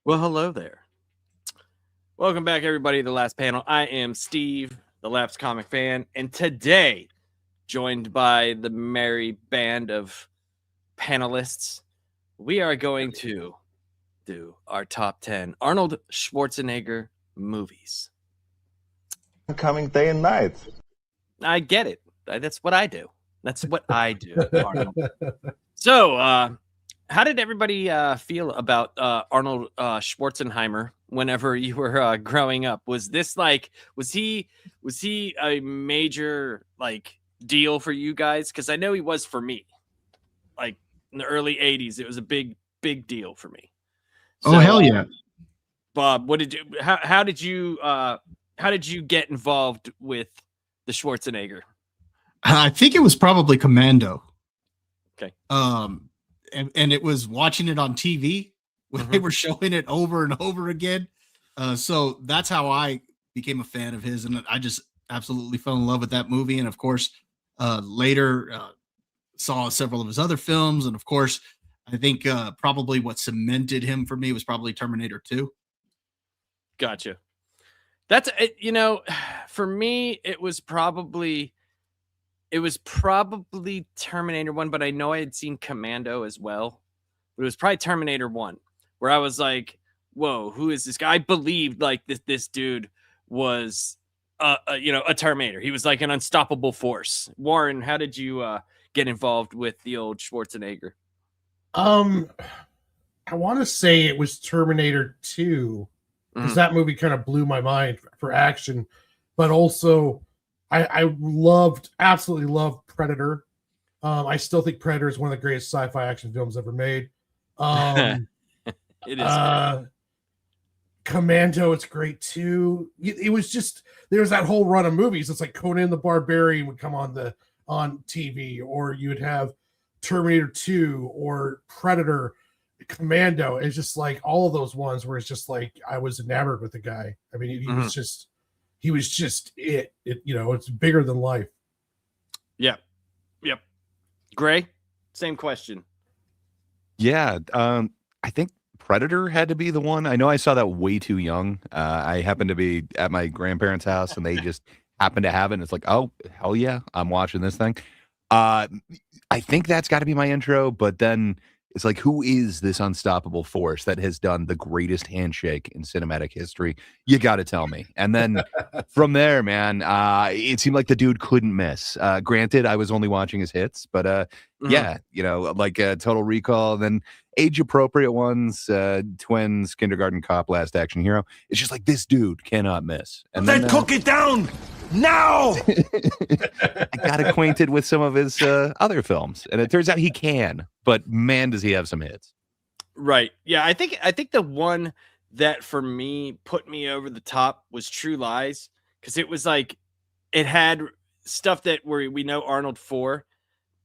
Well, hello there. Welcome back, everybody, to the last panel. I am Steve, the Lapsed Comic Fan, and today, joined by the merry band of panelists, we are going to do our top 10 Arnold Schwarzenegger movies. Coming day and night. I get it. That's what I do. That's what I do, Arnold. So, how did everybody feel about Arnold Schwarzenegger whenever you were growing up? Was he a major deal for you guys? Because I know he was for me. Like in the early '80s, it was a big deal for me. So, hell yeah, Bob. How did you get involved with the Schwarzenegger? I think it was probably Commando. Okay. And it was watching it on TV when they were showing it over and over again. So that's how I became a fan of his, and I just absolutely fell in love with that movie. And of course, later saw several of his other films, and of course, I think probably what cemented him for me was probably Terminator 2. Gotcha. That's for me, it was probably Terminator 1, but I know I had seen Commando as well. But it was probably Terminator 1, where I was like, whoa, who is this guy? I believed like this dude was a Terminator. He was like an unstoppable force. Warren, how did you get involved with the old Schwarzenegger? I want to say it was Terminator 2, because that movie kind of blew my mind for action, but also I absolutely loved Predator. I still think Predator is one of the greatest sci-fi action films ever made. It is. Commando, it's great too. It was just, there's that whole run of movies. It's like Conan the Barbarian would come on TV, or you would have Terminator 2 or Predator, Commando. It's just like all of those ones where it's just like I was enamored with the guy. I mean, he was just it's bigger than life. Yep. Gray, same question. Yeah, I think Predator had to be the one. I know I saw that way too young. I happened to be at my grandparents' house, and they just happened to have it. And it's like, oh, hell yeah, I'm watching this thing. I think that's got to be my intro, but then it's like, who is this unstoppable force that has done the greatest handshake in cinematic history? You got to tell me. And then from there, man, it seemed like the dude couldn't miss. Granted, I was only watching his hits, but yeah, like Total Recall, then age-appropriate ones, Twins, Kindergarten Cop, Last Action Hero. It's just like, this dude cannot miss. And then cook it down now. I got acquainted with some of his other films, and it turns out he can. But man, does he have some hits. Right. Yeah, I think the one that for me put me over the top was True Lies, because it was like it had stuff that we know Arnold for,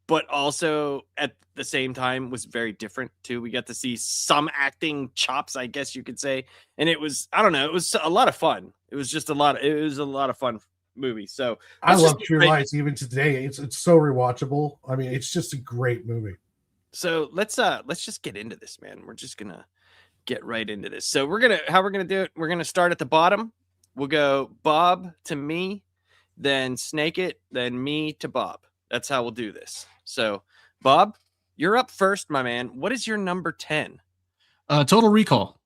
but also at the same time was very different too. We got to see some acting chops, I guess you could say, and it was, I don't know, it was a lot of fun. It was a lot of fun movie. So I love True Lies even today. It's so rewatchable. I mean, it's just a great movie. So let's just get into this, man. We're just gonna get right into this. So how we're gonna do it. We're gonna start at the bottom. We'll go Bob to me, then Snake It, then me to Bob. That's how we'll do this. So Bob, you're up first, my man. What is your number 10? Total Recall.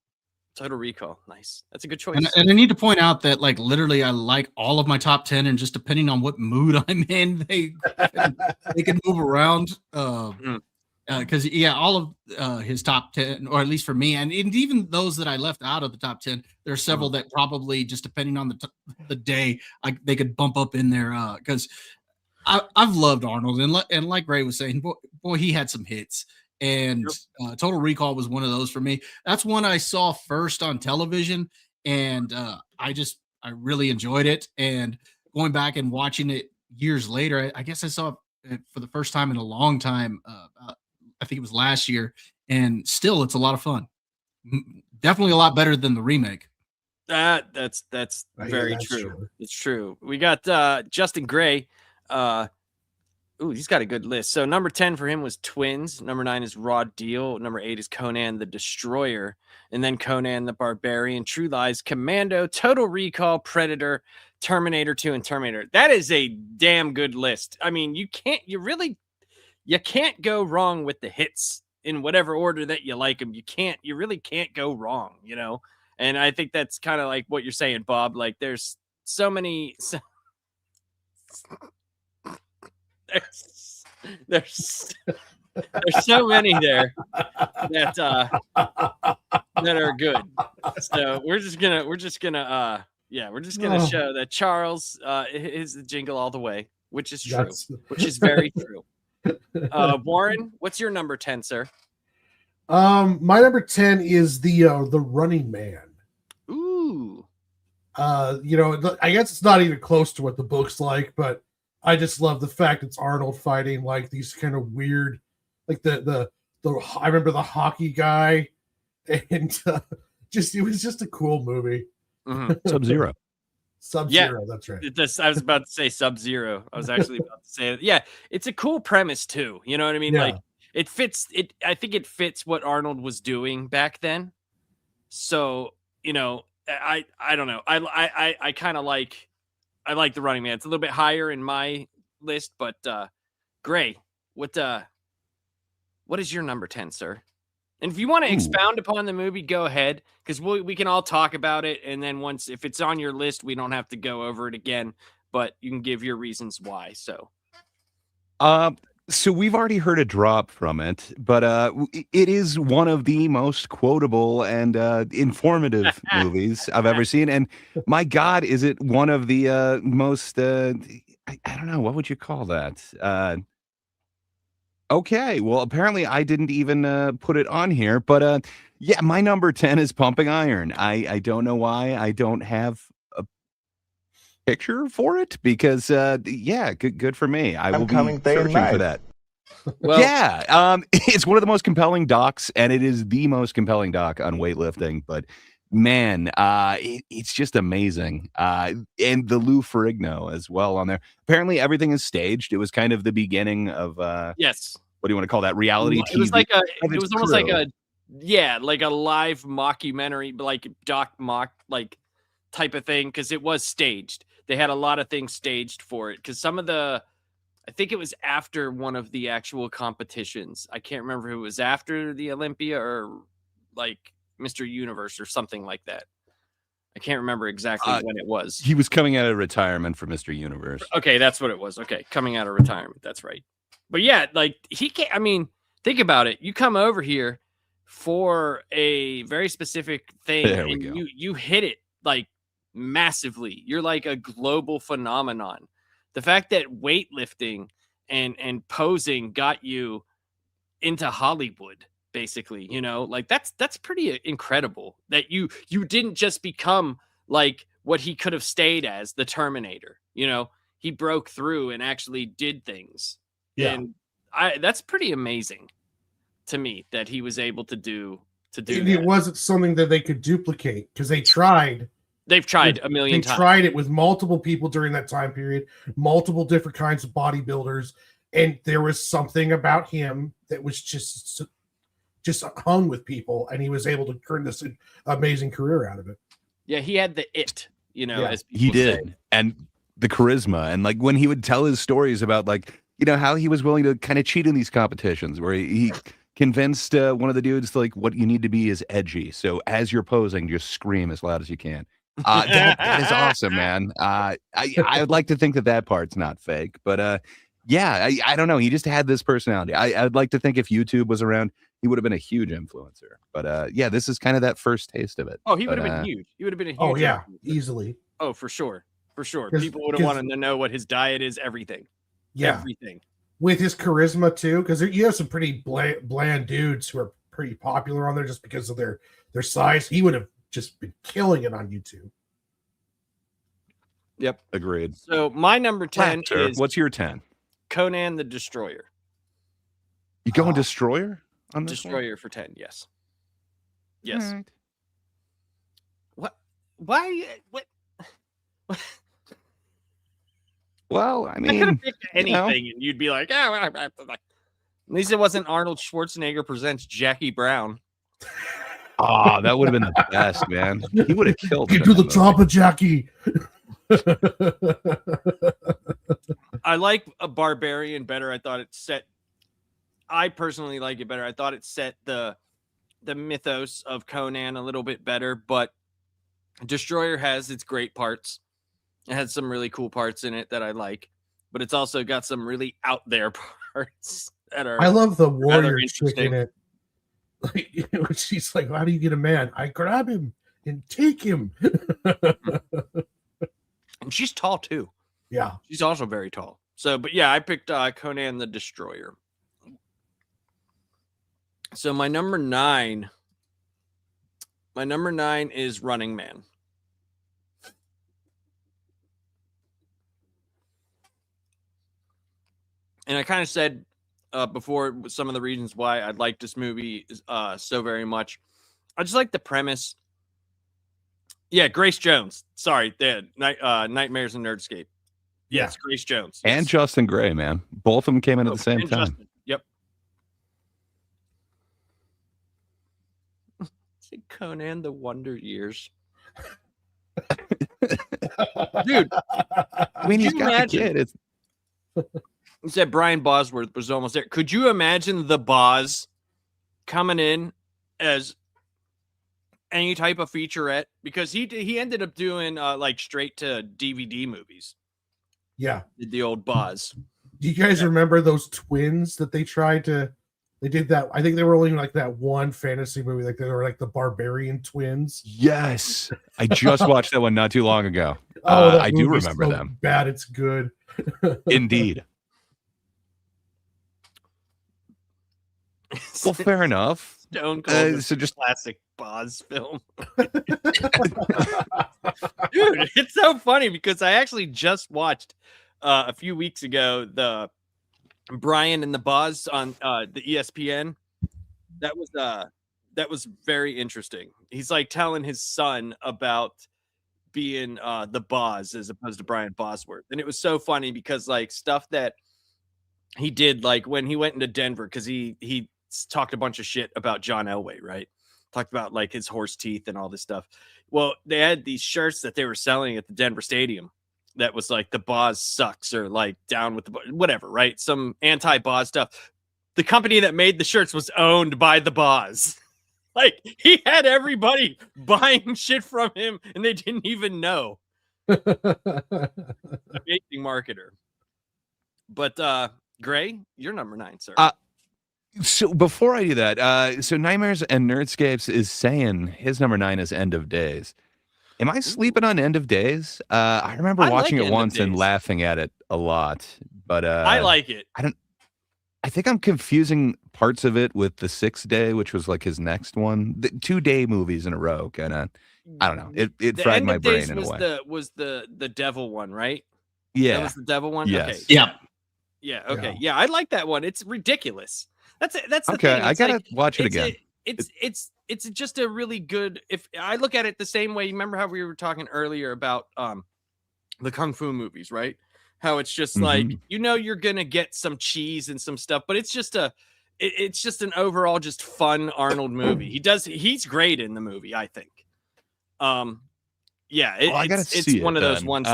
Total Recall. Nice. That's a good choice. And I need to point out that, like, literally I like all of my top 10, and just depending on what mood I'm in, they can move around. Because all of his top 10, or at least for me, and even those that I left out of the top 10, there are several that probably, just depending on the day, they could bump up in there. Because I've loved Arnold, and like Ray was saying, boy, he had some hits, and Total Recall was one of those for me. That's one I saw first on television, and I really enjoyed it. And going back and watching it years later, I guess I saw it for the first time in a long time. I think it was last year, and still, it's a lot of fun. Definitely a lot better than the remake. That's very true. It's true. We got Justin Gray. Ooh, he's got a good list. So number 10 for him was Twins. Number 9 is Raw Deal. Number 8 is Conan the Destroyer. And then Conan the Barbarian, True Lies, Commando, Total Recall, Predator, Terminator 2, and Terminator. That is a damn good list. I mean, you can't go wrong with the hits in whatever order that you like them. You really can't go wrong, you know? And I think that's kind of like what you're saying, Bob. Like there's so many... There's so many there that are good. So we're just gonna show that Charles is the jingle all the way, which is true, which is very true. Warren, what's your number 10, sir? My number 10 is the Running Man. Ooh. I guess it's not even close to what the book's like, but I just love the fact it's Arnold fighting like these kind of weird, like I remember the hockey guy, and it was just a cool movie. Mm-hmm. Sub-Zero. Sub-Zero, that's right. I was about to say Sub-Zero. I was actually about to say it. Yeah, it's a cool premise too. You know what I mean? Yeah. Like it fits. I think it fits what Arnold was doing back then. So I don't know. I kind of like. I like the Running Man. It's a little bit higher in my list, but Gray, what is your number 10, sir? And if you want to expound upon the movie, go ahead, because we can all talk about it, and then if it's on your list, we don't have to go over it again, but you can give your reasons why. So we've already heard a drop from it, but it is one of the most quotable and informative movies I've ever seen. And my God, is it one of the most, I don't know, what would you call that? Okay, well, apparently I didn't even put it on here, but yeah, my number 10 is Pumping Iron. I don't know why I don't have a picture for it, because yeah, good for me. I will be searching for that. Well, yeah, it's one of the most compelling docs, and it is the most compelling doc on weightlifting. But man, it's just amazing. And the Lou Ferrigno as well on there. Apparently, everything is staged. It was kind of the beginning of yes. What do you want to call that? Reality TV. It was like it was almost like a live mockumentary, like doc mock like type of thing, because it was staged. They had a lot of things staged for it, because I think it was after one of the actual competitions. I can't remember if it was after the Olympia or like Mr. Universe or something like that. I can't remember exactly when it was. He was coming out of retirement for Mr. Universe. Okay, that's what it was. Okay, coming out of retirement. That's right. But yeah, like he can't. I mean, think about it. You come over here for a very specific thing, and you hit it like massively. You're like a global phenomenon. The fact that weightlifting and posing got you into Hollywood, basically, like that's pretty incredible that you didn't just become like what he could have stayed as, the Terminator. He broke through and actually did things. Yeah. And that's pretty amazing to me that he was able to do that. It wasn't something that they could duplicate, because they tried. They've tried a million times. They tried it with multiple people during that time period, multiple different kinds of bodybuilders, and there was something about him that was just hung with people, and he was able to turn this amazing career out of it. Yeah, he had the it, as people he did, say. And the charisma, and like when he would tell his stories about how he was willing to kind of cheat in these competitions, where he convinced one of the dudes what you need to be is edgy. So as you're posing, just scream as loud as you can. That is awesome, man. I would like to think that part's not fake, but yeah, I don't know. He just had this personality. I'd like to think if YouTube was around, he would have been a huge influencer. But yeah, this is kind of that first taste of it. Oh, he would have been huge. He would have been a huge. Oh yeah, influencer. easily. Oh, for sure. People would have wanted to know what his diet is. Everything. Yeah, everything. With his charisma too, because you have some pretty bland dudes who are pretty popular on there just because of their size. He would have just been killing it on YouTube. Yep. Agreed. So my number 10 is... What's your 10? Conan the Destroyer. You going Destroyer on this Destroyer one? For 10, yes. Yes. Right. What? Why? What? Well, I I could have mean, picked you know. anything, and you'd be like, "Oh, at least it wasn't Arnold Schwarzenegger presents Jackie Brown." Oh, that would have been the best, man. He would have killed it. Get to the top of Jackie. I like a Barbarian better. I thought it set. I personally like it better. I thought it set the mythos of Conan a little bit better, but Destroyer has its great parts. It has some really cool parts in it that I like, but it's also got some really out there parts that are. I love the rather warrior chick in interesting. it. Like, you know, she's like, "How do you get a man? I grab him and take him." And she's tall too. Yeah. She's also very tall. So, but yeah, I picked Conan the Destroyer. So my number 9 is Running Man. And I kind of said before some of the reasons why I like this movie so very much. I just like the premise. Yeah, Grace Jones. Sorry, Nightmares and Nerdscape. Yes, Grace Jones. Yes. And Justin Gray, man. Both of them came in at the same And time. Justin. Yep. Conan the Wonder Years. Dude, I mean, he's you got a imagine? kid. It's You said Brian Bosworth was almost there. Could you imagine the Boz coming in as any type of featurette? Because he ended up doing like straight to DVD movies. Yeah. Did the old Boz. Do you guys remember those twins that they tried to? They did that. I think they were only in like that one fantasy movie. Like they were like the Barbarian twins. yes. I just watched that one not too long ago. That I do movie's remember so them. Bad, it's good. Indeed. Well, fair enough. Stone Cold. So just Classic Boz film. Dude, it's so funny because I actually just watched a few weeks ago the Brian and the Boz on the ESPN. That was very interesting. He's like telling his son about being the Boz as opposed to Brian Bosworth. And it was so funny because like stuff that he did, like when he went into Denver, because he talked a bunch of shit about John Elway, right? Talked about like his horse teeth and all this stuff. Well, they had these shirts that they were selling at the Denver Stadium that was like the Boz sucks or like down with the whatever, right? Some anti-Boz stuff. The company that made the shirts was owned by the Boz. Like he had everybody buying shit from him and they didn't even know. Amazing marketer. But Gray, you're number 9, sir. So before I do that, so Nightmares and Nerdscapes is saying his number 9 is End of Days. Am I sleeping on End of Days? I remember watching it once and laughing at it a lot, but I like it. I think I'm confusing parts of it with The Sixth Day, which was like his next one. The 2-day movies in a row, kind of. I don't know. It The fried End my of Days brain in a way. was the devil one, right? Yeah. That was the devil one. Yes. Okay. Yeah. Yeah. Okay. Yeah, I like that one. It's ridiculous. That's the Okay, thing. I It's gotta like, watch it again. It's just a really good. If I look at it the same way, remember how we were talking earlier about the kung fu movies, right? How it's just like you're gonna get some cheese and some stuff, but it's just an overall just fun Arnold movie. He's great in the movie, I think. Yeah, it's one of those ones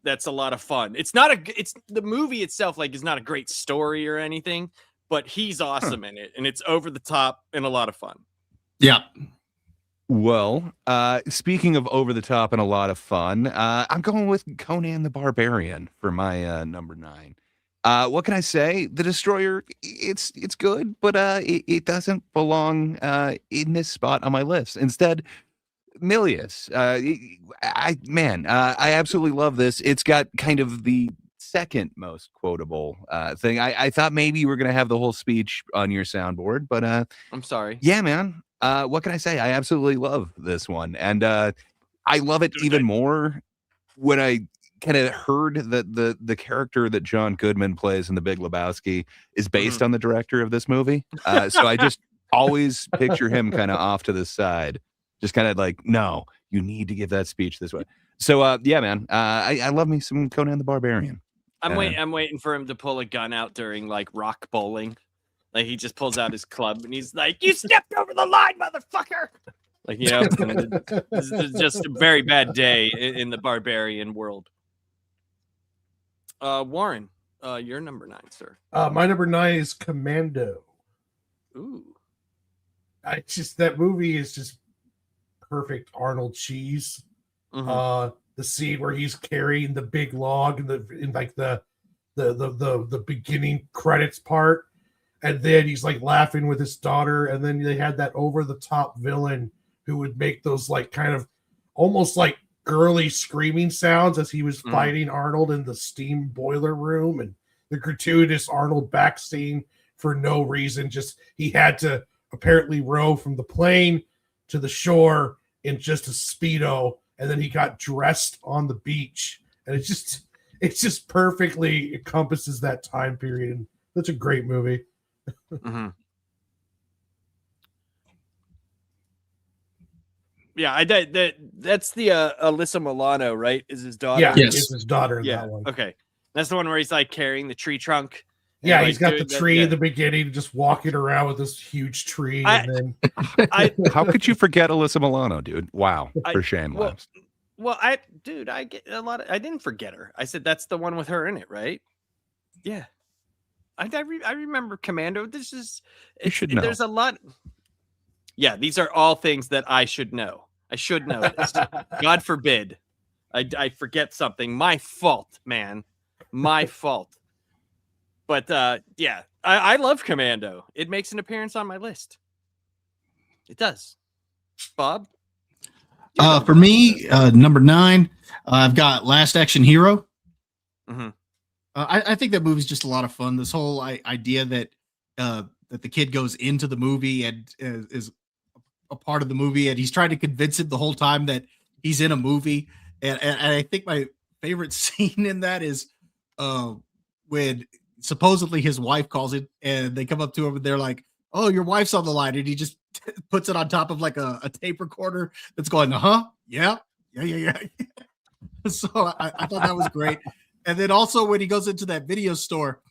that's a lot of fun. It's the movie itself like is not a great story or anything, but he's awesome in it, and it's over the top and a lot of fun. Yeah. Well, speaking of over the top and a lot of fun, I'm going with Conan the Barbarian for my number 9. What can I say? The Destroyer, it's good, but it doesn't belong in this spot on my list. Instead, Milius. I absolutely love this. It's got kind of the second most quotable thing. I thought maybe you were gonna have the whole speech on your soundboard, but I'm sorry. yeah, man. What can I say? I absolutely love this one, and I love it even more when I kind of heard that the character that John Goodman plays in The Big Lebowski is based on the director of this movie. So I just always picture him kind of off to the side, just kind of like, no, you need to give that speech this way. So yeah, man, I love me some Conan the Barbarian. I'm waiting for him to pull a gun out during like rock bowling. Like he just pulls out his club and he's like, "You stepped over the line, motherfucker!" Like this is just a very bad day in the barbarian world. Warren, you're number 9, sir. My number 9 is Commando. Ooh, That movie is just perfect Arnold cheese. mm-hmm. The scene where he's carrying the big log in the beginning credits part, and then he's like laughing with his daughter, and then they had that over the top villain who would make those like kind of almost like girly screaming sounds as he was fighting Arnold in the steam boiler room, and the gratuitous Arnold back scene for no reason. Just he had to apparently row from the plane to the shore in just a Speedo, and then he got dressed on the beach, and it just perfectly encompasses that time period. And that's a great movie. Mm-hmm. Yeah, that's the Alyssa Milano, right? Is his daughter? Yeah, Yes. it's his daughter in that one. Okay, that's the one where he's like carrying the tree trunk. Yeah, like, he's got the tree in the beginning, just walking around with this huge tree. And then How could you forget Alyssa Milano, dude? Wow, for shame. Well, I get a lot of. I didn't forget her. I said that's the one with her in it, right? Yeah, I remember Commando. You should know. There's a lot. Yeah, these are all things that I should know. I should know this. God forbid I forget something. My fault, man. My fault. But yeah, I love Commando. It makes an appearance on my list. It does. Bob? For me, number 9, I've got Last Action Hero. Mm-hmm. I think that movie's just a lot of fun. This whole idea that that the kid goes into the movie and is a part of the movie, and he's trying to convince him the whole time that he's in a movie. And I think my favorite scene in that is when supposedly his wife calls it, and they come up to him and they're like, "Oh, your wife's on the line," and he just puts it on top of like a tape recorder that's going, yeah. So I thought that was great. And then also when he goes into that video store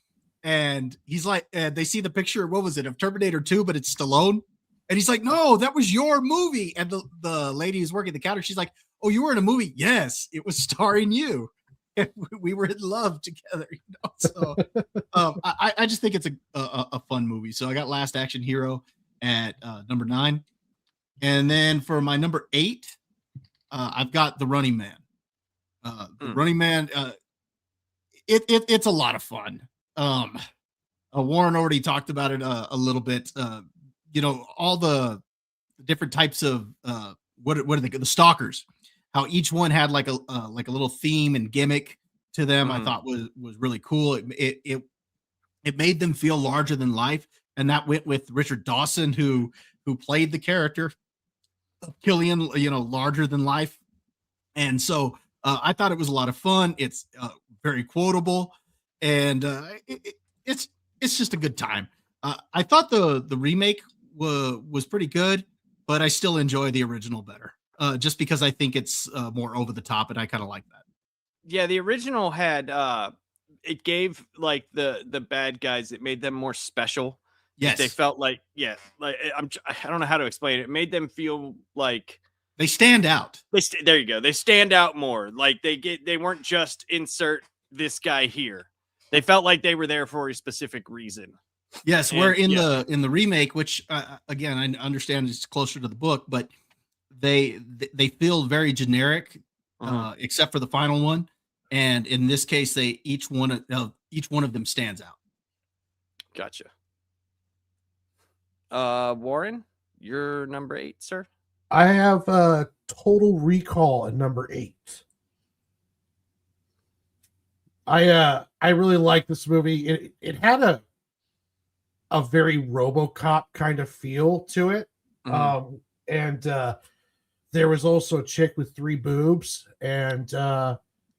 and he's like, they see the picture, what was it, of Terminator 2, but it's Stallone. And he's like, "No, that was your movie." And the lady who's working the counter, she's like, "Oh, you were in a movie?" "Yes, it was starring you. And we were in love together." So I just think it's a fun movie. So I got Last Action Hero at number 9. And then for my number 8, I've got The Running Man. The Running Man, it's a lot of fun. Warren already talked about it a little bit. All the different types of what are they, the stalkers, how each one had like a little theme and gimmick to them. I thought was really cool. It made them feel larger than life, and that went with Richard Dawson, who played the character of Killian, larger than life. And so I thought it was a lot of fun. It's very quotable, and it's just a good time. I thought the remake was pretty good, but I still enjoy the original better, just because I think it's more over the top, and I kind of like that. Yeah, the original had it gave like the bad guys, it made them more special. Yes, they felt like I don't know how to explain it. It made them feel like they stand out. There you go. They stand out more. Like they weren't just insert this guy here. They felt like they were there for a specific reason. Yes, we're in the remake, which again I understand is closer to the book, but they feel very generic, except for the final one. And in this case, each one of them stands out. Gotcha. Warren, you're number 8, sir. I have Total Recall at number 8. I really like this movie. It had a very RoboCop kind of feel to it. And there was also a chick with 3 boobs, and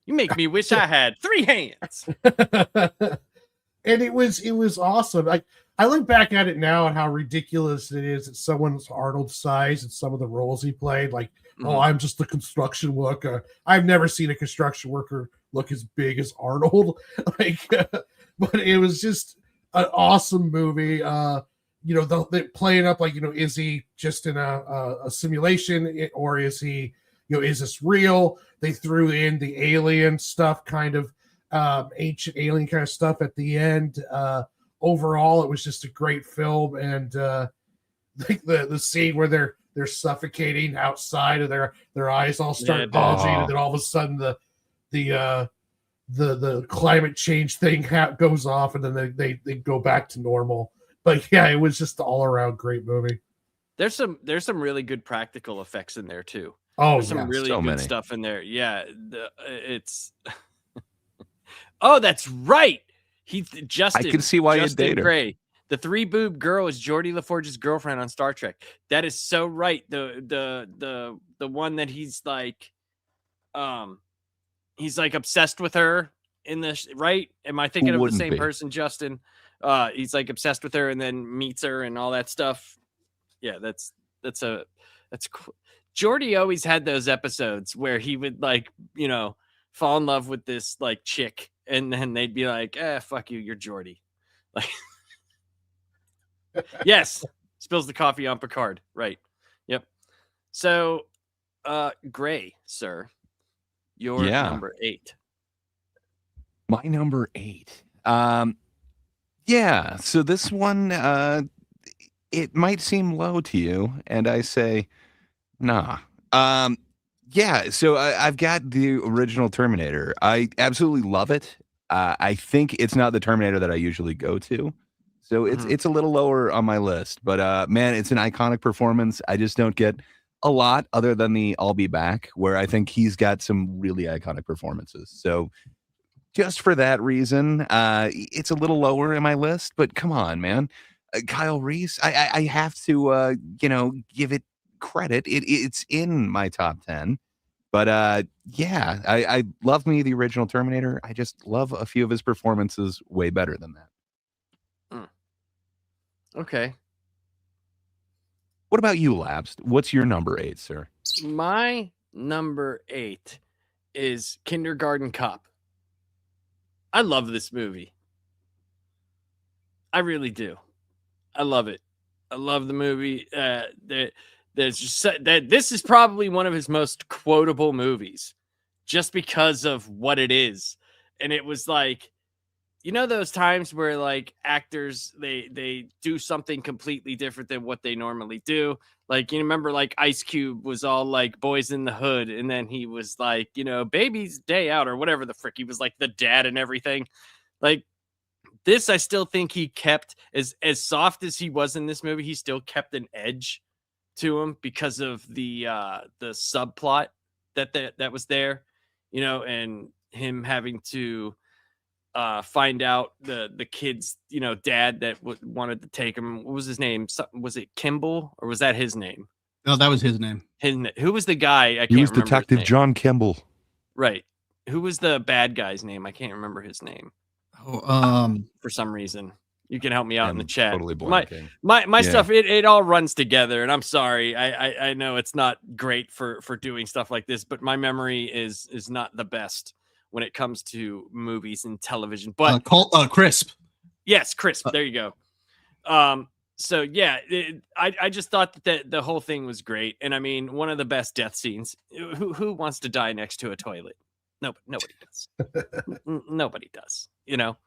you make me wish I had 3 hands. And it was awesome. I look back at it now and how ridiculous it is that someone's Arnold's size and some of the roles he played. Like, oh, I'm just a construction worker. I've never seen a construction worker look as big as Arnold. Like, but it was just an awesome movie. You know, they playing up like, you know, is he just in a simulation, or is he, you know, is this real? They threw in the alien stuff, kind of ancient alien kind of stuff at the end. Overall, it was just a great film, and like the scene where they're suffocating outside and their eyes all start bulging, and then all of a sudden the climate change thing goes off, and then they go back to normal. But yeah, it was just all around great movie. There's some really good practical effects in there too. Oh, There's some really so good many stuff in there. Yeah, it's. Oh, that's right. Justin. I can see why you Justin date her. Gray. The 3-boob girl is Geordie LaForge's girlfriend on Star Trek. That is so right. The one that he's like obsessed with her in the right. Am I thinking of the same person, Justin? He's like obsessed with her and then meets her and all that stuff. Yeah, that's cool. Geordie always had those episodes where he would, like, you know, fall in love with this like chick, and then they'd be like, fuck you, you're Geordie. Like, yes, spills the coffee on Picard. Right. Yep. So, Gray, sir, your number 8. My number 8. Yeah. So this one, it might seem low to you, and I say, nah. Yeah. So I've got the original Terminator. I absolutely love it. I think it's not the Terminator that I usually go to. So it's a little lower on my list, but man, it's an iconic performance. I just don't get a lot other than the I'll Be Back, where I think he's got some really iconic performances. So just for that reason, it's a little lower in my list, but come on, man. Kyle Reese, I have to, you know, give it credit. It's in my top 10. But yeah, I love me the original Terminator. I just love a few of his performances way better than that. Okay. What about you, Labs? What's your number 8, sir? My number 8 is Kindergarten Cop. I love this movie. I really do. I love it. I love the movie. There's just that this is probably one of his most quotable movies, just because of what it is. And it was like, you know, those times where like actors they do something completely different than what they normally do. Like, you remember, like Ice Cube was all like Boys in the Hood, and then he was like, you know, Baby's Day Out or whatever the frick. He was like the dad and everything. Like this, I still think he kept as soft as he was in this movie. He still kept an edge to him because of the subplot that was there, you know, and him having to find out the kid's, you know, dad that wanted to take him. What was his name? Was it Kimball, or was that his name? No, that was his name. Who was the guy? I can't He was remember Detective John Kimball. Right. Who was the bad guy's name? I can't remember his name. Oh, for some reason. You can help me out in the chat. Totally blanking. My stuff, it all runs together, and I'm sorry. I know it's not great for doing stuff like this, but my memory is not the best when it comes to movies and television. But Crisp. Yes, Crisp. There you go. So yeah, I just thought that the whole thing was great, and I mean, one of the best death scenes. Who wants to die next to a toilet? Nobody does. Nobody does. You know,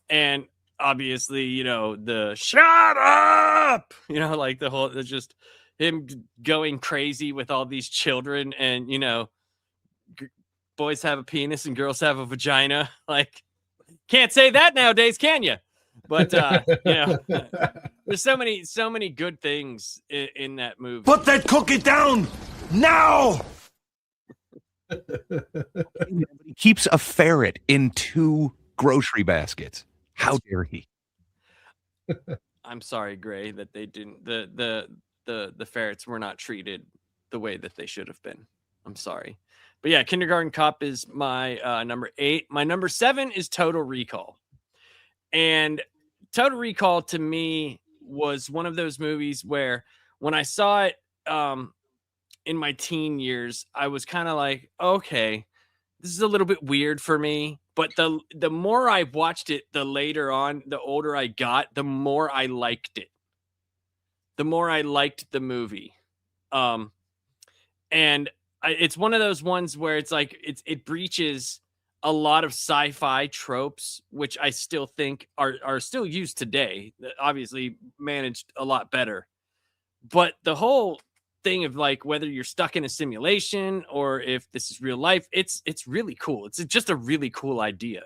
and obviously, you know, the shut up, you know, like the whole, it's just him going crazy with all these children, and, you know, boys have a penis and girls have a vagina. Like, can't say that nowadays, can you? But, you know, there's so many good things in that movie. Put that cookie down now. He keeps a ferret in 2 grocery baskets. How dare he? I'm sorry, Gray, that they didn't the ferrets were not treated the way that they should have been. I'm sorry. But yeah, Kindergarten Cop is my number 8. My number 7 is Total Recall. And Total Recall to me was one of those movies where when I saw it in my teen years, I was kind of like, okay, this is a little bit weird for me, but the more I watched it, the later on, the older I got, the more I liked it. The more I liked the movie. And it's one of those ones where it's like it breaches a lot of sci-fi tropes, which I still think are still used today. Obviously managed a lot better. But the whole thing of like whether you're stuck in a simulation or if this is real life, it's really cool. It's just a really cool idea,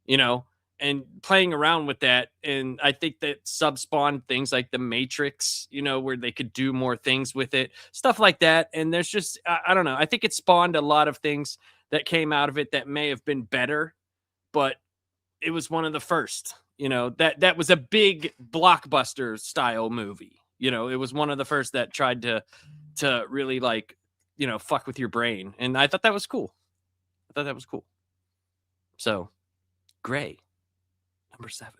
you know, and playing around with that. And I think that sub-spawned things like the Matrix, you know, where they could do more things with it, stuff like that. And there's just, I don't know. I think it spawned a lot of things that came out of it that may have been better, but it was one of the first, you know, that was a big blockbuster style movie. You know, it was one of the first that tried to really like, you know, fuck with your brain. And I thought that was cool. So, Gray, number 7.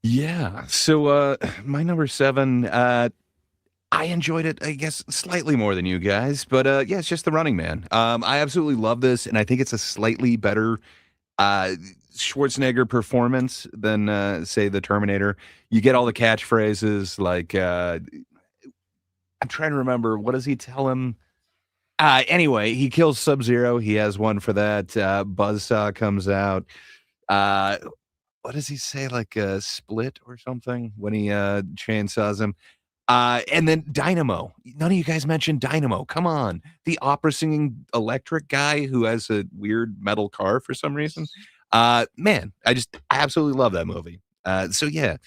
Yeah. So my number 7, I enjoyed it, I guess, slightly more than you guys, but yeah, it's just The Running Man. I absolutely love this, and I think it's a slightly better Schwarzenegger performance than say the Terminator. You get all the catchphrases like I'm trying to remember, what does he tell him? Anyway, he kills Sub-Zero. He has one for that. Buzzsaw comes out. What does he say? Like a split or something when he chainsaws him. And then Dynamo. None of you guys mentioned Dynamo. Come on. The opera singing electric guy who has a weird metal car for some reason. Man, I absolutely love that movie. So yeah,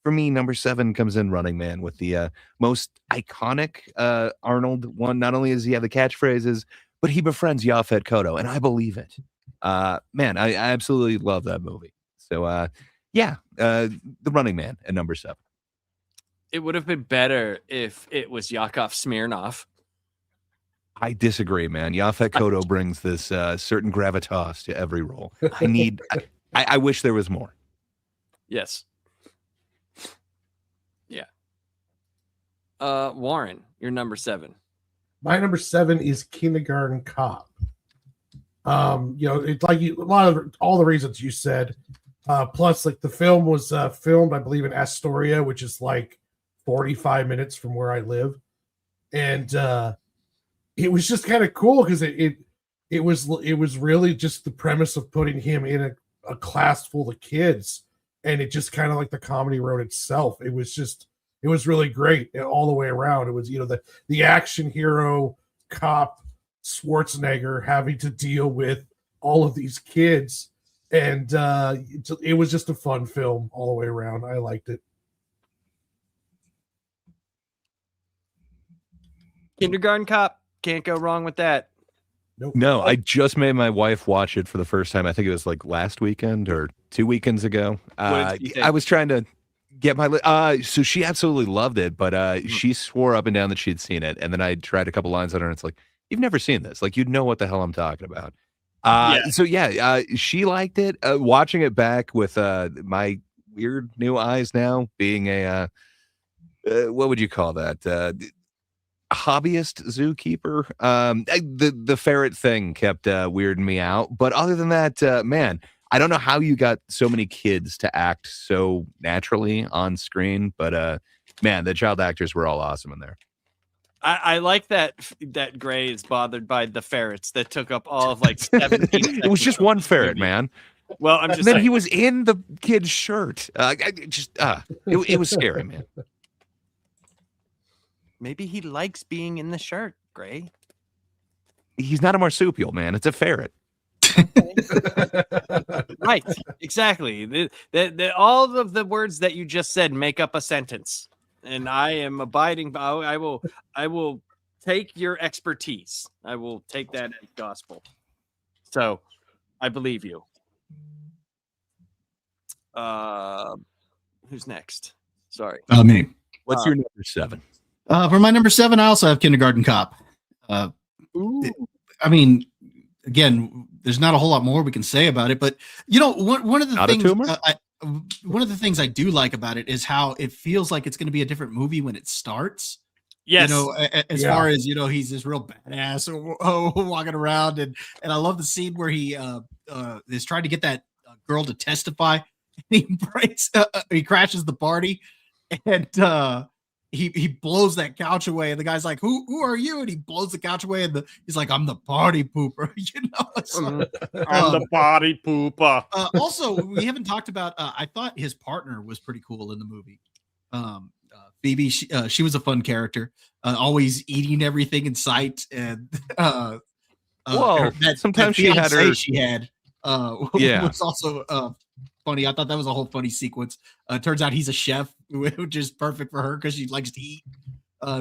for me, number 7 comes in Running Man with the most iconic Arnold one. Not only does he have the catchphrases, but he befriends Yaphet Kotto, and I believe it. Man, I absolutely love that movie. So yeah, The Running Man at number 7. It would have been better if it was Yakov Smirnoff. I disagree, man. Yaphet Kotto brings this certain gravitas to every role. I wish there was more. Yes. Yeah. Warren, you're number 7. My number 7 is Kindergarten Cop. You know, it's like a lot of all the reasons you said. Plus, like the film was filmed, I believe, in Astoria, which is like 45 minutes from where I live, and it was just kind of cool because it was really just the premise of putting him in a class full of kids, and it just kind of like the comedy wrote itself. It was really great all the way around. It was, you know, the action hero cop Schwarzenegger having to deal with all of these kids, and it was just a fun film all the way around. I liked it. Kindergarten Cop, can't go wrong with that. Nope. No, I just made my wife watch it for the first time. I think it was like last weekend or 2 weekends ago. What did you think? I was trying to get my so she absolutely loved it, but she swore up and down that she'd seen it, and then I tried a couple lines on her, and it's like, you've never seen this, like, you'd know what the hell I'm talking about. So yeah, she liked it. Watching it back with my weird new eyes now, being a what would you call that, hobbyist zookeeper. The ferret thing kept weirding me out, but other than that, man, I don't know how you got so many kids to act so naturally on screen, but man, the child actors were all awesome in there. I like that Gray is bothered by the ferrets that took up all of like 17 It was just one ferret, man. Well, I'm just and then saying. he was in the kid's shirt. It was scary, man. Maybe he likes being in the shirt, Gray. He's not a marsupial, man. It's a ferret. Right, exactly. All of the words that you just said make up a sentence, and I am abiding by. I will take your expertise. I will take that as gospel. So, I believe you. Who's next? Sorry. Me. What's your number 7? For my number 7, I also have Kindergarten Cop. I mean, again, there's not a whole lot more we can say about it, but you know, one of the things, one of the things I do like about it is how it feels like it's going to be a different movie when it starts. Yes. You know, as far as, you know, he's this real badass walking around. And I love the scene where he is trying to get that girl to testify. He he crashes the party, and he blows that couch away. And the guy's like, who are you? And he blows the couch away. And he's like, I'm the party pooper. You know, so, I'm the party pooper. Also, we haven't talked about, I thought his partner was pretty cool in the movie. Phoebe, she was a fun character, always eating everything in sight. And Well, sometimes she had her. She had was also funny. I thought that was a whole funny sequence. Turns out he's a chef, which is perfect for her because she likes to eat.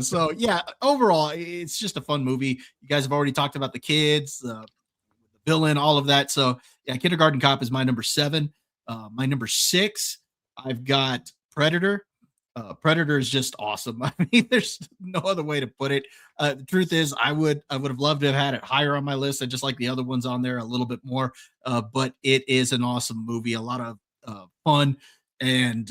So yeah, overall, it's just a fun movie. You guys have already talked about the kids, the villain, all of that. So yeah, Kindergarten Cop is my number 7. My number 6, I've got Predator. Predator is just awesome. I mean, there's no other way to put it. The truth is, I would have loved to have had it higher on my list. I just like the other ones on there a little bit more. But it is an awesome movie, a lot of fun, and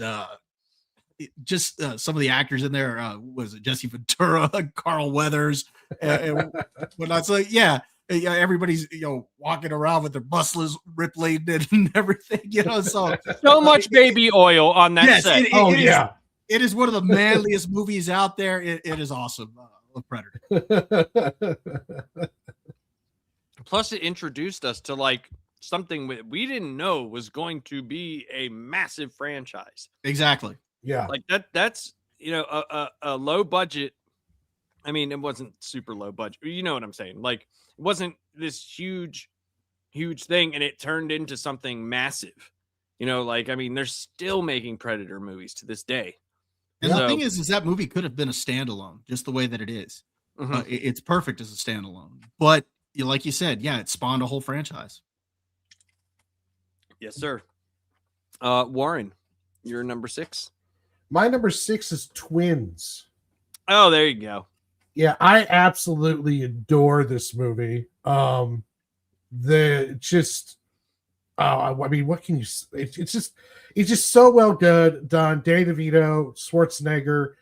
just some of the actors in there. Was it Jesse Ventura, Carl Weathers, and whatnot? So yeah, everybody's walking around with their muscles rippling and everything. So much baby oil on that set. It is one of the manliest movies out there. It is awesome. Predator. Plus, it introduced us to like something we didn't know was going to be a massive franchise. Exactly. Yeah. Like that's a low budget. I mean, it wasn't super low budget. You know what I'm saying? Like, it wasn't this huge thing, and it turned into something massive. I mean, they're still making Predator movies to this day. And the thing is that movie could have been a standalone, just the way that it is. Mm-hmm. It's perfect as a standalone. But like you said, yeah, it spawned a whole franchise. Yes, sir. Warren, you're number 6. My number 6 is Twins. Oh, there you go. Yeah, I absolutely adore this movie. I mean, what can you say? It's just so well done. Danny DeVito, Schwarzenegger.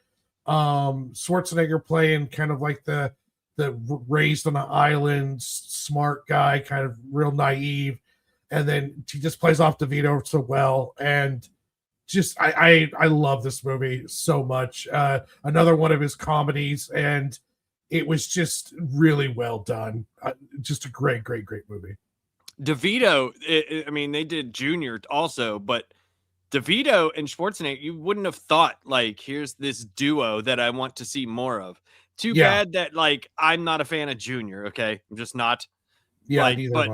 Schwarzenegger playing kind of like the raised on an island, smart guy, kind of real naive. And then he just plays off DeVito so well. And just, I love this movie so much. Another one of his comedies. And it was just really well done. Just a great movie. DeVito, I mean, they did Junior also, but DeVito and Schwarzenegger, you wouldn't have thought, like, here's this duo that I want to see more of. Too bad that, like, I'm not a fan of Junior, okay? I'm just not. Yeah, but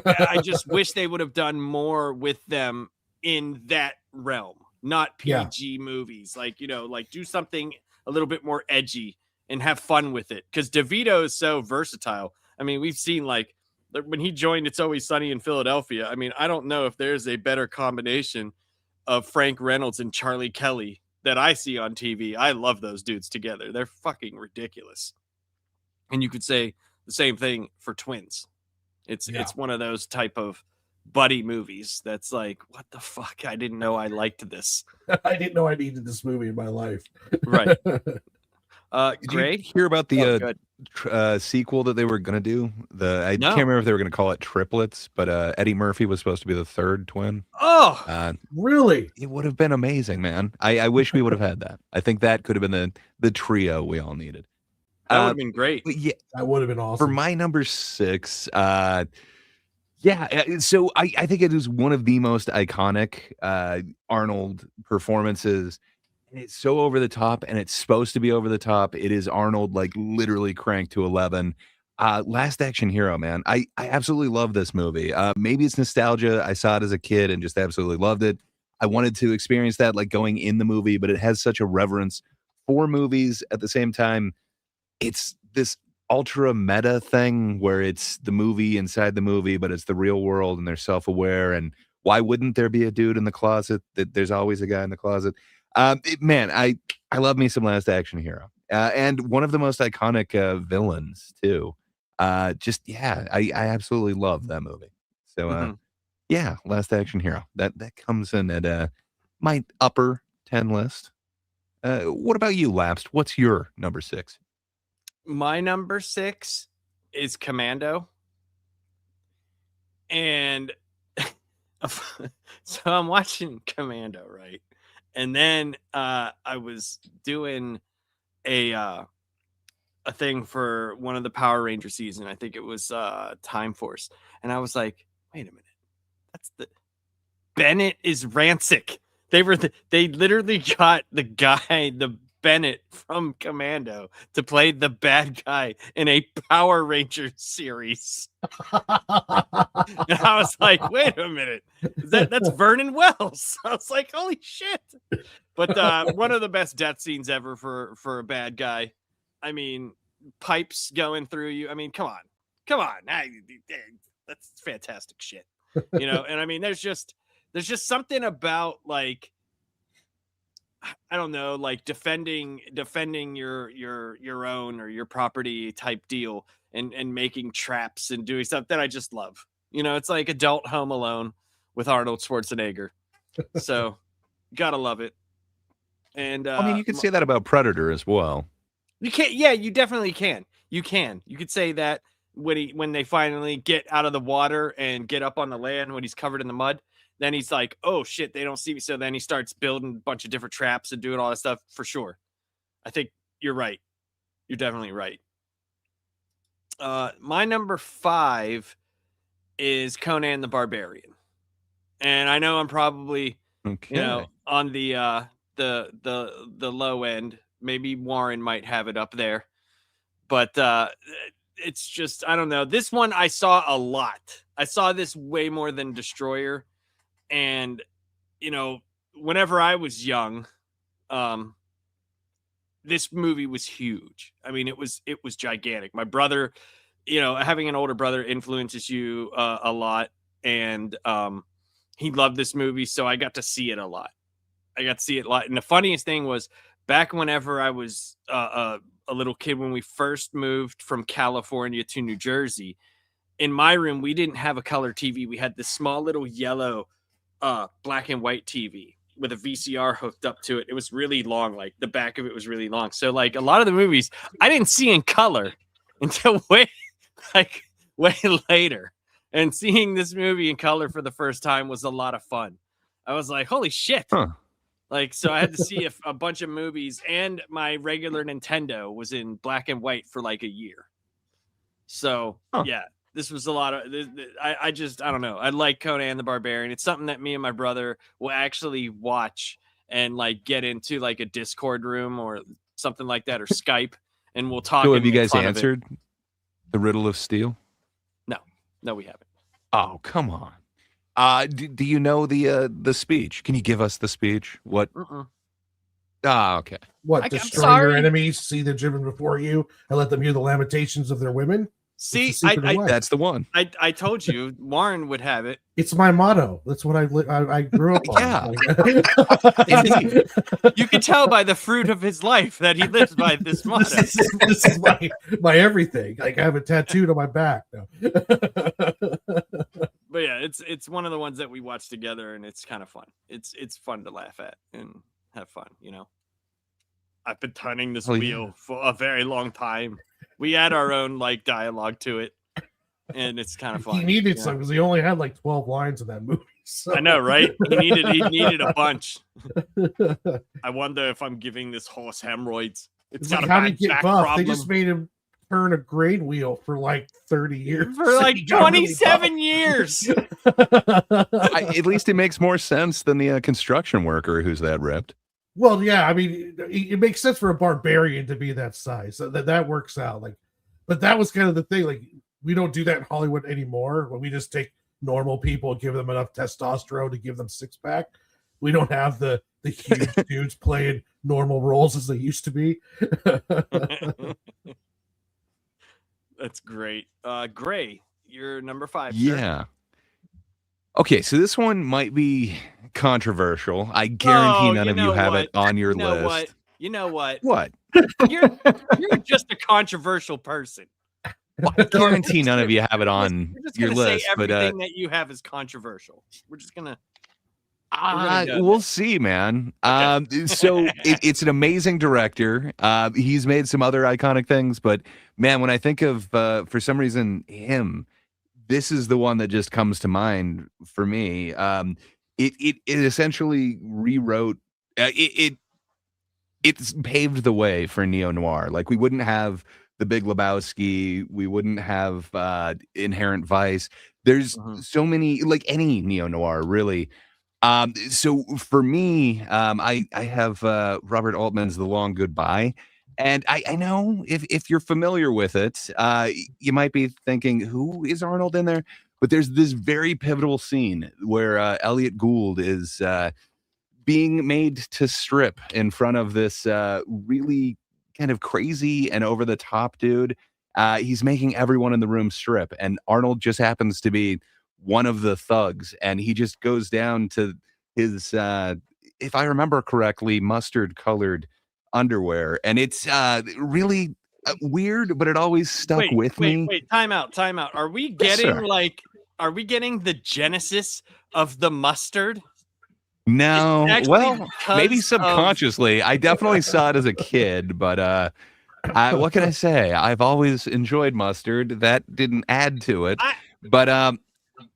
I just wish they would have done more with them in that realm, not PG movies. Like, do something a little bit more edgy and have fun with it. Because DeVito is so versatile. I mean, we've seen, like, when he joined It's Always Sunny in Philadelphia, I mean, I don't know if there's a better combination of Frank Reynolds and Charlie Kelly that I see on TV. I love those dudes together. They're fucking ridiculous. And you could say the same thing for Twins. It's one of those type of buddy movies that's like, what the fuck? I didn't know I liked this. I didn't know I needed this movie in my life. Right. Did you hear about the sequel that they were going to do? I can't remember if they were going to call it Triplets, but Eddie Murphy was supposed to be the third twin. Oh, really? It would have been amazing, man. I wish we would have had that. I think that could have been the trio we all needed. That would have been great. Yeah, that would have been awesome. For my number 6, so I think it is one of the most iconic Arnold performances. And it's so over the top, and it's supposed to be over the top. It is Arnold, like, literally cranked to 11. Last Action Hero, man. I absolutely love this movie. Maybe it's nostalgia. I saw it as a kid and just absolutely loved it. I wanted to experience that, like, going in the movie, but it has such a reverence for movies. At the same time, it's this ultra meta thing where it's the movie inside the movie, but it's the real world, and they're self-aware. And why wouldn't there be a dude in the closet? There's always a guy in the closet. Man, I love me some Last Action Hero, and one of the most iconic villains too. I absolutely love that movie. So, Last Action Hero. That comes in at my upper 10 list. What about you, Lapsed? What's your number 6? My number 6 is Commando. And so I'm watching Commando, right? And then I was doing a thing for one of the Power Ranger season. I think it was Time Force. And I was like, wait a minute. That's the Bennett is Rancic. They literally got the guy, the Bennett from Commando, to play the bad guy in a Power Ranger series. And I was like, wait a minute. That's Vernon Wells. I was like, holy shit. But one of the best death scenes ever for a bad guy. I mean, pipes going through you. I mean, come on. That's fantastic shit. You know, and I mean, there's just something about, like, I don't know, like defending your own or your property type deal, and making traps and doing stuff that I just love. You know, it's like adult Home Alone with Arnold Schwarzenegger. So gotta love it. And I mean, you could say that about Predator as well. You can't. Yeah, you definitely can. You could say that when they finally get out of the water and get up on the land, when he's covered in the mud, then he's like, oh shit, they don't see me. So then he starts building a bunch of different traps and doing all that stuff, for sure. I think you're right. You're definitely right. My number 5 is Conan the Barbarian. And I know I'm probably, Okay. you know, on the low end. Maybe Warren might have it up there. But it's just, I don't know. This one I saw a lot. I saw this way more than Destroyer. And, you know, whenever I was young, this movie was huge. I mean, it was gigantic. My brother, you know, having an older brother influences you a lot. And he loved this movie, so I got to see it a lot. And the funniest thing was, back whenever I was a little kid, when we first moved from California to New Jersey, in my room, we didn't have a color TV. We had this small little yellow black and white TV with a VCR hooked up to it. It was really long. Like, the back of it was really long. So, like, a lot of the movies I didn't see in color until way later. And seeing this movie in color for the first time was a lot of fun. I was like, holy shit. Huh. Like, so I had to see a bunch of movies, and my regular Nintendo was in black and white for like a year. So yeah, this was a lot of, I don't know. I like Conan the Barbarian. It's something that me and my brother will actually watch and like get into, like a Discord room or something like that, or Skype, and we'll talk. So and have you make guys fun of it. answered the riddle of steel? No, we haven't. Oh, come on. Do you know the speech? Can you give us the speech? What? Okay. What, I'm destroy sorry. your enemies, see them driven before you, and let them hear the lamentations of their women? See, It's the secret of life. That's the one. I told you Warren would have it. It's my motto. That's what I grew up on. Indeed. You can tell by the fruit of his life that he lives by this motto. This is my everything. Like, I have it tattooed on my back. No. But yeah, it's one of the ones that we watch together, and it's kind of fun. It's fun to laugh at and have fun, you know. I've been turning this wheel for a very long time. We add our own like dialogue to it, and it's kind of fun. He needed some because he only had like 12 lines in that movie. So. I know, right? He needed a bunch. I wonder if I'm giving this horse hemorrhoids. It's got like, a how bad did he get back buff? problem. They just made him turn a grain wheel for like 30 years. For like He got really 27 years. At least it makes more sense than the construction worker who's that ripped. Well, yeah, I mean, it makes sense for a barbarian to be that size. So that works out. Like, but that was kind of the thing. Like, we don't do that in Hollywood anymore. When we just take normal people and give them enough testosterone to give them six pack. We don't have the huge dudes playing normal roles as they used to be. That's great. Gray, you're number 5. Yeah. Sir. Okay, so this one might be controversial. I guarantee none of you have it on your list. You know what? What? You're just a controversial person. Well, I guarantee none of you have it on We're just your gonna list. say but everything that you have is controversial. We're just gonna. We'll see, man. Okay. So it's an amazing director. He's made some other iconic things, but man, when I think of for some reason him, this is the one that just comes to mind for me. It essentially rewrote. It's paved the way for neo noir. Like we wouldn't have The Big Lebowski, we wouldn't have Inherent Vice. There's so many, like any neo noir, really. So for me, I have Robert Altman's The Long Goodbye. And I know if you're familiar with it, you might be thinking, who is Arnold in there? But there's this very pivotal scene where Elliot Gould is being made to strip in front of this really kind of crazy and over the top dude. He's making everyone in the room strip, and Arnold just happens to be one of the thugs, and he just goes down to his, if I remember correctly, mustard colored underwear, and it's really weird, but it always stuck with me. Wait, time out. Are we Yes, getting sir. are we getting the genesis of the mustard? No, Actually, well, maybe because of- subconsciously. I definitely saw it as a kid, but what can I say? I've always enjoyed mustard. That didn't add to it, but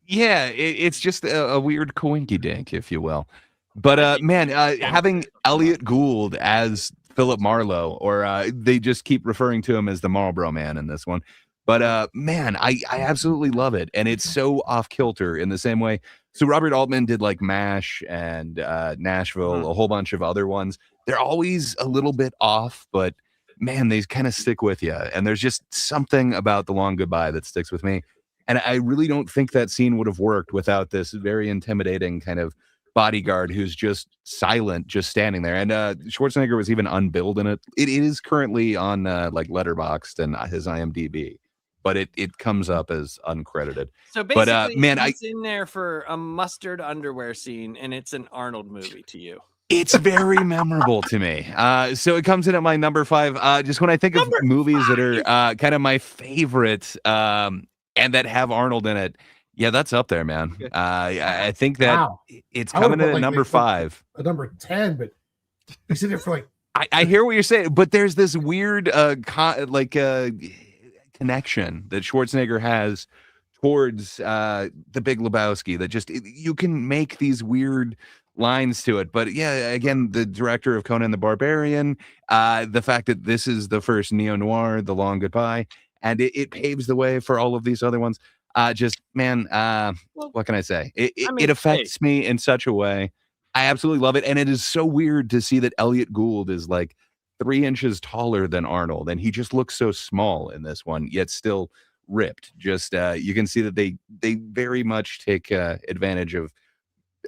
yeah, it's just a weird coinky dink, if you will. But man, having Elliot Gould as Philip Marlowe, or they just keep referring to him as the Marlboro Man in this one. But man, I absolutely love it, and it's so off kilter in the same way. So Robert Altman did like MASH and Nashville, a whole bunch of other ones. They're always a little bit off, but man, they kind of stick with you. And there's just something about The Long Goodbye that sticks with me. And I really don't think that scene would have worked without this very intimidating kind of bodyguard who's just silent, just standing there. And Schwarzenegger was even unbilled in it. It is currently on like Letterboxd and his IMDb, but it comes up as uncredited. So basically, man, he's in there for a mustard underwear scene, and it's an Arnold movie to you. It's very memorable to me. So it comes in at my number 5. Just when I think of movies that are kind of my favorite and that have Arnold in it, yeah, that's up there, man. I think that it's coming in at number 5. A number 10, but he's in it for like. I hear what you're saying, but there's this weird connection that Schwarzenegger has towards The Big Lebowski that just you can make these weird lines to it. But yeah, again, the director of Conan the Barbarian, the fact that this is the first neo-noir, The Long Goodbye, and it paves the way for all of these other ones. Just man, what can I say? It affects me in such a way. I absolutely love it, and it is so weird to see that Elliot Gould is like 3 inches taller than Arnold, and he just looks so small in this one, yet still ripped. Just you can see that they very much take advantage of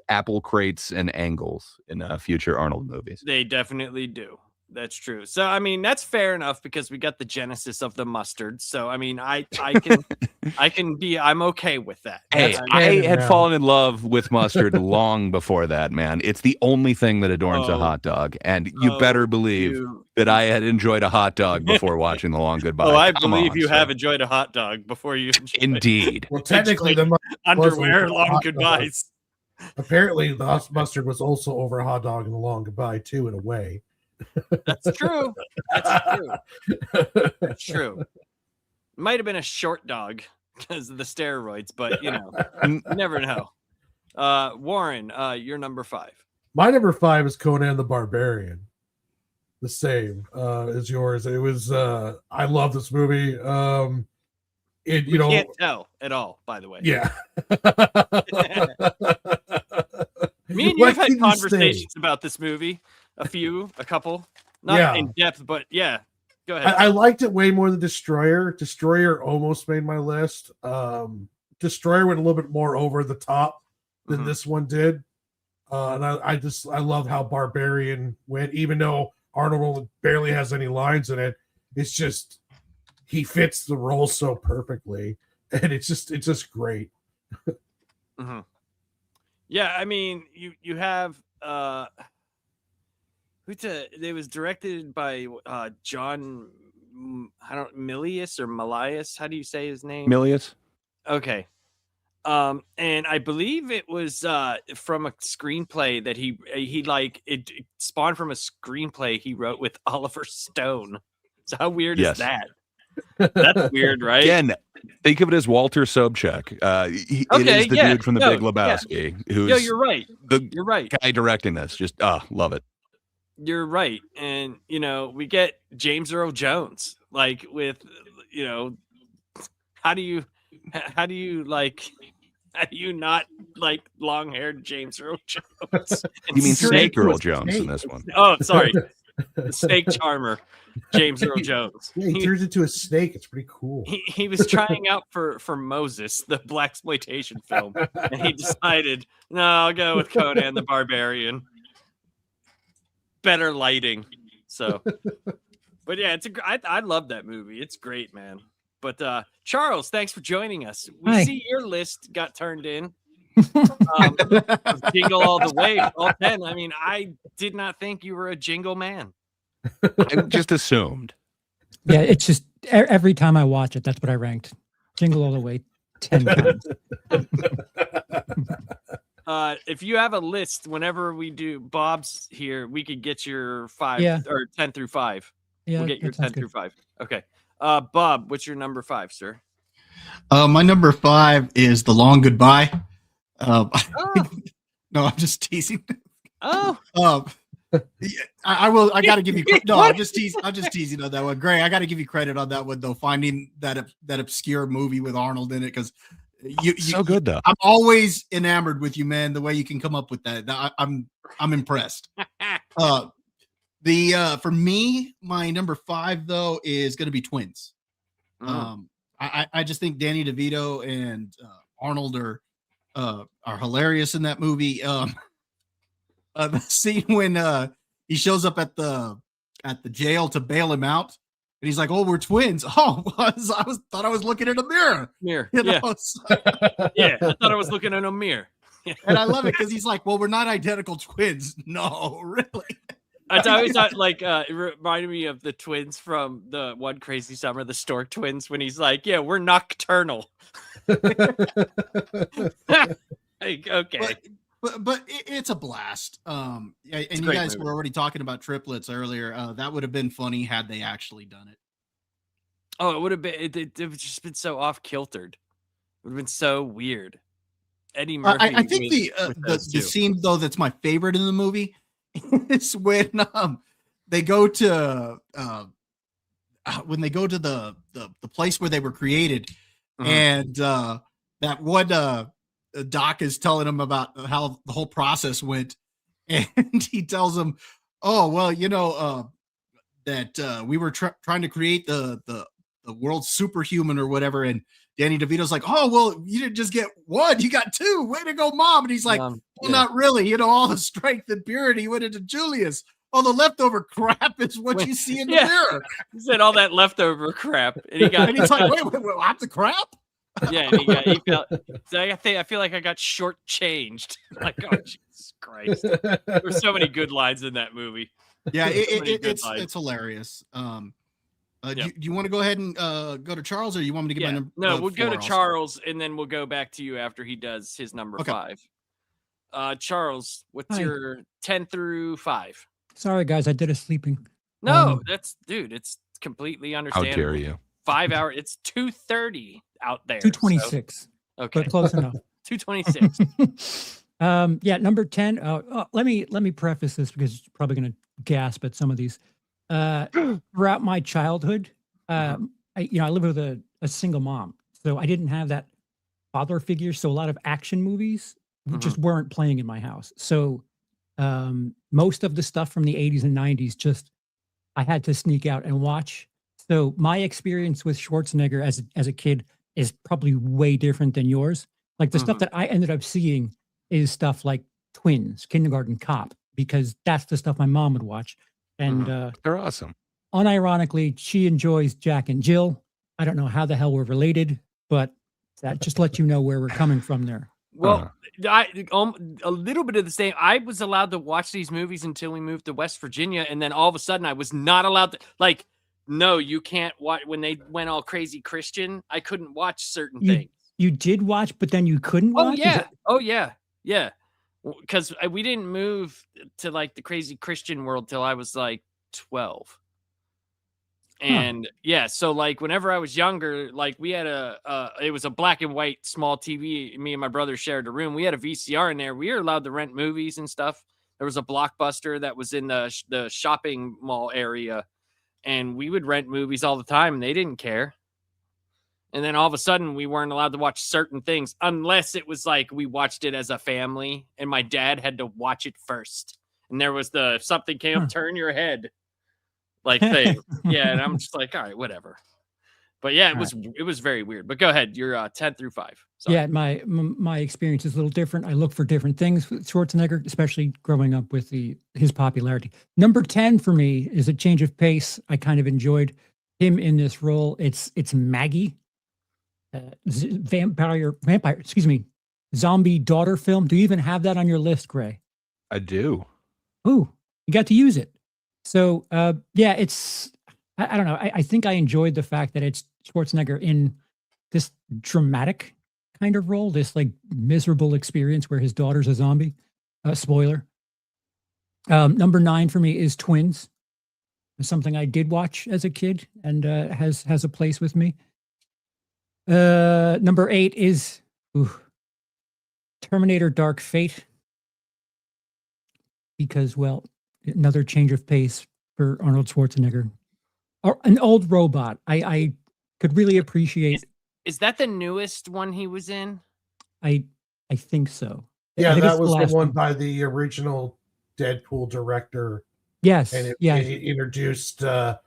apple crates and angles in future Arnold movies. They definitely do. That's true. So I mean, that's fair enough because we got the genesis of the mustard. So I mean, I can I'm okay with that. Hey, I had fallen in love with mustard long before that, man. It's the only thing that adorns a hot dog, and you better believe that I had enjoyed a hot dog before watching The Long Goodbye. I believe you have enjoyed a hot dog before you. Indeed. Well, technically, the underwear Long Goodbyes. Apparently, the mustard was also over a hot dog in The Long Goodbye too, in a way. That's true. That's true. Might have been a short dog because of the steroids, but you know, you never know. Warren, you're number 5. My number 5 is Conan the Barbarian. The same as yours. It was I love this movie. You can't tell at all, by the way. Yeah. Me and you have had conversations about this movie. A couple. Not in depth, but yeah. Go ahead. I liked it way more than Destroyer. Destroyer almost made my list. Destroyer went a little bit more over the top than this one did. And I love how Barbarian went, even though Arnold barely has any lines in it. It's just he fits the role so perfectly, and it's just great. Yeah, I mean, you have it was directed by John Milius or Milius. How do you say his name? Milius. Okay. And I believe it was from a screenplay that he like it spawned from a screenplay he wrote with Oliver Stone. So how weird Yes. is that? That's weird, right? Again, think of it as Walter Sobchak. It Okay, is the yeah, dude from The no, Big Lebowski, who's Yo, you're right. the You're right. guy directing this. Just love it. You're right. And we get James Earl Jones, like with how do you not like long-haired James Earl Jones? You mean Snake Snake Earl was Jones Snake. in this one? Oh, sorry. The snake charmer, James Earl Jones. Yeah, he turns into a snake. It's pretty cool. He was trying out for Moses, the blaxploitation film, and he decided, no, I'll go with Conan the Barbarian. Better lighting. So, but yeah, I love that movie. It's great, man. But Charles, thanks for joining us. We Hi. see your list got turned in. Jingle all the way, all 10. I mean, I did not think you were a jingle man. I just assumed. Yeah, it's just every time I watch it, that's what I ranked. Jingle all the way 10 times. If you have a list, whenever we do Bob's here, we could get your 5 Yeah. or 10 through 5. Yeah, We'll get your that sounds 10 through good. 5. Okay. Bob, what's your number 5, sir? My number 5 is The Long Goodbye. Oh, No, I'm just teasing. oh. Yeah, I will. I got to give you. No, I'm just teasing on that one. Gray, I got to give you credit on that one though. Finding that obscure movie with Arnold in it, because So good though. I'm always enamored with you, man. The way you can come up with that, I'm impressed. For me, my number 5 though is going to be Twins. I just think Danny DeVito and Arnold are hilarious in that movie. The scene when he shows up at the jail to bail him out, and he's like, "Oh, we're twins." Oh, thought I was looking in a mirror. Mirror. You Yeah. know? So- Yeah. I thought I was looking in a mirror. and I love it because he's like, "Well, we're not identical twins." No, really. I always thought like it reminded me of the twins from the One Crazy Summer, the Stork twins, when he's like, "Yeah, we're nocturnal." Like, okay. But it's a blast. And a you great guys movie. were already talking about triplets earlier. That would have been funny had they actually done it. Oh, it would have been. It would just been so off kiltered. It would have been so weird. Eddie Murphy. I think with the those two. scene though that's my favorite in the movie is when they go to the place where they were created, Mhm. and that one Doc is telling him about how the whole process went, and he tells him, "Oh well, that we were trying to create the world's superhuman or whatever," and Danny DeVito's like, "Oh well, you didn't just get one, you got 2. Way to go, Mom!" And he's like, "Well, Yeah. not really. All the strength and purity went into Julius. All the leftover crap is what you see in the Yeah. mirror." He said all that leftover crap, and he got. And he's like, wait, I'm the crap? Yeah, and he felt. So I feel like I got shortchanged. Like, oh Jesus Christ! There's so many good lines in that movie. Yeah, So many good it's lines. hilarious. Yeah. Do you want to go ahead and go to Charles, or you want me to give my number? No, we'll go to 4 also? Charles, and then we'll go back to you after he does his number Okay. 5. Charles, what's Hi. your 10 through 5? Sorry, guys, I did a sleeping. No, it's completely How understandable. dare you? 5 hour. It's 2:30 out there. 226, So, okay, but close enough. 226. Yeah, number 10. Let me preface this because you're probably going to gasp at some of these. Throughout my childhood, I live with a single mom, so I didn't have that father figure. So a lot of action movies just weren't playing in my house. So most of the stuff from the 80s and 90s, just I had to sneak out and watch. So my experience with Schwarzenegger as a kid is probably way different than yours. Like the stuff that I ended up seeing is stuff like Twins, Kindergarten Cop, because that's the stuff my mom would watch. And They're awesome. unironically, she enjoys Jack and Jill. I don't know how the hell we're related, but that just lets you know where we're coming from there. Well, a little bit of the same. I was allowed to watch these movies until we moved to West Virginia, and then all of a sudden I was not allowed to. Like, no, you can't watch when they went all crazy Christian. I couldn't watch certain things. you did watch, but then you couldn't Oh watch? Is yeah. it- Oh yeah. Yeah. Because we didn't move to like the crazy Christian world till I was like 12. And yeah, so like whenever I was younger, like we had it was a black and white small TV. Me and my brother shared a room. We had a VCR in there. We were allowed to rent movies and stuff. There was a Blockbuster that was in the shopping mall area, and we would rent movies all the time, and they didn't care. And then all of a sudden, we weren't allowed to watch certain things unless it was like we watched it as a family, and my dad had to watch it first. And there was the something came up, turn your head, like thing. Yeah, and I'm just like, all right, whatever. But yeah, it was very weird. But go ahead, you're 10 through 5. Sorry. Yeah, my experience is a little different. I look for different things with Schwarzenegger, especially growing up with his popularity. Number 10 for me is a change of pace. I kind of enjoyed him in this role. It's Maggie, vampire, excuse me, zombie daughter film. Do you even have that on your list, Gray? I do. Ooh, you got to use it. So yeah, it's I don't know. I think I enjoyed the fact that it's Schwarzenegger in this dramatic kind of role, this like miserable experience where his daughter's a zombie. Spoiler. Number 9 for me is Twins. It's something I did watch as a kid and has a place with me. Number 8 is Terminator Dark Fate. Because, well, another change of pace for Arnold Schwarzenegger. Or an old robot. I could really appreciate. Is that the newest one he was in? I think so. Yeah, I think that it's the was the last one by the original Deadpool director, Yes. and it yeah. introduced the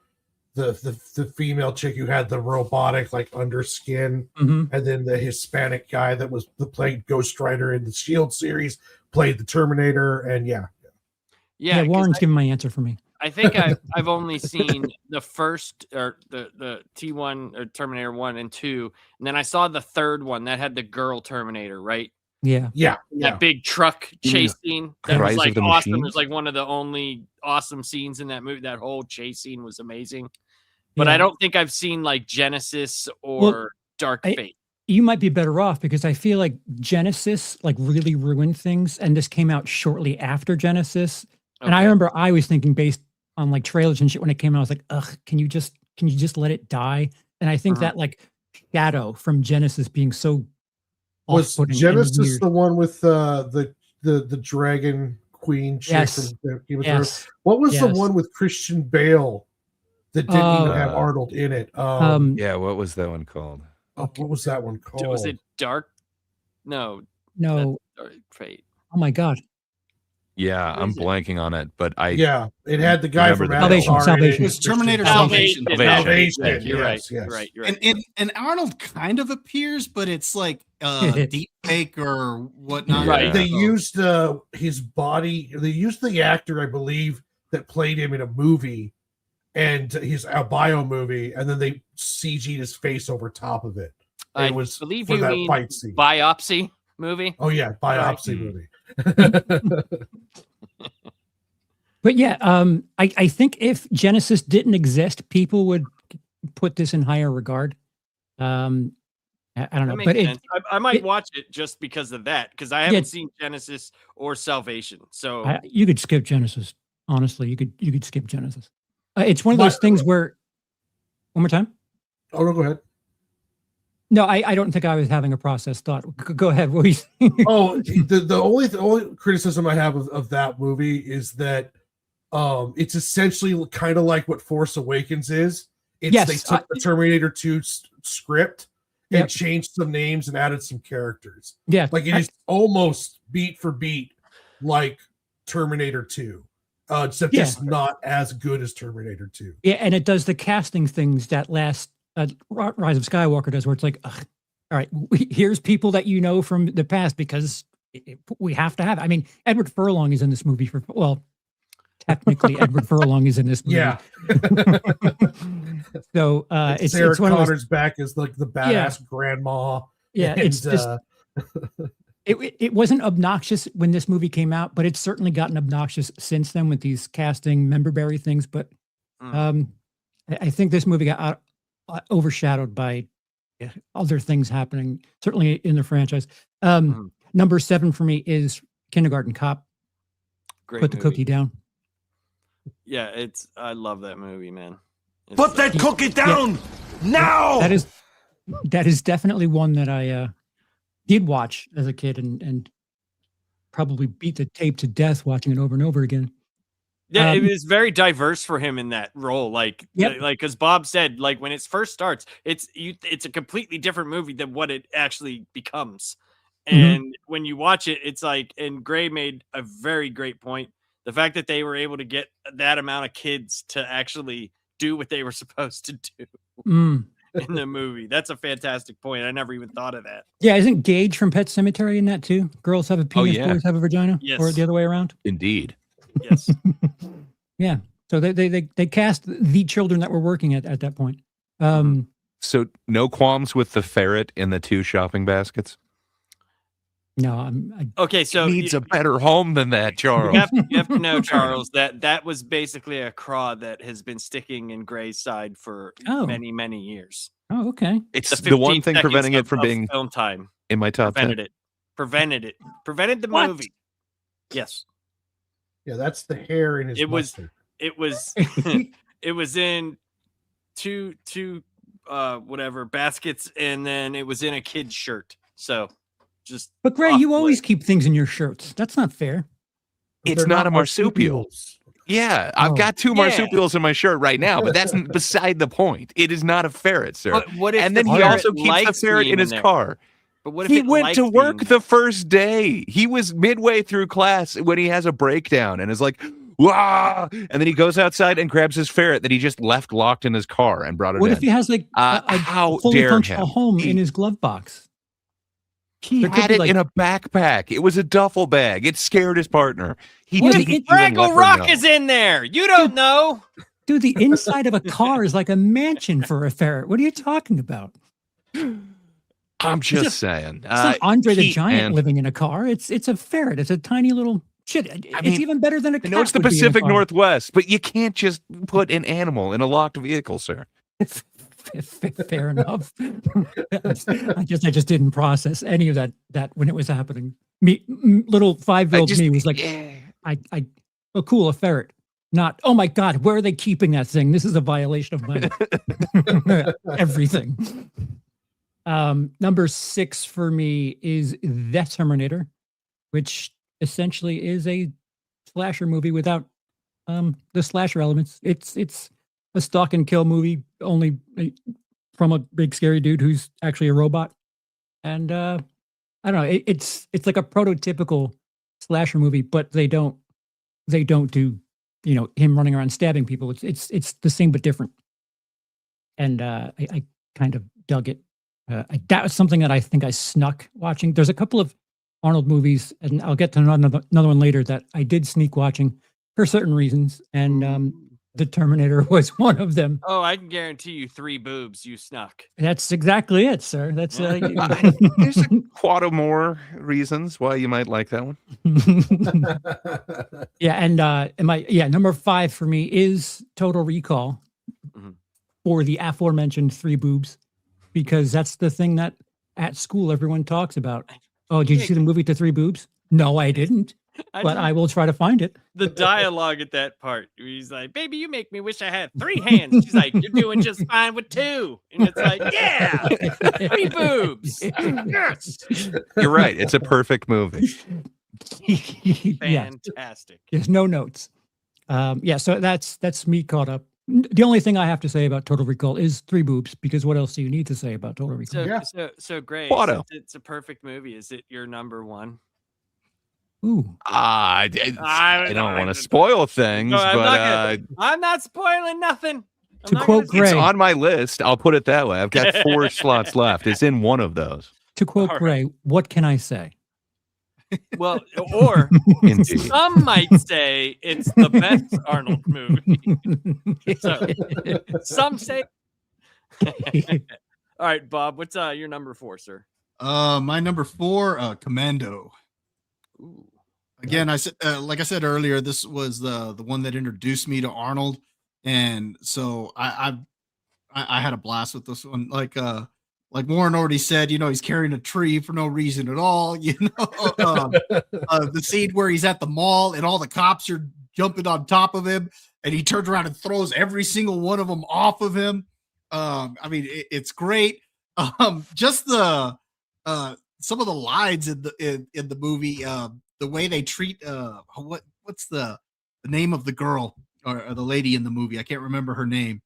female chick who had the robotic like underskin, Mhm. and then the Hispanic guy that played Ghost Rider in the Shield series played the Terminator, and yeah. Yeah, Warren's giving my answer for me. I think I've only seen the first or the T1 or Terminator 1 and 2, and then I saw the third one that had the girl Terminator, right? Yeah. That big truck chase scene that Rise was of like the awesome. It Machines? was like one of the only awesome scenes in that movie. That whole chase scene was amazing. But Yeah. I don't think I've seen like Genesis or Dark Fate. You might be better off because I feel like Genesis like really ruined things, and this came out shortly after Genesis. And I remember I was thinking based on like trailers and shit when it came out, I was like, ugh, can you just let it die? And I think that like shadow from Genesis being so Was off-putting and Genesis weird. the one with the dragon queen chick Yes. from Game of Yes. Thrones? What was the Yes. one with Christian Bale that didn't even have Uh, Arnold in it? Yeah, what was that one called? What was that one called? Was it Dark? No. No. Dark Fate. Oh my God. Yeah, I'm is it? blanking on it, but I It had the guy remember from the Salvation, Avatar in it. Salvation. It was Terminator Salvation. Salvation. Thank you. You're right. Yes, You're yes. right. You're right. And Arnold kind of appears, but it's like deep fake or whatnot. Right. They used his body. They used the actor, I believe, that played him in a movie, and his bio movie, and then they CG'd his face over top of it. And I it was believe for you that mean fight scene. Biopsy movie. Oh yeah, biopsy Right. movie. But yeah, I think if Genesis didn't exist, people would put this in higher regard. I don't know, That makes but sense. I might it- watch it just because of that, because I haven't seen Genesis or Salvation. So you could skip Genesis. Honestly, you could skip Genesis. It's one of those things where. One more time. Oh no, go ahead. No, I don't think I was having a processed thought. Go ahead. What were you saying? Oh, the only criticism I have of that movie is that it's essentially kind of like what Force Awakens is. They took the Terminator 2 script and changed some names and added some characters. Yeah, like it is almost beat for beat like Terminator 2, except it's not as good as Terminator 2. Yeah, and it does the casting things that last Rise of Skywalker does, where it's like, ugh, all right, here's people that you know from the past because we have to have. I mean, Edward Furlong is in this movie technically Edward Furlong is in this movie. Yeah. So it's Sarah Connor's back as like the badass grandma. Yeah, and, it's just it wasn't obnoxious when this movie came out, but it's certainly gotten obnoxious since then with these casting memberberry things. But I think this movie got overshadowed by other things happening, certainly in the franchise. Mhm. Number 7 for me is Kindergarten Cop. Great Put the movie. cookie down. Yeah, I love that movie, man. Put that cookie down now. That is definitely one that I did watch as a kid and probably beat the tape to death watching it over and over again. Yeah, it was very diverse for him in that role. Like, Yep. like as Bob said, like when it first starts, it's a completely different movie than what it actually becomes. And when you watch it, it's like, and Gray made a very great point. The fact that they were able to get that amount of kids to actually do what they were supposed to do in the movie. That's a fantastic point. I never even thought of that. Yeah, isn't Gage from Pet Cemetery in that too? Girls have a penis, yeah. boys have a vagina, Yes. or the other way around. Indeed. Yes. Yeah. So they cast the children that were working at that point. So no qualms with the ferret in the 2 shopping baskets? No, Okay, so Needs a better home than that, Charles. you have to know, Charles, that was basically a craw that has been sticking in Gray's side for many, many years. Oh, okay. It's the one 15 thing seconds preventing it from of being film time. in my top 10. Prevented the What? movie. Yes, Yeah, that's the hair in his. It was- mustard. it was. It was in two whatever baskets, and then it was in a kid's shirt. So just. But Gray, off you the always list. keep things in your shirts. That's not fair. But It's they're not a marsupial. marsupials. Yeah, I've Oh. got 2 Yeah. marsupials in my shirt right now, but that's beside the point. It is not a ferret, sir. What if And then the he ferret also keeps the likes ferret being in his there? car. But what if He it went likes to work being the first day. He was midway through class when he has a breakdown and is like, "Wah!" And then he goes outside and grabs his ferret that he just left locked in his car and brought it What in. if he has like a how fully dare functional him? home He- in his glove box? He There could had be, it like- in a backpack. It was a duffel bag. It scared his partner. He What if didn't it- even let Fraggle her Rock know. is in there. You don't know. Dude, the inside of a car is like a mansion for a ferret. What are you talking about? I'm just- just saying. It's not Andre the he- Giant man, living in a car. It's a ferret. It's a tiny little shit. It's mean, even better than a I cat. know it's the would be in a Pacific car. Northwest, but you can't just put an animal in a locked vehicle, sir. Fair enough. I just didn't process any of that when it was happening. Little 5-year-old me was like, yeah. oh, cool, a ferret. Not, oh my God, where are they keeping that thing? This is a violation of my everything. Number 6 for me is The Terminator, which essentially is a slasher movie without the slasher elements. It's a stalk and kill movie, only from a big scary dude who's actually a robot. And I don't know, it's like a prototypical slasher movie, but they don't do, him running around stabbing people. It's the same but different. And I kind of dug it. That was something that I think I snuck watching. There's a couple of Arnold movies, and I'll get to another one later, that I did sneak watching for certain reasons. And The Terminator was one of them. Oh, I can guarantee you 3 boobs you snuck. That's exactly it, sir. That's There's a quad of more reasons why you might like that one. yeah, and number 5 for me is Total Recall for the aforementioned 3 boobs, because that's the thing that at school everyone talks about. Oh, did you see the movie To 3 Boobs? No, I didn't, but I will try to find it. The dialogue at that part, where he's like, "Baby, you make me wish I had 3 hands." She's like, "You're doing just fine with 2," and it's like, "Yeah, 3 boobs." Yes, You're right. It's a perfect movie. Yeah, fantastic. there's no notes. So that's me caught up. The only thing I have to say about Total Recall is 3 boobs, because what else do you need to say about Total Recall? So, Yeah. so great. Watto. It's a perfect movie. Is it your number 1? Ooh, I don't want to spoil things, No, but I'm not spoiling nothing. I'm To not quote gonna- it's Gray. on my list. I'll put it that way. I've got 4 slots left. It's in one of those. to quote All right. Gray, what can I say? well, or Indeed. some might say it's the best Arnold movie. So, some say. All right, Bob. What's your number 4, sir? My number 4, Commando. Ooh. Again, I said, like I said earlier, this was the one that introduced me to Arnold, and so I had a blast with this one. Like like Warren already said, he's carrying a tree for no reason at all. The scene where he's at the mall and all the cops are jumping on top of him, and he turns around and throws every single one of them off of him. It's great. Just the some of the lines in the movie, the way they treat what's the name of the girl or the lady in the movie? I can't remember her name.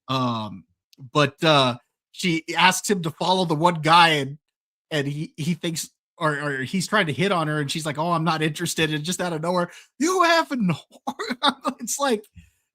But she asks him to follow the one guy, and he thinks or he's trying to hit on her, and she's like, "Oh, I'm not interested." And just out of nowhere, you have no. It's like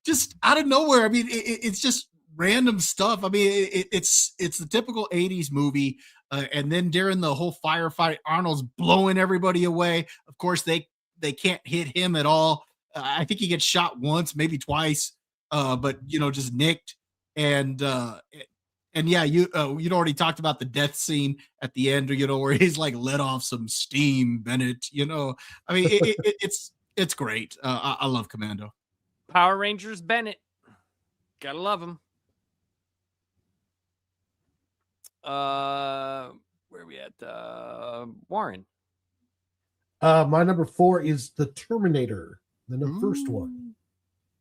just out of nowhere. I mean, it's just random stuff. I mean, it's the typical 80s movie. And then during the whole firefight, Arnold's blowing everybody away. Of course, they can't hit him at all. I think he gets shot once, maybe twice, but just nicked. And yeah, you'd already talked about the death scene at the end, where he's like let off some steam, Bennett. I mean, it's great. I love Commando. Power Rangers Bennett, gotta love him. Where are we at? Warren. My number 4 is the Terminator, the first one.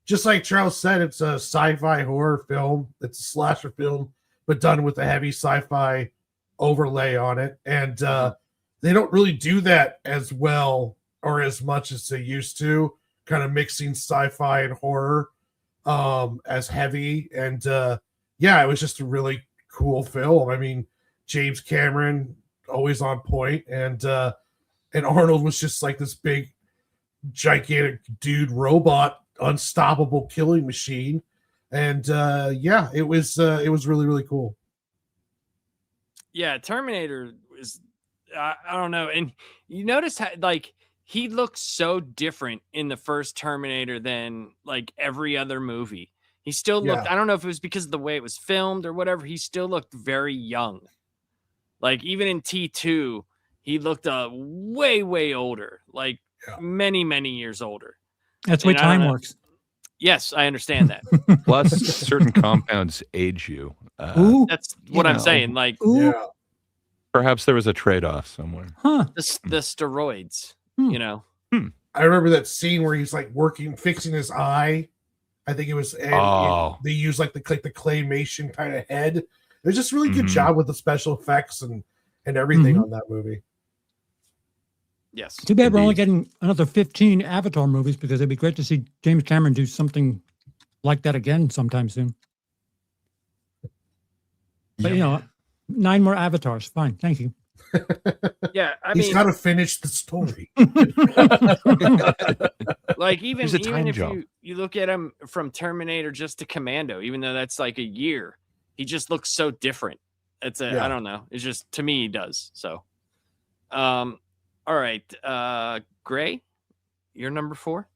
Just like Charles said, it's a sci-fi horror film. It's a slasher film, but done with a heavy sci-fi overlay on it. And they don't really do that as well or as much as they used to, kind of mixing sci-fi and horror as heavy. And yeah, it was just a really cool film. I mean, James Cameron always on point, and Arnold was just like this big, gigantic dude robot, unstoppable killing machine, and yeah, it was really, really cool. Yeah, Terminator is I don't know, and you notice how he looks so different in the first Terminator than like every other movie. He still looked, I don't know if it was because of the way it was filmed or whatever, he still looked very young. Like even in T2, he looked way, way older, like many, many years older. That's the way time works. Yes, I understand that. Plus, certain compounds age you. That's what I'm saying. Like, perhaps there was a trade-off somewhere. Huh. The steroids, I remember that scene where he's like fixing his eye. I think it was, they use like the claymation kind of head. It was just really good job with the special effects and everything on that movie. Yes. Too bad we're only getting another 15 Avatar movies, because it'd be great to see James Cameron do something like that again sometime soon. But 9 more Avatars. Fine. Thank you. Yeah, he's got to finish the story. Like even if you look at him from Terminator just to Commando, even though that's like a year, he just looks so different. I don't know. It's just, to me, he does. So, all right, Gray, your number 4.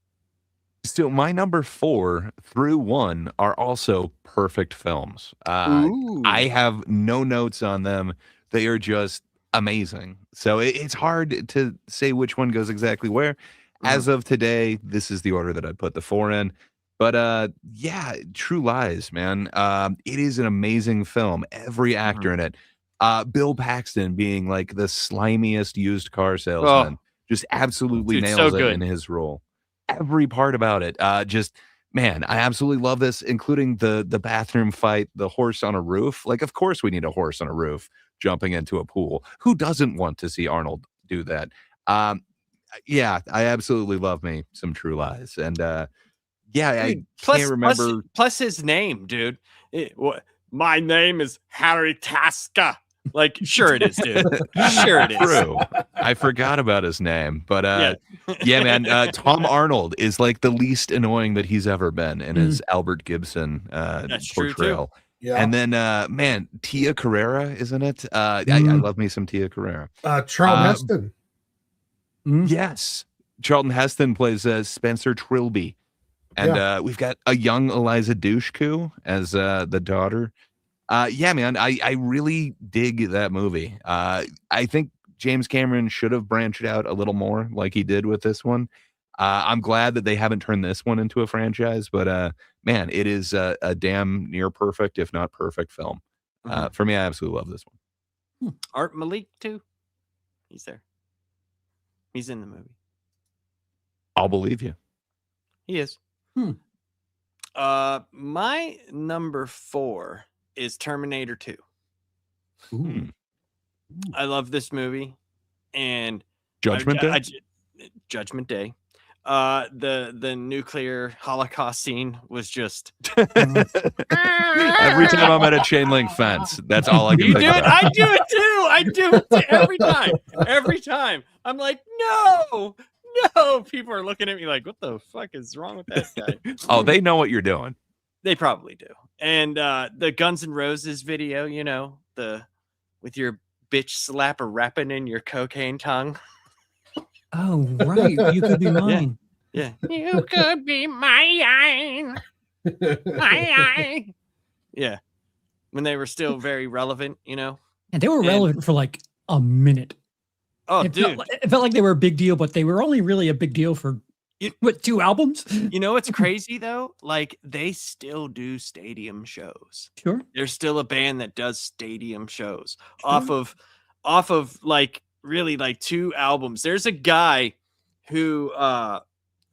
So my number 4 through 1 are also perfect films. I have no notes on them. They are just amazing. So it's hard to say which one goes exactly where. As of today, this is the order that I put the 4 in. But yeah, True Lies, man. It is an amazing film. Every actor in it. Bill Paxton being like the slimiest used car salesman. Just absolutely nails it in his role. Every part about it. Just, man, I absolutely love this, including the bathroom fight, the horse on a roof. Like, of course we need a horse on a roof jumping into a pool. Who doesn't want to see Arnold do that? Yeah, I absolutely love me some True Lies. And yeah, I can't remember. Plus his name, dude. My name is Harry Tasker. Like, sure it is, dude. Sure it is. True. I forgot about his name. But yeah, man, Tom Arnold is like the least annoying that he's ever been in his Albert Gibson portrayal. Yeah. And then, man, Tia Carrera, isn't it? I love me some Tia Carrera. Charlton Heston. Yes. Charlton Heston plays Spencer Trilby. And we've got a young Eliza Dushku as the daughter. Yeah, man, I really dig that movie. I think James Cameron should have branched out a little more like he did with this one. I'm glad that they haven't turned this one into a franchise, but man, it is a damn near perfect, if not perfect film. For me, I absolutely love this one. Art Malik too. He's there. He's in the movie. I'll believe you. He is. My number 4 is Terminator 2. I love this movie, and Judgment Day. Judgment Day. The nuclear Holocaust scene was just Every time I'm at a chain link fence, that's all I can you think do it. about. I do it too. I do it too. Every time. Every time. I'm like, no. People are looking at me like, what the fuck is wrong with that guy? Oh, they know what you're doing. They probably do. And the Guns N' Roses video, you know, with your bitch slapper rapping in your cocaine tongue. Oh, right. You could be mine. Yeah. You could be mine. Mine. Yeah. When they were still very relevant, you know. And they were relevant for like a minute. Oh, it dude. It felt like they were a big deal, but they were only really a big deal for what, 2 albums? You know what's crazy though? Like they still do stadium shows. Sure. There's still a band that does stadium shows off of like really like 2 albums. There's a guy who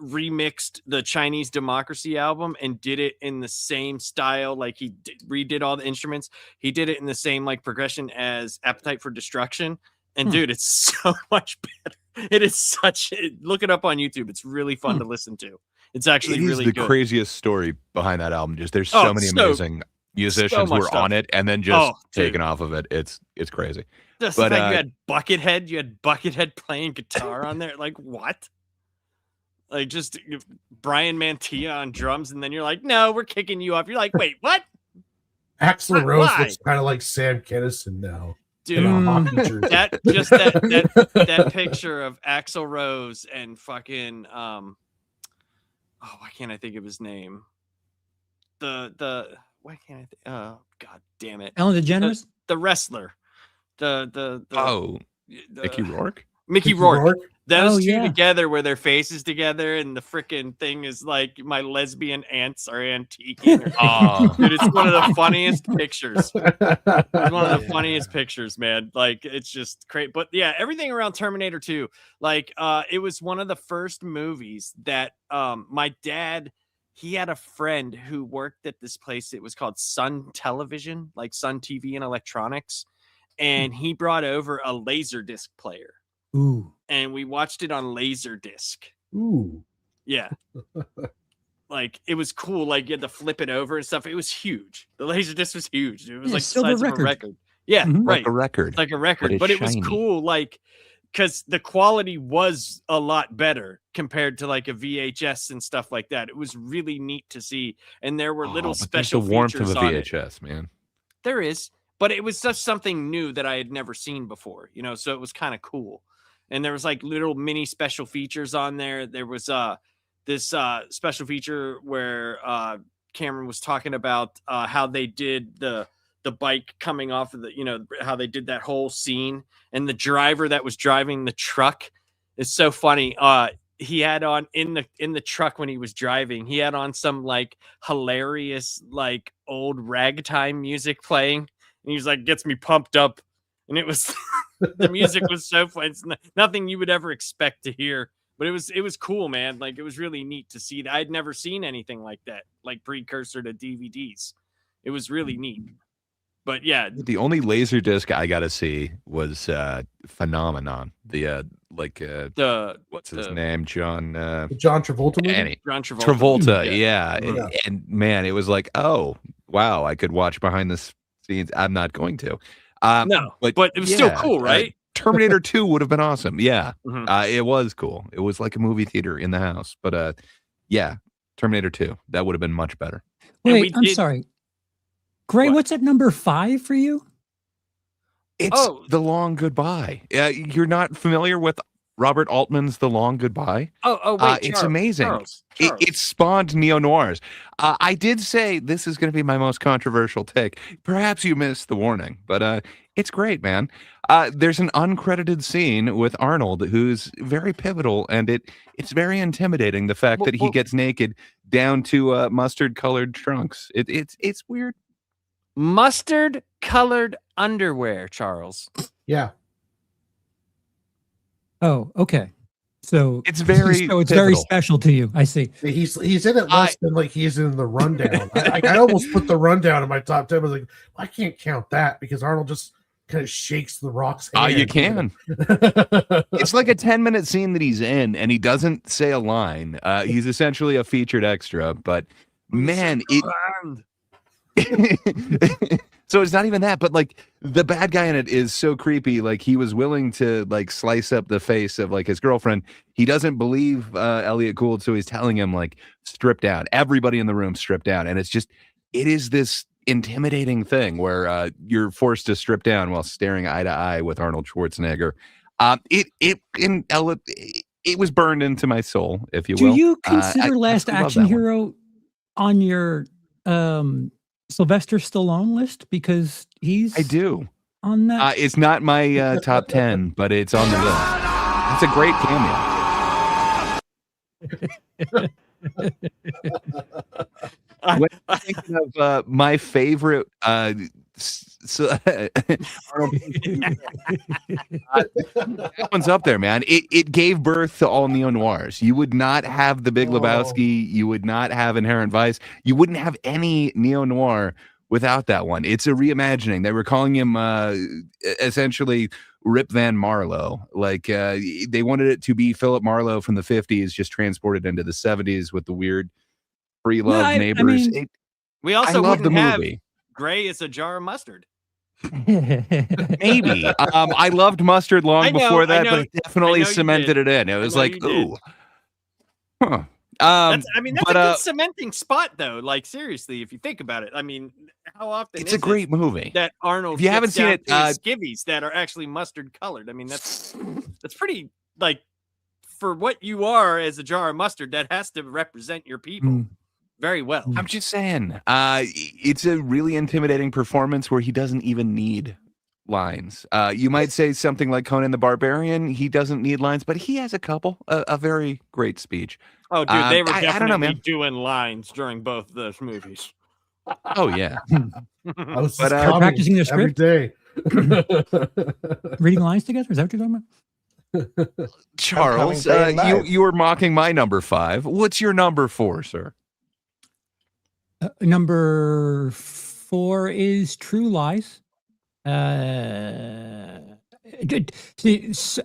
remixed the Chinese Democracy album and did it in the same style. Like he redid all the instruments. He did it in the same like progression as Appetite for Destruction. And dude, it's so much better. It is look it up on YouTube. It's really fun to listen to. It's actually really the good. Craziest story behind that album. Just there's so many amazing musicians who are on it and then just taken off of it. It's crazy. Just the fact you had Buckethead playing guitar on there. Like what? Like just Brian Mantilla on drums, and then you're like, no, we're kicking you off. You're like, wait, what? Axl Rose looks kind of like Sam Kinison now. Dude, that picture of Axl Rose and fucking why can't I think of his name? Why can't I think? Oh god damn it! Ellen DeGeneres, the wrestler, Mickey Rourke. Mickey Rourke. Those two yeah. together, where their faces together, and the freaking thing is like my lesbian aunts are antiquing. Dude, it's one of the funniest pictures. It's one of the funniest pictures, man. Like it's just great. But yeah, everything around Terminator 2, like it was one of the first movies that my dad, he had a friend who worked at this place. It was called Sun Television, like Sun TV and Electronics, and he brought over a Laserdisc player. Ooh. And we watched it on Laserdisc. Ooh. Yeah. Like it was cool. Like you had to flip it over and stuff. It was huge. The Laserdisc was huge. It was like the size of a record. Yeah, right. Like a record. Like a record. But it was cool, like because the quality was a lot better compared to like a VHS and stuff like that. It was really neat to see. And there were little special the warmth features of a on it. VHS, man. There is, but it was just something new that I had never seen before, you know, so it was kind of cool. And there was like little mini special features on there. There was this special feature where Cameron was talking about how they did the bike coming off of the, you know, how they did that whole scene, and the driver that was driving the truck is so funny. He had on in the truck when he was driving, he had on some like hilarious like old ragtime music playing, and he was like, gets me pumped up, and it was the music was so fun. It's nothing you would ever expect to hear, but it was cool, man. Like it was really neat to see that. I'd never seen anything like that, like precursor to DVDs. It was really neat. But yeah, the only Laserdisc I got to see was Phenomenon. What's his name? John Travolta movie? John Travolta. Travolta, yeah. And man, it was like, oh wow, I could watch behind the scenes. I'm not going to. No, but it was still cool, right? Terminator 2 would have been awesome. Yeah, Mm-hmm. it was cool. It was like a movie theater in the house. But yeah, Terminator 2, that would have been much better. Wait, I'm sorry. Gray, what's at number 5 for you? It's The Long Goodbye. You're not familiar with Robert Altman's The Long Goodbye? Wait, it's amazing. Charles. It spawned neo-noirs. I did say this is going to be my most controversial take. Perhaps you missed the warning, but it's great, man. There's an uncredited scene with Arnold who's very pivotal, and it's very intimidating, the fact that he gets naked down to mustard-colored trunks. It's weird. Mustard colored underwear, Charles. Yeah. Oh, okay. So It's very so it's very pivotal. special to you. I see. He's in it less than like he's in the rundown. I almost put the rundown in my top 10. I was like, I can't count that because Arnold just kind of shakes the Rock's hand. You can. It's like a 10-minute scene that he's in, and he doesn't say a line. He's essentially a featured extra, but man, so it's not even that, but like the bad guy in it is so creepy. Like he was willing to like slice up the face of like his girlfriend. He doesn't believe Elliot Gould, so he's telling him like strip down. Everybody in the room strip down, and it is this intimidating thing where you're forced to strip down while staring eye to eye with Arnold Schwarzenegger. It was burned into my soul, if you will. Do you consider I Last love Action that one. Hero on your Sylvester Stallone list because he's I do. on that? It's not my top 10, but it's on the list. It's a great cameo. When I'm thinking of my favorite Arnold, that one's up there, man. It gave birth to all neo-noirs. You would not have The Big Lebowski. You would not have Inherent Vice. You wouldn't have any neo-noir without that one. It's a reimagining. They were calling him essentially Rip Van Marlowe. Like they wanted it to be Philip Marlowe from the 50s, just transported into the 70s with the weird free love neighbors. We also I love the wouldn't have movie. Gray is a jar of mustard. Maybe. I loved mustard long before that, but it definitely cemented it in. It was like, ooh. Huh. That's a good cementing spot, though. Like, seriously, if you think about it, I mean, how often it's a great movie that Arnold? If you haven't seen it, skivvies that are actually mustard colored. I mean, that's pretty like for what you are as a jar of mustard. That has to represent your people very well. I'm just saying, it's a really intimidating performance where he doesn't even need lines. You might say something like Conan the Barbarian. He doesn't need lines, but he has a couple. A very great speech. Oh, dude, they were definitely I don't know, man. doing lines during both those movies. Oh yeah, I was practicing their script every day. Reading lines together. Is that what you're talking about? Charles, you were mocking my number 5. What's your number 4, sir? Number 4 is True Lies. See,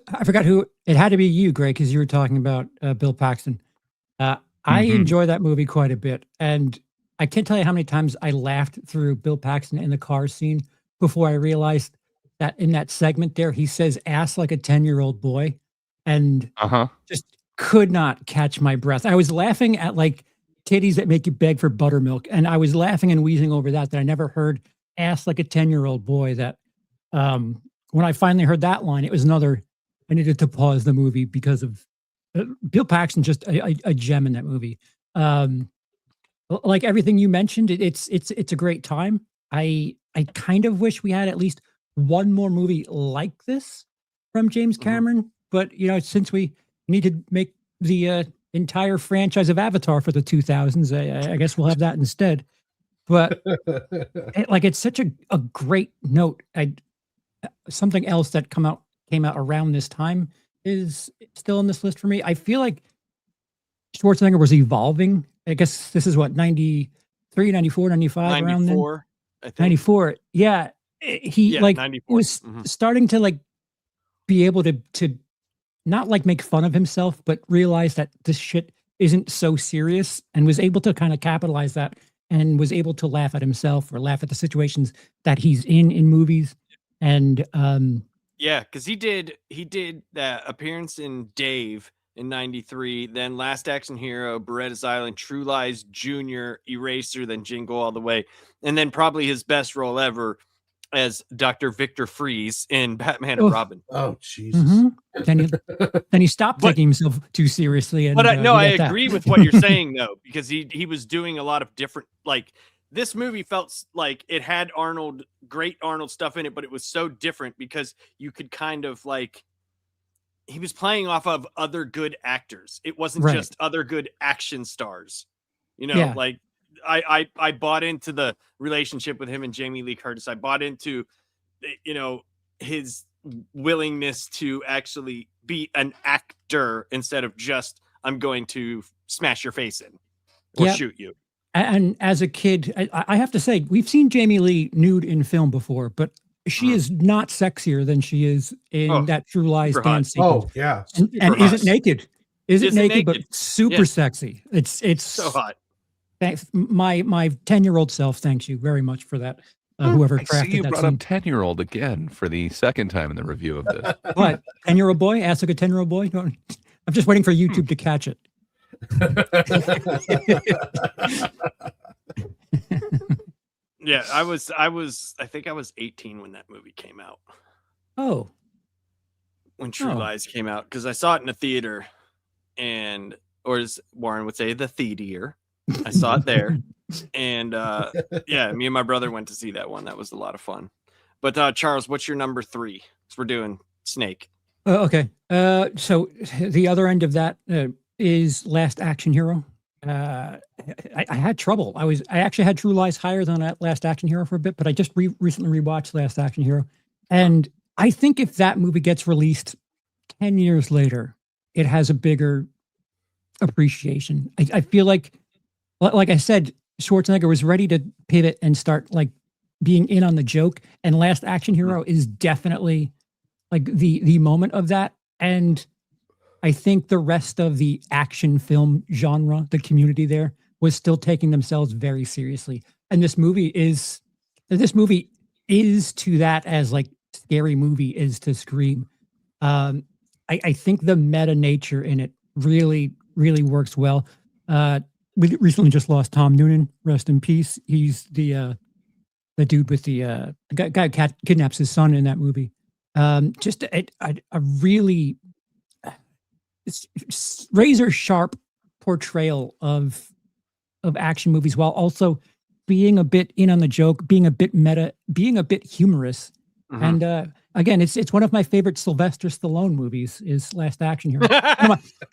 I forgot who it had to be. You, Greg, because you were talking about Bill Paxton. I enjoy that movie quite a bit, and I can't tell you how many times I laughed through Bill Paxton in the car scene before I realized that in that segment there he says "ass like a 10-year-old boy," and just could not catch my breath. I was laughing at like titties that make you beg for buttermilk, and I was laughing and wheezing over that I never heard "ass like a 10-year-old boy." That when I finally heard that line, it was another. I needed to pause the movie because of Bill Paxton, just a gem in that movie. Like everything you mentioned, it's a great time. I kind of wish we had at least one more movie like this from James Cameron, but you know, since we need to make the entire franchise of Avatar for the 2000s, I guess we'll have that instead. But it's such a great note. Something else that came out around this time is still on this list for me. I feel like Schwarzenegger was evolving. I guess this is what, 93, 94, 95, 94, around then? I think. 94. Yeah. He 94. was starting to like be able to not like make fun of himself, but realize that this shit isn't so serious, and was able to kind of capitalize that, and was able to laugh at himself or laugh at the situations that he's in movies. And yeah, because he did that appearance in Dave in 93, then Last Action Hero, Beretta's Island, True Lies Jr., Eraser, then Jingle All the Way, and then probably his best role ever as Dr. Victor Freeze in Batman and Robin. Oh, Jesus. Then he stopped taking himself too seriously. And, but I agree with what you're saying, though, because he was doing a lot of different, like, this movie felt like it had great Arnold stuff in it, but it was so different because you could kind of like, he was playing off of other good actors. It wasn't just other good action stars, you know, like I bought into the relationship with him and Jamie Lee Curtis. I bought into, his willingness to actually be an actor instead of just I'm going to smash your face in or shoot you. And as a kid, I have to say, we've seen Jamie Lee nude in film before, but she is not sexier than she is in that True Lies dance sequence. Oh yeah, and isn't naked. Isn't naked, but naked. super sexy. It's So hot. Thanks, my 10-year-old self. Thanks you very much for that. Whoever I crafted see you that brought scene. up 10-year-old again for the second time in the review of this. What 10-year-old boy? Ask like a 10-year-old boy. No, I'm just waiting for YouTube to catch it. Yeah, I think I was 18 when that movie came out. Oh, When True Lies came out, because I saw it in a theater, or as Warren would say, the theater. I saw it there, and yeah, me and my brother went to see that one. That was a lot of fun. But Charles, what's your number 3? Because we're doing Snake. okay. So the other end of that is Last Action Hero. I had trouble. I actually had True Lies higher than that Last Action Hero for a bit, but I just recently rewatched Last Action Hero, and I think if that movie gets released 10 years later, it has a bigger appreciation. I feel like I said, Schwarzenegger was ready to pivot and start like being in on the joke, and Last Action Hero is definitely like the moment of that. And I think the rest of the action film genre, the community there, was still taking themselves very seriously. And this movie is to that as like Scary Movie is to Scream. I think the meta nature in it really, really works well. We recently just lost Tom Noonan, rest in peace. He's the dude with the guy kidnaps his son in that movie. Just a really razor sharp portrayal of action movies, while also being a bit in on the joke, being a bit meta, being a bit humorous. And again, it's one of my favorite Sylvester Stallone movies is Last Action Hero.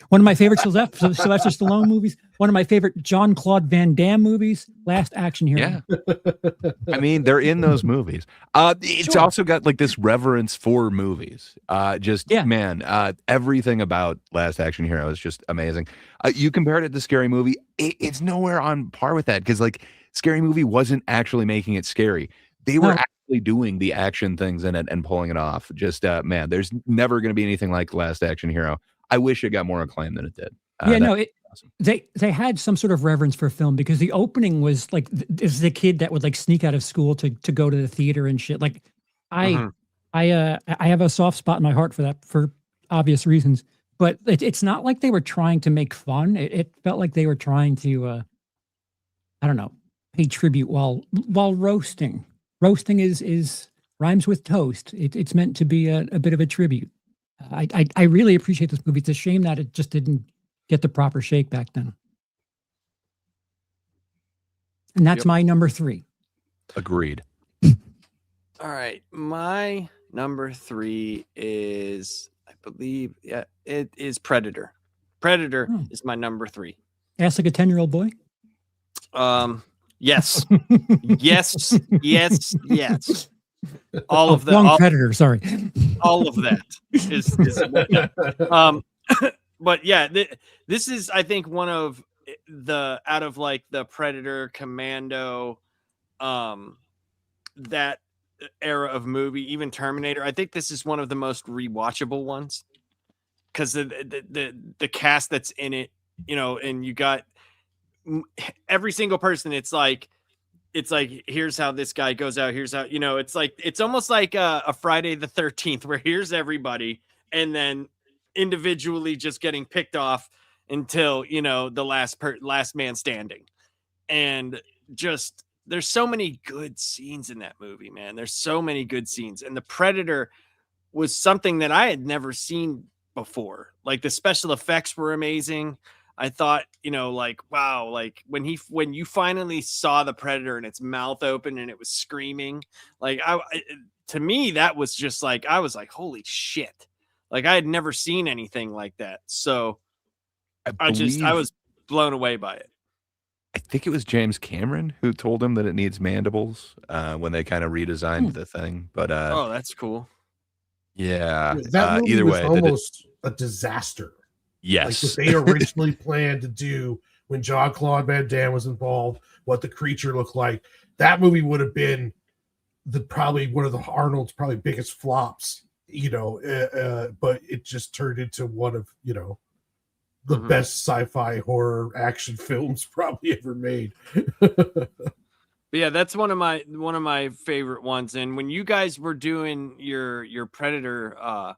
one of my favorite Sylvester Stallone movies. One of my favorite Jean-Claude Van Damme movies. Last Action Hero. Yeah, I mean they're in those movies. It's also got like this reverence for movies. Man, everything about Last Action Hero is just amazing. You compared it to Scary Movie. It's nowhere on par with that because like Scary Movie wasn't actually making it scary. They were actually doing the action things in it and pulling it off. Just man, there's never going to be anything like Last Action Hero. I wish it got more acclaim than it did. Awesome. They had some sort of reverence for film because the opening was like this is the kid that would like sneak out of school to go to the theater and shit. Like I have a soft spot in my heart for that for obvious reasons. But it's not like they were trying to make fun. It felt like they were trying to I don't know, pay tribute while roasting. Roasting is rhymes with toast. It's meant to be a bit of a tribute. I really appreciate this movie. It's a shame that it just didn't get the proper shake back then. And that's my number 3. Agreed. All right. My number 3 is, I believe, it is Predator. Predator is my number 3. Ask like a 10-year-old boy? Yes. yes. All of that. Predator, sorry. All of that is but yeah, this is, I think, one of the, out of like the Predator, Commando, that era of movie, even Terminator, I think this is one of the most rewatchable ones because the cast that's in it, and you got every single person. It's like here's how this guy goes out, here's how, it's like it's almost like a Friday the 13th where here's everybody and then individually just getting picked off until the last man standing. And just there's so many good scenes in that movie, man. There's so many good scenes, and the Predator was something that I had never seen before. Like the special effects were amazing. I thought, like, wow, like when you finally saw the Predator and its mouth open and it was screaming, like to me, that was just like, I was like, holy shit. Like I had never seen anything like that. So I was blown away by it. I think it was James Cameron who told him that it needs mandibles when they kind of redesigned the thing. But Oh, that's cool. yeah, That movie either was way, almost a disaster. yes, Like what they originally planned to do when Jean-Claude Van Damme was involved, what the creature looked like. That movie would have been probably one of the Arnold's probably biggest flops, but it just turned into one of, the best sci-fi horror action films probably ever made. But yeah, that's one of my favorite ones. And when you guys were doing your Predator,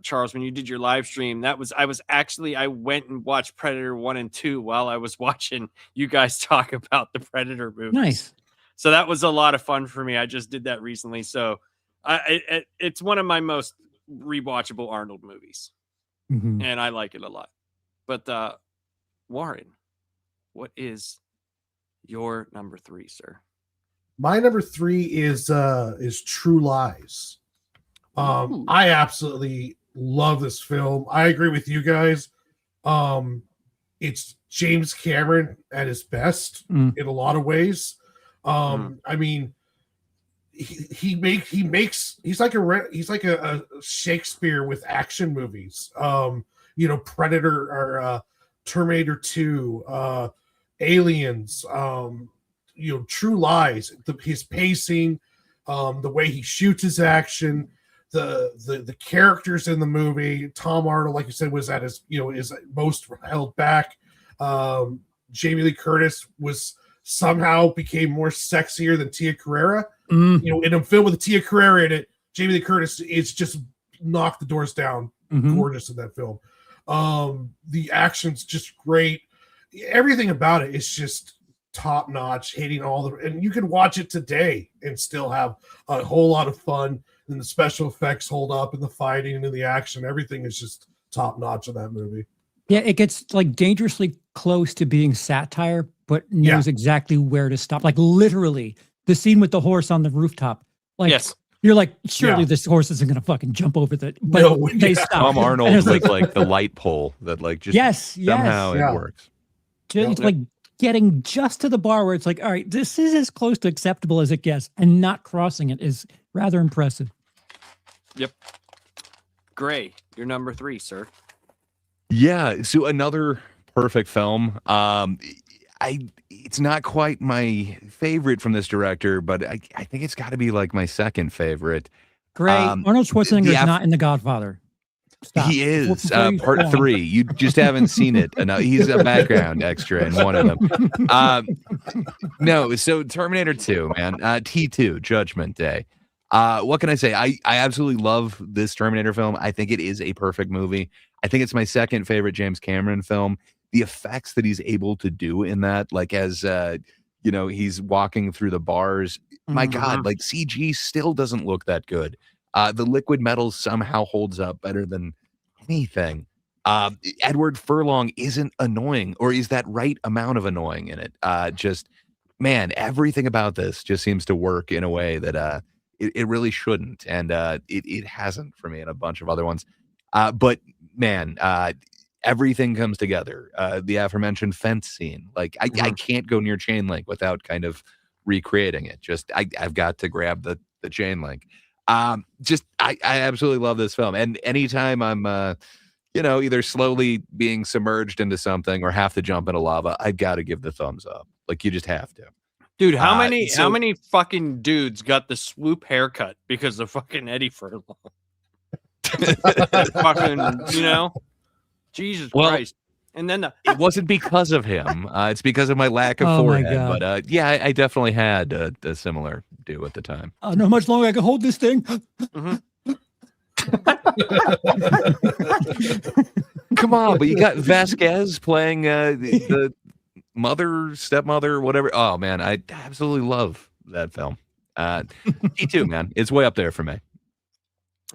Charles, when you did your live stream, I went and watched Predator 1 and 2 while I was watching you guys talk about the Predator movies. Nice. So that was a lot of fun for me. I just did that recently. So it's one of my most rewatchable Arnold movies. Mhm. And I like it a lot. But Warren, what is your number 3, sir? My number 3 is True Lies. I absolutely love this film. I agree with you guys. It's James Cameron at his best in a lot of ways. I mean, he's like a Shakespeare with action movies. Predator or Terminator 2, Aliens, True Lies, his pacing, the way he shoots his action, the characters in the movie. Tom Arnold, like you said, was at his is most held back. Jamie Lee Curtis somehow became more sexier than Tia Carrera. In a film with Tia Carrera in it, Jamie Lee Curtis is just knocked the doors down. Gorgeous in that film. The action's just great. Everything about it is just top notch, hitting and you can watch it today and still have a whole lot of fun. And the special effects hold up, and the fighting and the action, everything is just top notch in that movie. Yeah, it gets like dangerously close to being satire, but knows exactly where to stop. Like literally, the scene with the horse on the rooftop. Like, yes. You're like, surely this horse isn't going to fucking jump over the. But No, they stop. Tom Arnold And with it's like the light pole that like just somehow it works. It's like getting just to the bar where it's like, all right, this is as close to acceptable as it gets, and not crossing it is rather impressive. Yep. Gray, your number 3, sir. Yeah, so another perfect film. It's not quite my favorite from this director, but I think it's got to be like my second favorite. Gray, Arnold Schwarzenegger is not in The Godfather. Stop. He is part 3. You just haven't seen it enough. He's a background extra in one of them. No, so Terminator 2, man. T2, Judgment Day. What can I say? I absolutely love this Terminator film. I think it is a perfect movie. I think it's my second favorite James Cameron film. The effects that he's able to do in that, like as he's walking through the bars. My God, like CG still doesn't look that good. The liquid metal somehow holds up better than anything. Edward Furlong isn't annoying, or is that right amount of annoying in it. Man, everything about this just seems to work in a way that it really shouldn't, and it hasn't for me and a bunch of other ones. But man, everything comes together. The aforementioned fence scene, like I can't go near chain link without kind of recreating it. Just I've got to grab the chain link. I absolutely love this film, and anytime I'm either slowly being submerged into something or have to jump into lava, I've got to give the thumbs up. Like you just have to. Dude, how many fucking dudes got the swoop haircut because of fucking Eddie Furlong? Fucking, Jesus Christ. And then it wasn't because of him. It's because of my lack of forehead. But I definitely had a similar do at the time. I don't know how much longer I can hold this thing. Come on, but you got Vasquez playing the stepmother, whatever. Oh man, I absolutely love that film. T2, man, it's way up there for me.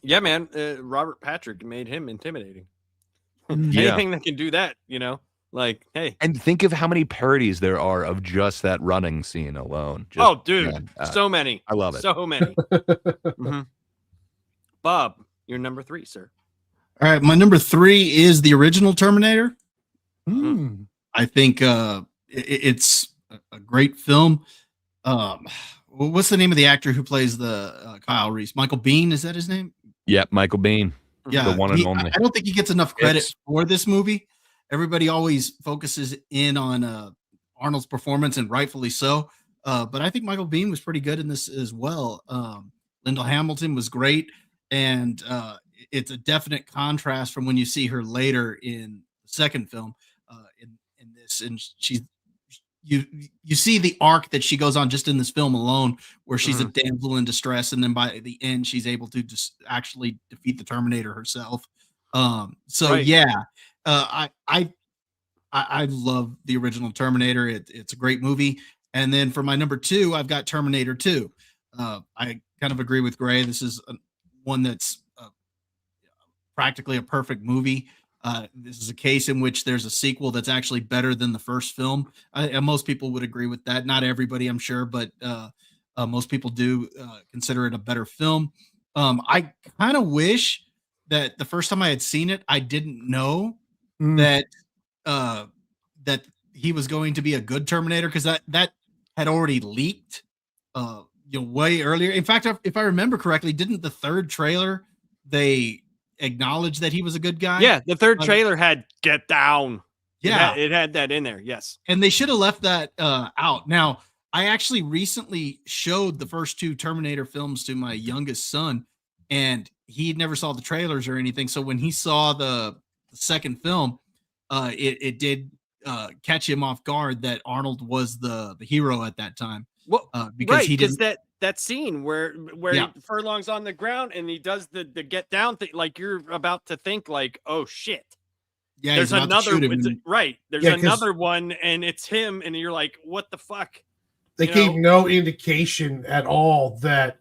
Yeah, man. Robert Patrick made him intimidating. Anything that can do that, like, hey. And think of how many parodies there are of just that running scene alone. Dude, so many. I love it. So many. Bob, your number 3, sir. All right, my number 3 is the original Terminator. Mm. I think it's a great film. What's the name of the actor who plays the Kyle Reese? Michael Biehn, is that his name? Yep, Michael Biehn. Yeah, The one and only. I don't think he gets enough credit It's- for this movie. Everybody always focuses in on Arnold's performance, and rightfully so. But I think Michael Biehn was pretty good in this as well. Lyndall Hamilton was great, and it's a definite contrast from when you see her later in the second film. In this, and you see the arc that she goes on just in this film alone, where she's a damsel in distress, and then by the end, she's able to just actually defeat the Terminator herself. Right. Yeah, I love the original Terminator. It's a great movie. And then for my number 2, I've got Terminator 2. I kind of agree with Gray. This is one that's practically a perfect movie. This is a case in which there's a sequel that's actually better than the first film. And most people would agree with that. Not everybody, I'm sure, but most people do consider it a better film. I kind of wish that the first time I had seen it, I didn't know that he was going to be a good Terminator, because that had already leaked way earlier. In fact, if I remember correctly, didn't the third trailer they acknowledge that he was a good guy? Yeah, the third trailer had "Get Down." Yeah, it had that in there. Yes, and they should have left that out. Now, I actually recently showed the first 2 Terminator films to my youngest son, and he never saw the trailers or anything. So when he saw the second film, it did catch him off guard that Arnold was the hero at that time. Well, because he didn't. That scene where Furlong's on the ground and he does the get down thing, like you're about to think like, oh shit. Yeah, there's another right. There's Yeah, another one, and it's him, and you're like, what the fuck? They gave no indication at all that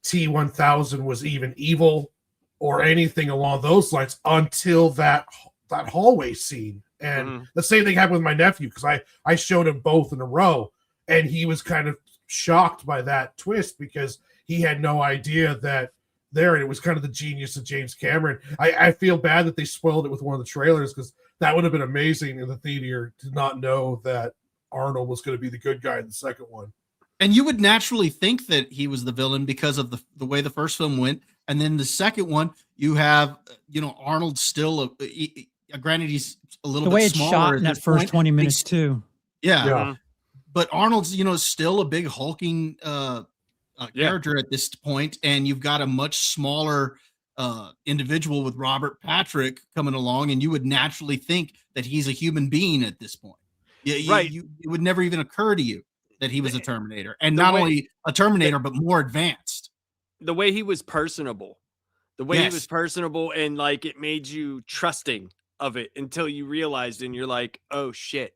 T-1000 was even evil or anything along those lines until that hallway scene. And the same thing happened with my nephew, because I showed him both in a row, and he was kind of shocked by that twist because he had no idea that there, and it was kind of the genius of James Cameron. I feel bad that they spoiled it with one of the trailers, because that would have been amazing in the theater to not know that Arnold was going to be the good guy in the second one. And you would naturally think that he was the villain because of the way the first film went. And then the second one, you have, Arnold still, granted, he's a little bit smaller. The way it's shot in that first 20 minutes too. Yeah. But Arnold's, still a big hulking character at this point. And you've got a much smaller individual with Robert Patrick coming along. And you would naturally think that he's a human being at this point. It would never even occur to you that he was a Terminator, and not only a Terminator, but more advanced. The way he was personable, and like it made you trusting of it until you realized, and you're like, oh shit.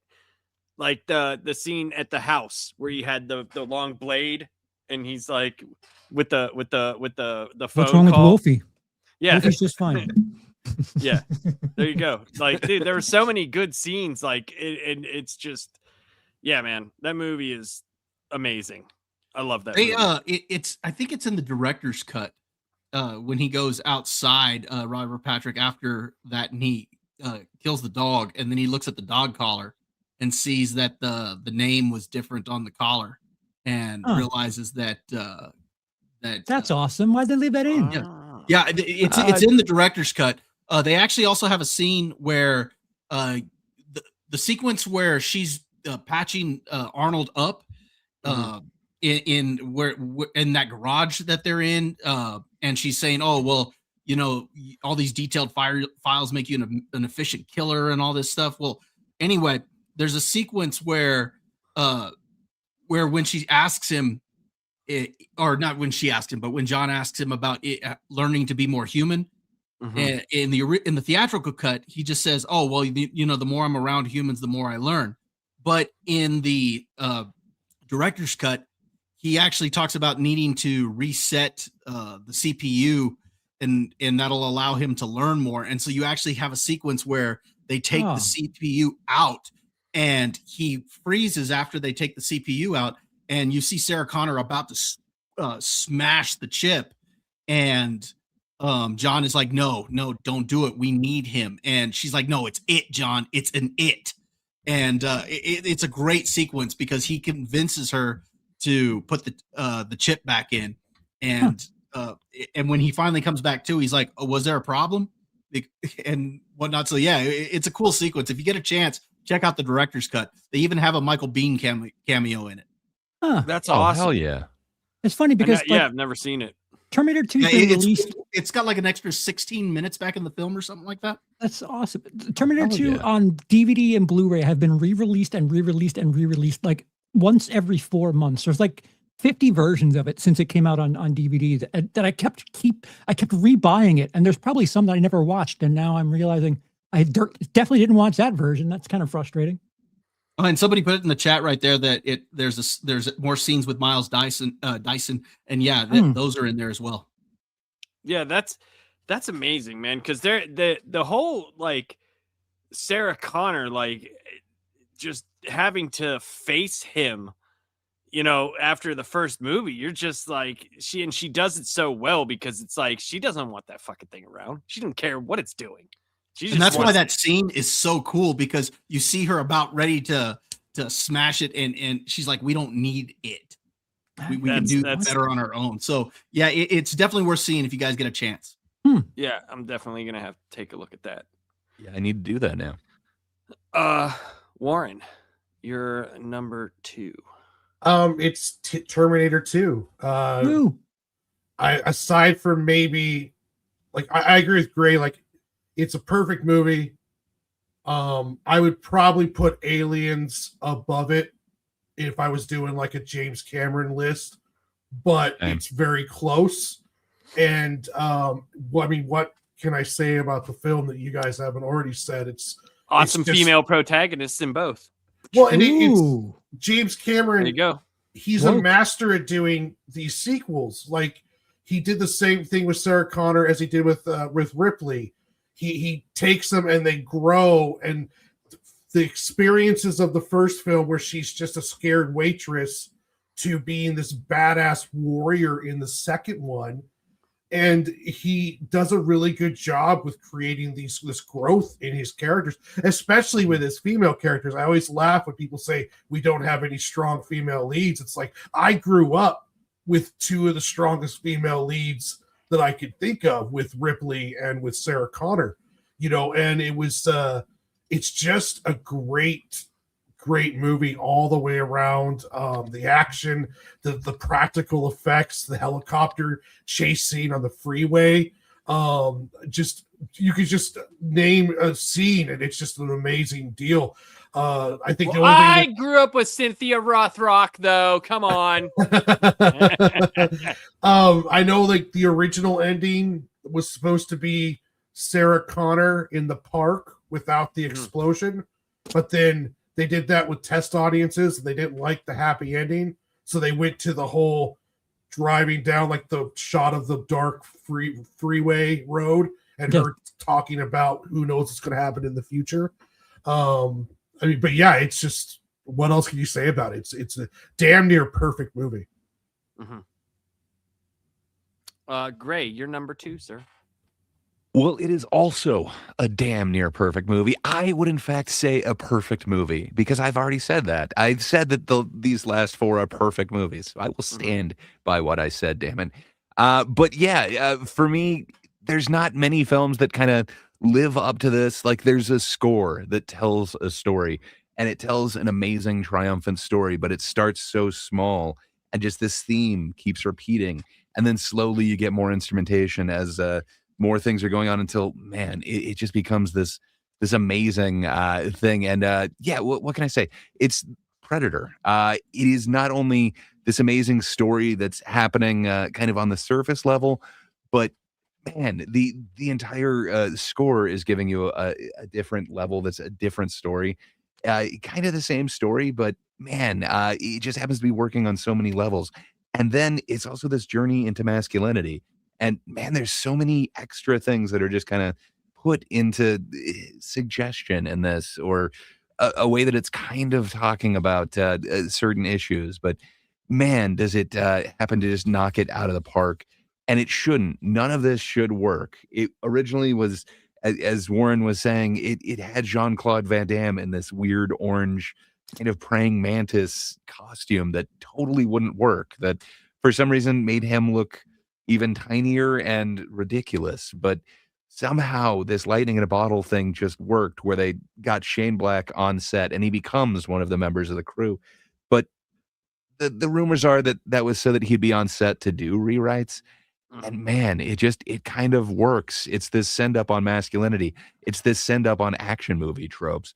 Like the scene at the house where he had the long blade, and he's like with the phone. What's wrong with Wolfie? Yeah, Wolfie's just fine. Yeah, there you go. Like, dude, there were so many good scenes. Like, and it's just, yeah, man, that movie is amazing. I love that. Movie. I think it's in the director's cut when he goes outside, Robert Patrick, after that, and he kills the dog, and then he looks at the dog collar and sees that the name was different on the collar, and realizes that that's awesome. Why'd they leave that in? Yeah, it's in the director's cut. They actually also have a scene where the sequence where she's patching Arnold up in that garage that they're in, and she's saying, "Oh, well, all these detailed files make you an efficient killer and all this stuff." Well, anyway, there's a sequence where when she asks him, or not when she asked him, but when John asks him about learning to be more human. And in the theatrical cut, he just says, "Oh, well, the more I'm around humans, the more I learn." But in the director's cut, he actually talks about needing to reset the CPU, and that'll allow him to learn more. And so you actually have a sequence where they take the CPU out, and he freezes after they take the CPU out, and you see Sarah Connor about to smash the chip, and John is like, no, don't do it. We need him. And she's like, no, it's it, John. It's an it. and it's a great sequence because he convinces her to put the chip back in, and when he finally comes back to, he's like, "Oh, was there a problem?" And whatnot. So yeah, it's a cool sequence. If you get a chance, check out the director's cut. They even have a Michael Biehn cameo in it. Huh. That's Oh, awesome. hell yeah. It's funny because yeah, I've never seen it. Terminator 2 Yeah, been released. it's got like an extra 16 minutes back in the film or something like that. That's awesome. Terminator Oh, 2 yeah. on DVD and Blu-ray have been re-released and re-released and re-released like once every 4 months. There's like 50 versions of it since it came out on DVD that I kept rebuying it, and there's probably some that I never watched, and now I'm realizing I definitely didn't watch that version. That's kind of frustrating. Oh, and somebody put it in the chat right there that there's more scenes with Miles Dyson, and yeah, those are in there as well. Yeah, that's amazing, man. Because the whole like Sarah Connor, like just having to face him, you know, after the first movie, you're just like she does it so well because it's like she doesn't want that fucking thing around. She doesn't care what it's doing. And that's why that scene is so cool, because you see her about ready to smash it, and she's like, "We don't need it. We can do that better on our own." So yeah, it's definitely worth seeing if you guys get a chance. Yeah, I'm definitely gonna have to take a look at that. Yeah, I need to do that now. Warren, you're number 2. It's Terminator 2. Aside from maybe, like, I agree with Gray. Like, it's a perfect movie. I would probably put Aliens above it if I was doing like a James Cameron list, but it's very close. And I mean, what can I say about the film that you guys haven't already said? It's awesome just, female protagonists in both. Well, and it's James Cameron. There you go. He's a master at doing these sequels. Like, he did the same thing with Sarah Connor as he did with Ripley. He takes them and they grow, and the experiences of the first film where she's just a scared waitress to being this badass warrior in the second one. And he does a really good job with creating this growth in his characters, especially with his female characters. I always laugh when people say we don't have any strong female leads. It's like, I grew up with 2 of the strongest female leads that I could think of, with Ripley and with Sarah Connor, you know, and it was it's just a great movie all the way around. The action, the practical effects, the helicopter chase scene on the freeway, just, you could just name a scene and it's just an amazing deal. I think the only thing grew up with Cynthia Rothrock, though. Come on. I know, like, the original ending was supposed to be Sarah Connor in the park without the explosion, but then they did that with test audiences and they didn't like the happy ending, so they went to the whole driving down, like, the shot of the dark freeway road and her talking about who knows what's going to happen in the future. I mean, but yeah, it's just, what else can you say about it? It's a damn near perfect movie. Gray, you're number 2, sir. Well, it is also a damn near perfect movie. I would, in fact, say a perfect movie, because I've already said that. I've said that these last 4 are perfect movies. I will stand by what I said, damn it. But yeah, for me, there's not many films that kind of live up to this. Like, there's a score that tells a story, and it tells an amazing, triumphant story, but it starts so small, and just this theme keeps repeating, and then slowly you get more instrumentation as more things are going on, until, man, it just becomes this amazing thing. And yeah, what can I say? It's Predator. It is not only this amazing story that's happening kind of on the surface level, but man, the entire score is giving you a different level. That's a different story, kind of the same story, but man, it just happens to be working on so many levels. And then it's also this journey into masculinity. And man, there's so many extra things that are just kind of put into suggestion in this, or a way that it's kind of talking about certain issues. But man, does it happen to just knock it out of the park. And it shouldn't. None of this should work. It originally was as Warren was saying, it had Jean-Claude Van Damme in this weird orange kind of praying mantis costume that totally wouldn't work, that for some reason made him look even tinier and ridiculous. But somehow this lightning in a bottle thing just worked, where they got Shane Black on set and he becomes one of the members of the crew. But the rumors are that was so that he'd be on set to do rewrites. And man, it kind of works. It's this send up on masculinity. It's this send up on action movie tropes.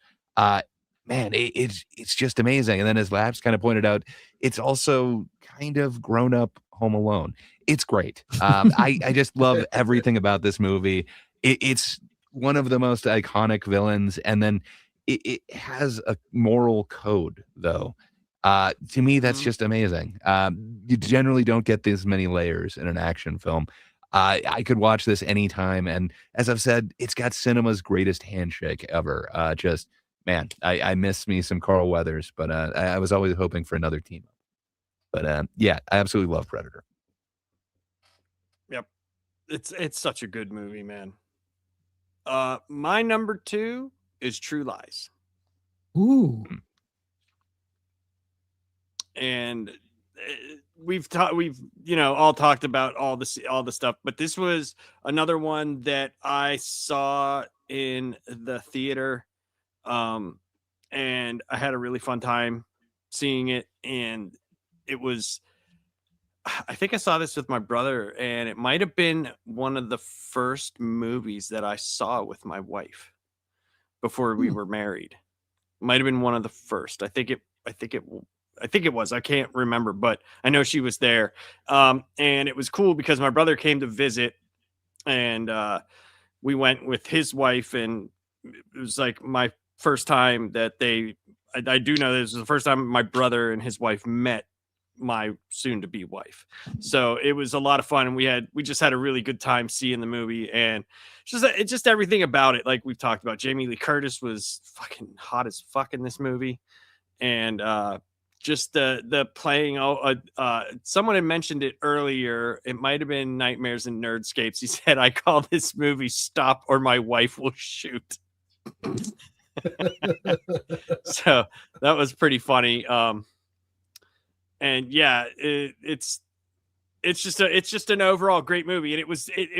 Man, it's just amazing. And then as Labs kind of pointed out, it's also kind of grown up Home Alone. It's great. I just love everything about this movie. It's one of the most iconic villains, and then it has a moral code, though. To me, that's just amazing. You generally don't get this many layers in an action film. I could watch this anytime, and as I've said, it's got cinema's greatest handshake ever. Just man, I miss me some Carl Weathers, but I was always hoping for another team up. But yeah, I absolutely love Predator. Yep, it's such a good movie, man. My number 2 is True Lies. Ooh. And we've all talked about all the stuff, but this was another one that I saw in the theater, and I had a really fun time seeing it. And it was, I think I saw this with my brother, and it might have been one of the first movies that I saw with my wife before we were married. Might have been one of the first. I think it was. I can't remember, but I know she was there. And it was cool because my brother came to visit, and we went with his wife, and it was like my first time that I do know this was the first time my brother and his wife met my soon-to-be wife. So it was a lot of fun, and we just had a really good time seeing the movie, and just everything about it. Like we've talked about, Jamie Lee Curtis was fucking hot as fuck in this movie, and just the playing. Someone had mentioned it earlier. It might have been Nightmares and Nerdscapes. He said, "I call this movie Stop or My Wife Will Shoot." So that was pretty funny. And yeah, it's just an overall great movie, and it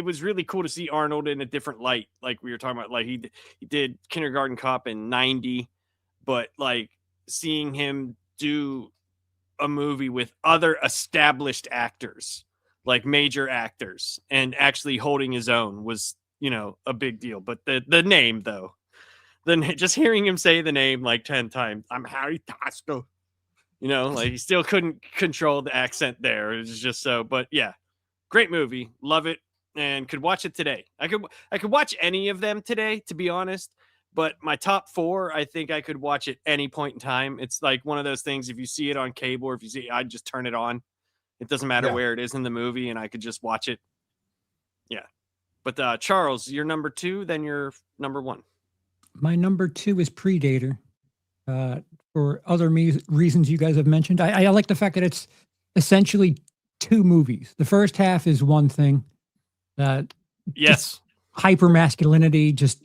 was really cool to see Arnold in a different light. Like we were talking about, like he did Kindergarten Cop in '90, but like seeing him do a movie with other established actors, like major actors, and actually holding his own was, a big deal. But the name, though, just hearing him say the name like 10 times, I'm Harry Tasco, like he still couldn't control the accent there. It was just so, but yeah, great movie. Love it. And could watch it today. I could watch any of them today, to be honest. But my top 4, I think I could watch at any point in time. It's like one of those things, if you see it on cable, or if you see it, I'd just turn it on. It doesn't matter where it is in the movie, and I could just watch it. Yeah. But Charles, your number 2, then your number 1. My number 2 is Predator. For other reasons you guys have mentioned. I like the fact that it's essentially 2 movies. The first half is one thing. Yes. Hyper masculinity, just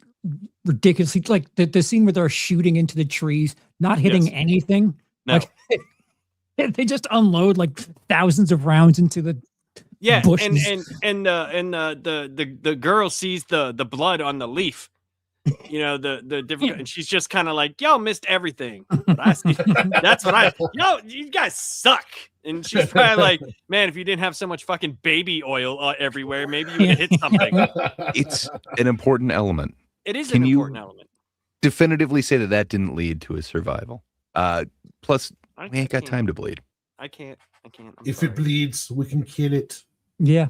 ridiculously, like the scene where they're shooting into the trees, not hitting anything. No. Like, they just unload like thousands of rounds into the bushes. and the girl sees the blood on the leaf. The different, and she's just kind of like, y'all missed everything. But I see, that's what you guys suck. And she's probably like, man, if you didn't have so much fucking baby oil everywhere, maybe you would have hit something. It's an important element. It is an important element. Definitively say that didn't lead to his survival. Plus, we ain't got time to bleed. I can't. If it bleeds, we can kill it. Yeah.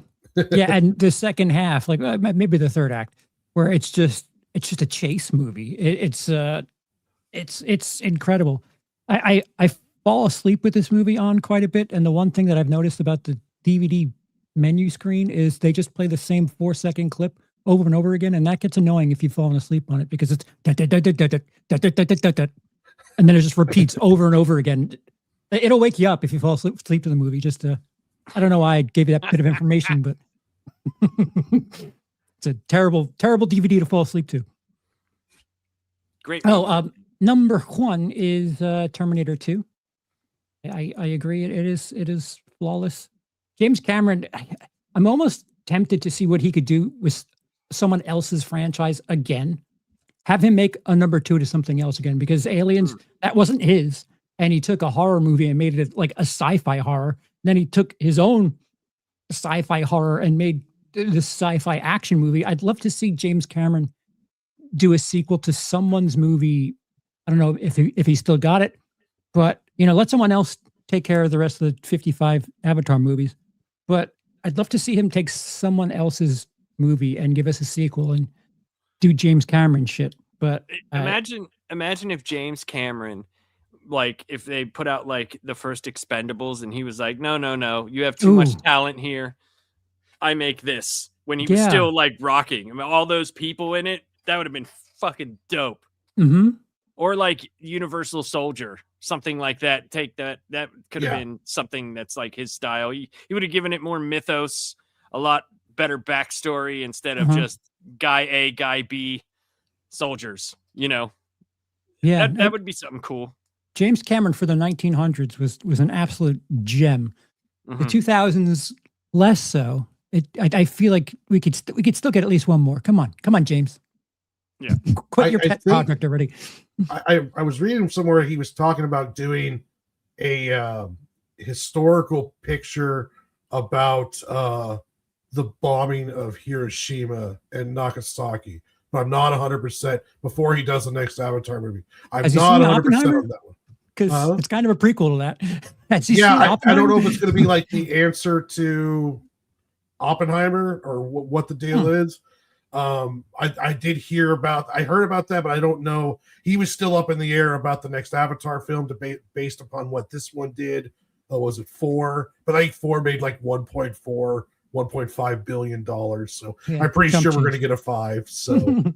Yeah. And the second half, like maybe the third act, where it's just a chase movie. It's incredible. I fall asleep with this movie on quite a bit. And the one thing that I've noticed about the DVD menu screen is they just play the same 4-second clip over and over again. And that gets annoying if you've fallen asleep on it, because it's and then it just repeats over and over again. It'll wake you up if you fall asleep to the movie. I don't know why I gave you that bit of information, but It's a terrible, terrible DVD to fall asleep to. Great. Oh, number one is Terminator 2. I agree. It is flawless. James Cameron, I'm almost tempted to see what he could do with someone else's franchise again. Have him make a number 2 to something else again, because Aliens, that wasn't his. And he took a horror movie and made it like a sci-fi horror. Then he took his own sci-fi horror and made this sci-fi action movie. I'd love to see James Cameron do a sequel to someone's movie. I don't know if he still got it, but let someone else take care of the rest of the 55 Avatar movies. But I'd love to see him take someone else's movie and give us a sequel and do James Cameron shit. But imagine if James Cameron, like, if they put out like the first Expendables and he was like, no, you have too much talent here. I make this, when he was still like rocking. I mean, all those people in it, that would have been fucking dope. Mm-hmm. Or like Universal Soldier, something like that. Take that. That could have been something that's like his style. He would have given it more mythos, a lot better backstory instead of just guy A, guy B soldiers, Yeah. That would be something cool. James Cameron for the 1900s was an absolute gem. The 2000s, less so. I feel like we could still get at least one more. Come on, James. Yeah. Quit your pet project already. I was reading somewhere he was talking about doing a historical picture about the bombing of Hiroshima and Nagasaki, but I'm not 100% before he does the next Avatar movie. I'm not 100% on that one. Because it's kind of a prequel to that. I don't know if it's going to be like the answer to Oppenheimer or what the deal is. I did hear about, I heard about that, but I don't know. He was still up in the air about the next Avatar film based upon what this one did. Was it 4? But I think 4 made like 1.5 billion dollars. So I'm pretty sure we're going to get a 5. So dude,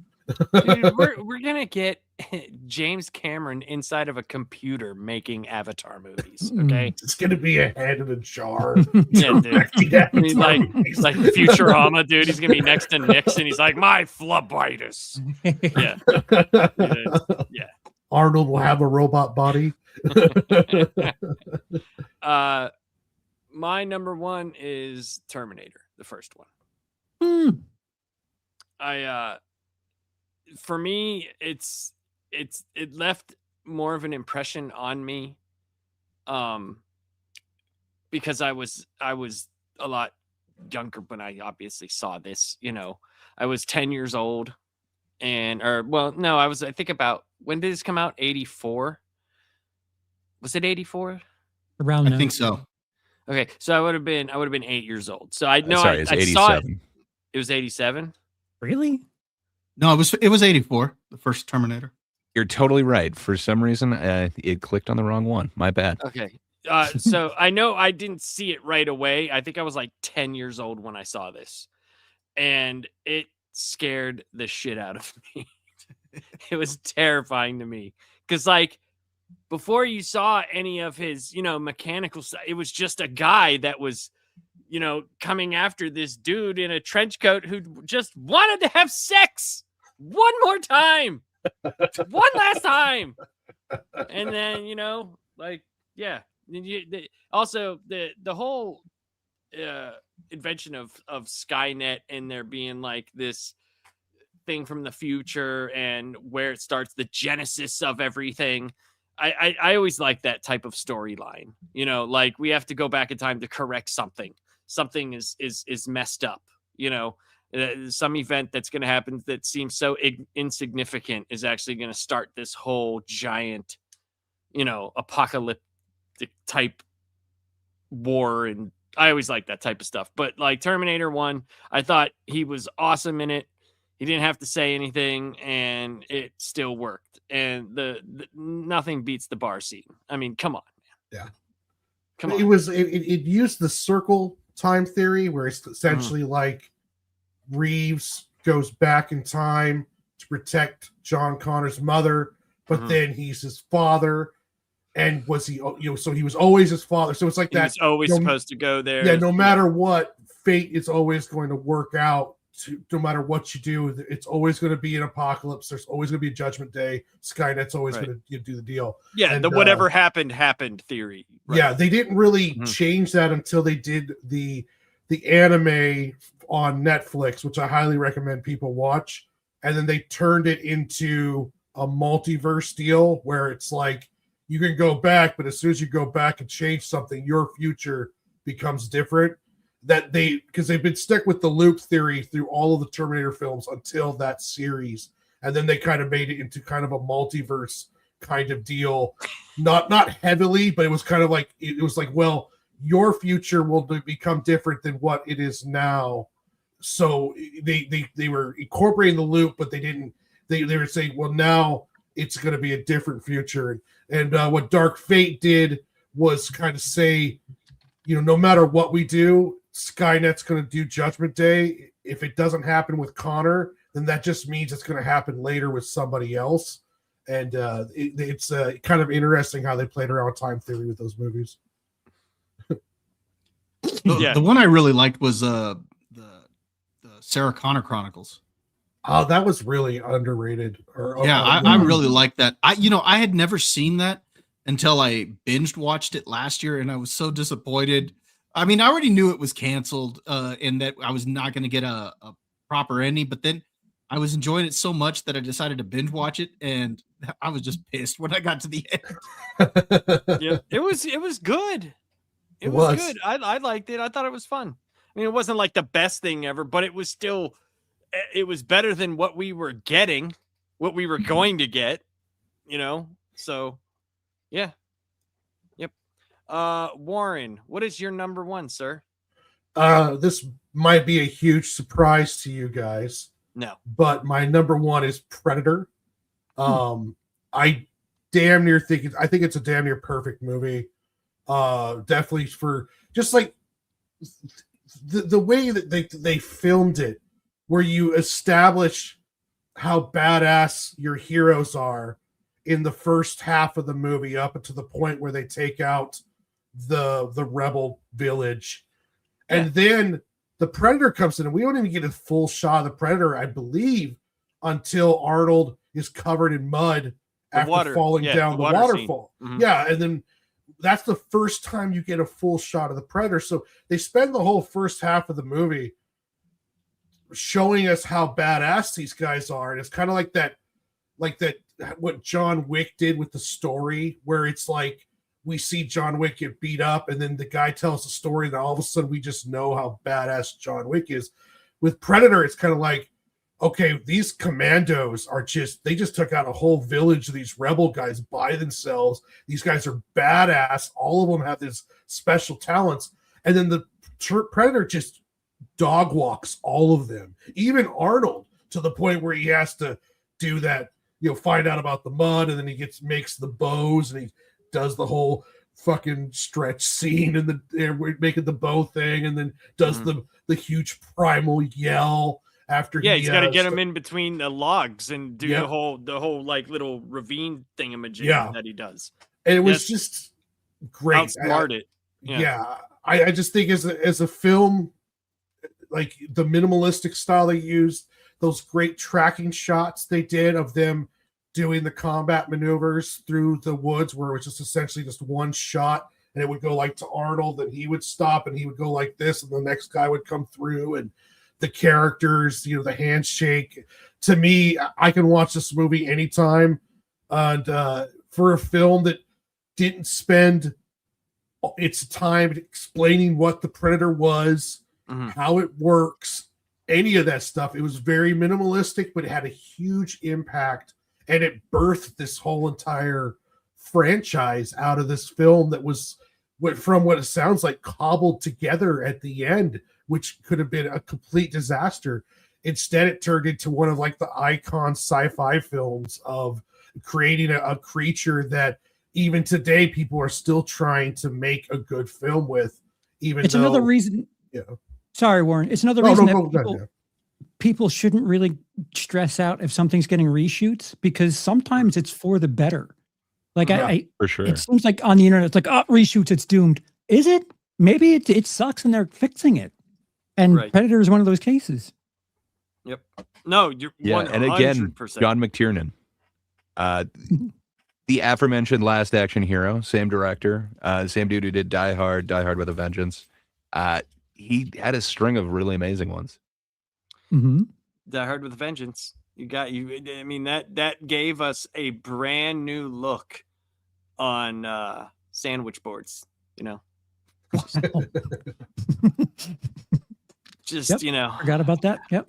we're going to get James Cameron inside of a computer making Avatar movies. Okay. It's going to be a head in a jar. Yeah, dude. He's like Futurama, dude. He's going to be next to Nixon. He's like, my phlebitis. Yeah. Arnold will have a robot body. My number 1 is Terminator, the first one. For me, it left more of an impression on me, because I was a lot younger when I obviously saw this. I was 10 years old, I think about, when did this come out? 84. Was it 84? I think so. Okay, so I would have been 8 years old. So I know it's I 87. saw it. It was 87. Really? No, it was 84, the first Terminator. You're totally right. For some reason, it clicked on the wrong one. My bad. Okay. So I know I didn't see it right away. I think I was like 10 years old when I saw this, and it scared the shit out of me. It was terrifying to me because, like, before you saw any of his, mechanical stuff, it was just a guy that was, coming after this dude in a trench coat who just wanted to have sex one more time, one last time. And then, also the whole invention of Skynet and there being like this thing from the future and where it starts, the genesis of everything. I always like that type of storyline, like we have to go back in time to correct something. Something is messed up, some event that's going to happen that seems so insignificant is actually going to start this whole giant, apocalyptic type war. And I always like that type of stuff. But like Terminator 1, I thought he was awesome in it. He didn't have to say anything, and it still worked. And the nothing beats the bar scene. I mean, come on, man. Yeah, come on. It used the circle time theory, where it's essentially like Reeves goes back in time to protect John Connor's mother, but then he's his father. And was he? So he was always his father. So it's like that. He was always supposed to go there. Yeah, no matter what, fate is always going to work out no matter what you do, it's always going to be an apocalypse. There's always going to be a judgment day. Skynet's always going to do the deal. Yeah, and, the whatever happened theory. Right? Yeah, they didn't really change that until they did the anime on Netflix, which I highly recommend people watch. And then they turned it into a multiverse deal where it's like you can go back, but as soon as you go back and change something, your future becomes different. Because they've been stuck with the loop theory through all of the Terminator films until that series, and then they kind of made it into kind of a multiverse kind of deal, not heavily, but it was kind of like it was like, well, your future will become different than what it is now. So they were incorporating the loop, but they didn't. They were saying, well, now it's going to be a different future, and what Dark Fate did was kind of say, no matter what we do, Skynet's going to do Judgment Day. If it doesn't happen with Connor, then that just means it's going to happen later with somebody else. And it's kind of interesting how they played around time theory with those movies. The one I really liked was the Sarah Connor Chronicles. Oh, that was really underrated. I really liked that. I had never seen that until I binged watched it last year, and I was so disappointed. I mean, I already knew it was canceled and that I was not going to get a proper ending, but then I was enjoying it so much that I decided to binge watch it, and I was just pissed when I got to the end. Yeah, it was good. It was good. I liked it. I thought it was fun. I mean, it wasn't like the best thing ever, but it was still, it was better than what we were getting, what we were going to get, so yeah. Warren, what is your number one, sir? This might be a huge surprise to you guys. No, but my number one is Predator. I damn near think I think it's a damn near perfect movie. Definitely for just like the way that they filmed it, where you establish how badass your heroes are in the first half of the movie up until the point where they take out the rebel village, and then the Predator comes in, and we don't even get a full shot of the Predator, I believe, until Arnold is covered in mud after falling down the waterfall. Yeah, and then that's the first time you get a full shot of the Predator. So they spend the whole first half of the movie showing us how badass these guys are, and it's kind of like that what John Wick did with the story, where it's like we see John Wick get beat up, and then the guy tells the story, and all of a sudden we just know how badass John Wick is. With Predator, it's kind of like, okay, these commandos they just took out a whole village of these rebel guys by themselves. These guys are badass. All of them have this special talents. And then the Predator just dog walks all of them, even Arnold, to the point where he has to do that, find out about the mud, and then he makes the bows, and he does the whole fucking stretch scene and making the bow thing, and then does the huge primal yell after he's got to get him in between the logs and do the whole like little ravine thingamajig that he does. And it was just great. Outsmarted. I just think as a film, like the minimalistic style they used, those great tracking shots they did of them doing the combat maneuvers through the woods, where it was just essentially just one shot, and it would go like to Arnold, and he would stop, and he would go like this, and the next guy would come through, and the characters, the handshake. To me, I can watch this movie anytime. And for a film that didn't spend its time explaining what the Predator was, how it works, any of that stuff, it was very minimalistic, but it had a huge impact. And it birthed this whole entire franchise out of this film that was, from what it sounds like, cobbled together at the end, which could have been a complete disaster. Instead, it turned into one of like the icon sci-fi films of creating a creature that even today people are still trying to make a good film with. Another reason. Sorry, Warren. It's another reason that people shouldn't really stress out if something's getting reshoots, because sometimes it's for the better. Like for sure. It seems like on the internet, it's like, reshoots, it's doomed. Is it? Maybe it sucks and they're fixing it. And Predator is one of those cases. Yep. No, you're Yeah, and again, 100%. John McTiernan. The aforementioned Last Action Hero, same director, same dude who did Die Hard with a Vengeance. He had a string of really amazing ones. Mm-hmm. Die Hard with a Vengeance. You got you. I mean that gave us a brand new look on sandwich boards. You know, just Yep. you know, Forgot about that. Yep.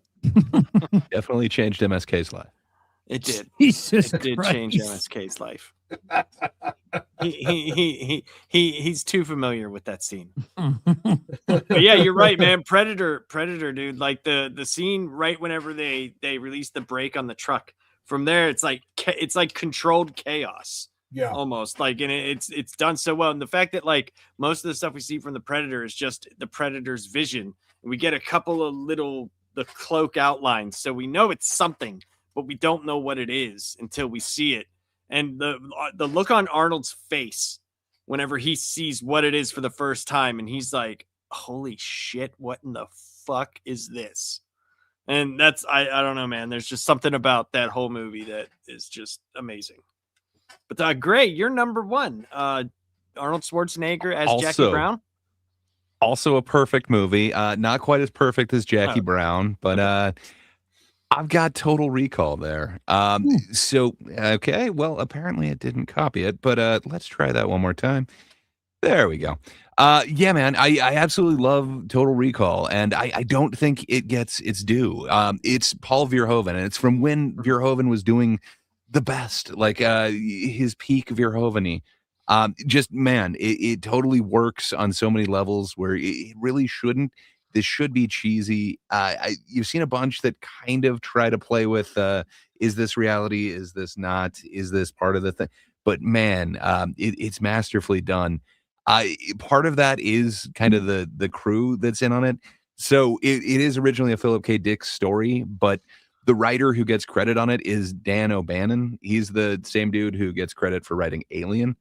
Definitely changed MSK's life. it did. Jesus It did Christ. change MSK's life. He's too familiar with that scene. But yeah, you're right, man. Predator, dude. Like the scene right whenever they release the brake on the truck. From there, it's like controlled chaos. Yeah. Almost like, and it's done so well. And the fact that like most of the stuff we see from the Predator is just the Predator's vision, and we get a couple of the cloak outlines, so we know it's something, but we don't know what it is until we see it. And the look on Arnold's face whenever he sees what it is for the first time, and he's like, "Holy shit, what in the fuck is this?" And that's I don't know, man. There's just something about that whole movie that is just amazing. But Gray, you're number one. Arnold Schwarzenegger as Jackie Brown. Also a perfect movie. Not quite as perfect as Jackie Brown, but I've got Total Recall there. So, okay, well, apparently it didn't copy it, but let's try that one more time. There we go. Yeah, man, I absolutely love Total Recall, and I don't think it gets its due. It's Paul Verhoeven, and it's from when Verhoeven was doing the best, like his peak Verhoeven-y. Just, man, it totally works on so many levels where it really shouldn't. This should be cheesy. You've seen a bunch that kind of try to play with, is this reality? Is this not? Is this part of the thing? But man, it's masterfully done. Part of that is kind of the crew that's in on it. So it is originally a Philip K. Dick story, but the writer who gets credit on it is Dan O'Bannon. He's the same dude who gets credit for writing Alien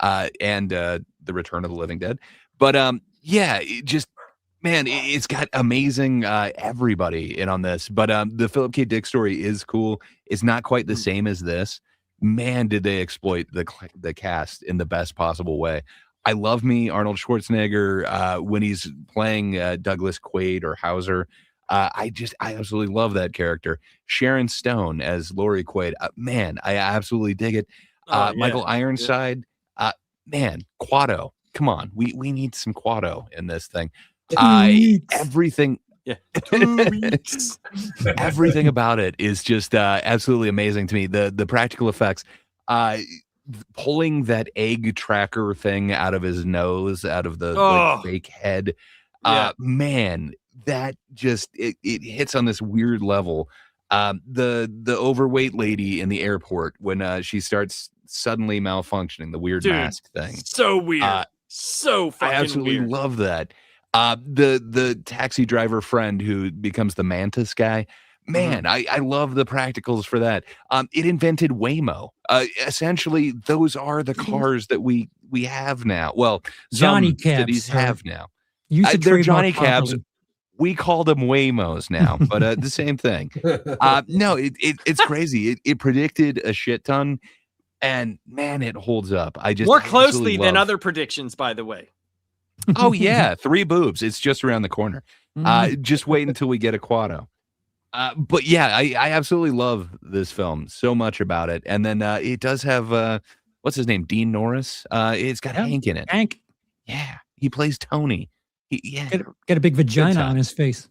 and The Return of the Living Dead. But yeah, it's got amazing everybody in on this. But the Philip K. Dick story is cool. It's not quite the same as this. Man, did they exploit the cast in the best possible way. I love me Arnold Schwarzenegger when he's playing Douglas Quaid or Hauser. I absolutely love that character. Sharon Stone as Laurie Quaid. Man, I absolutely dig it. Michael Ironside. Man, Quado. Come on. We need some Quado in this thing. Everything. Yeah. Everything about it is just absolutely amazing to me. The practical effects. Pulling that egg tracker thing out of his nose, out of the like, fake head. Man, that just it hits on this weird level. The overweight lady in the airport when she starts suddenly malfunctioning, the weird mask thing. So weird. So fucking I absolutely weird. love that. The taxi driver friend who becomes the mantis guy. Man, I love the practicals for that. It invented Waymo. Essentially, those are the cars that we have now. Well, Johnny some cabs, cities sir. have now. You should They're trademark Johnny cabs. properly. We call them Waymos now, but the same thing. No, it's crazy. It predicted a shit ton, and man, it holds up. More closely than other predictions, by the way. Oh yeah, 3 boobs. It's just around the corner. Just wait until we get a Quado. But yeah, I absolutely love this film so much about it. And then it does have what's his name, Dean Norris. It's got Hank in it. Hank, yeah, he plays Tony. get a big vagina on his face.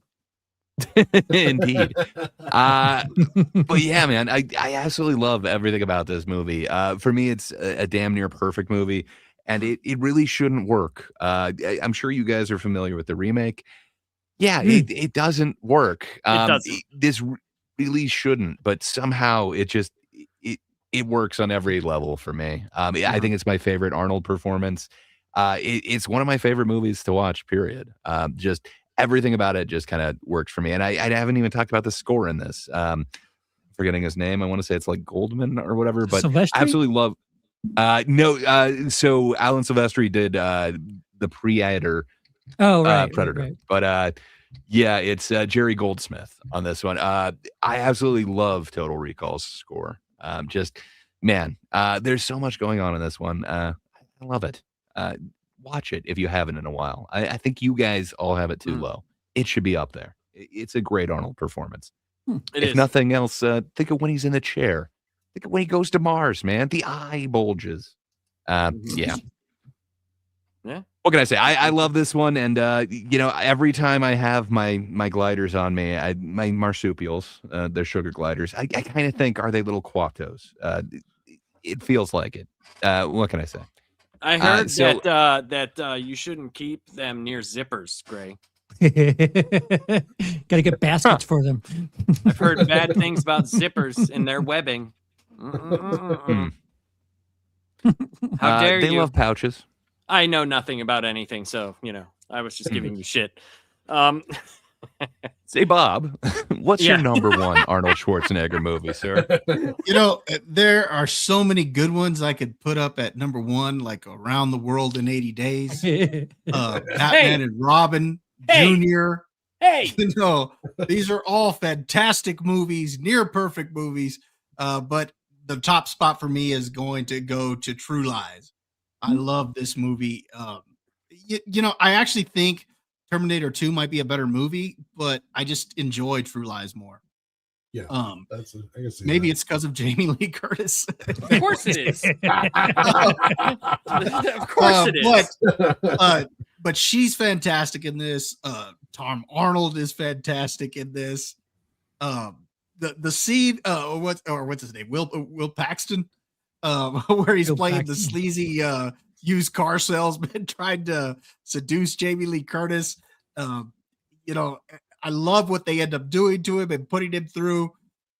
Indeed. But yeah, man, I absolutely love everything about this movie. For me, it's a damn near perfect movie, and it really shouldn't work. I'm sure you guys are familiar with the remake. Yeah, it doesn't work. It doesn't. This really shouldn't, but somehow it works on every level for me. I think it's my favorite Arnold performance. It's one of my favorite movies to watch, period. Just everything about it just kind of works for me. And I haven't even talked about the score in this. Forgetting his name. I want to say it's like Goldman or whatever, but Silvestri? I absolutely love. So Alan Silvestri did the Predator. Oh, right. Predator. Right. But Yeah, it's Jerry Goldsmith on this one. I absolutely love Total Recall's score. Just man, there's so much going on in this one. I love it. Watch it if you haven't in a while. I think you guys all have it too low. It should be up there. It's a great Arnold performance. It If is. nothing else, think of when he's in the chair. Think of when he goes to Mars, man. The eye bulges. Yeah. Yeah. What can I say? I love this one, and every time I have my gliders on me, my marsupials, they're sugar gliders. I kind of think, are they little Quatos? It feels like it. What can I say? I heard that you shouldn't keep them near zippers, Gray. Got to get baskets for them. I've heard bad things about zippers and their webbing. How dare they you? love pouches. I know nothing about anything, so I was just giving you shit. Say, Bob, what's your number one Arnold Schwarzenegger movie, sir? There are so many good ones I could put up at number one, like Around the World in 80 Days, Batman and Robin, Junior. Hey, these are all fantastic movies, near perfect movies. But the top spot for me is going to go to True Lies. I love this movie. I actually think Terminator 2 might be a better movie, but I just enjoy True Lies more. Yeah. I guess Maybe it's because of Jamie Lee Curtis. Of course it is. Of course it is. But she's fantastic in this. Tom Arnold is fantastic in this. The scene, what's his name? Will Paxton, where he's playing the sleazy used car salesman trying to seduce Jamie Lee Curtis. I love what they end up doing to him and putting him through.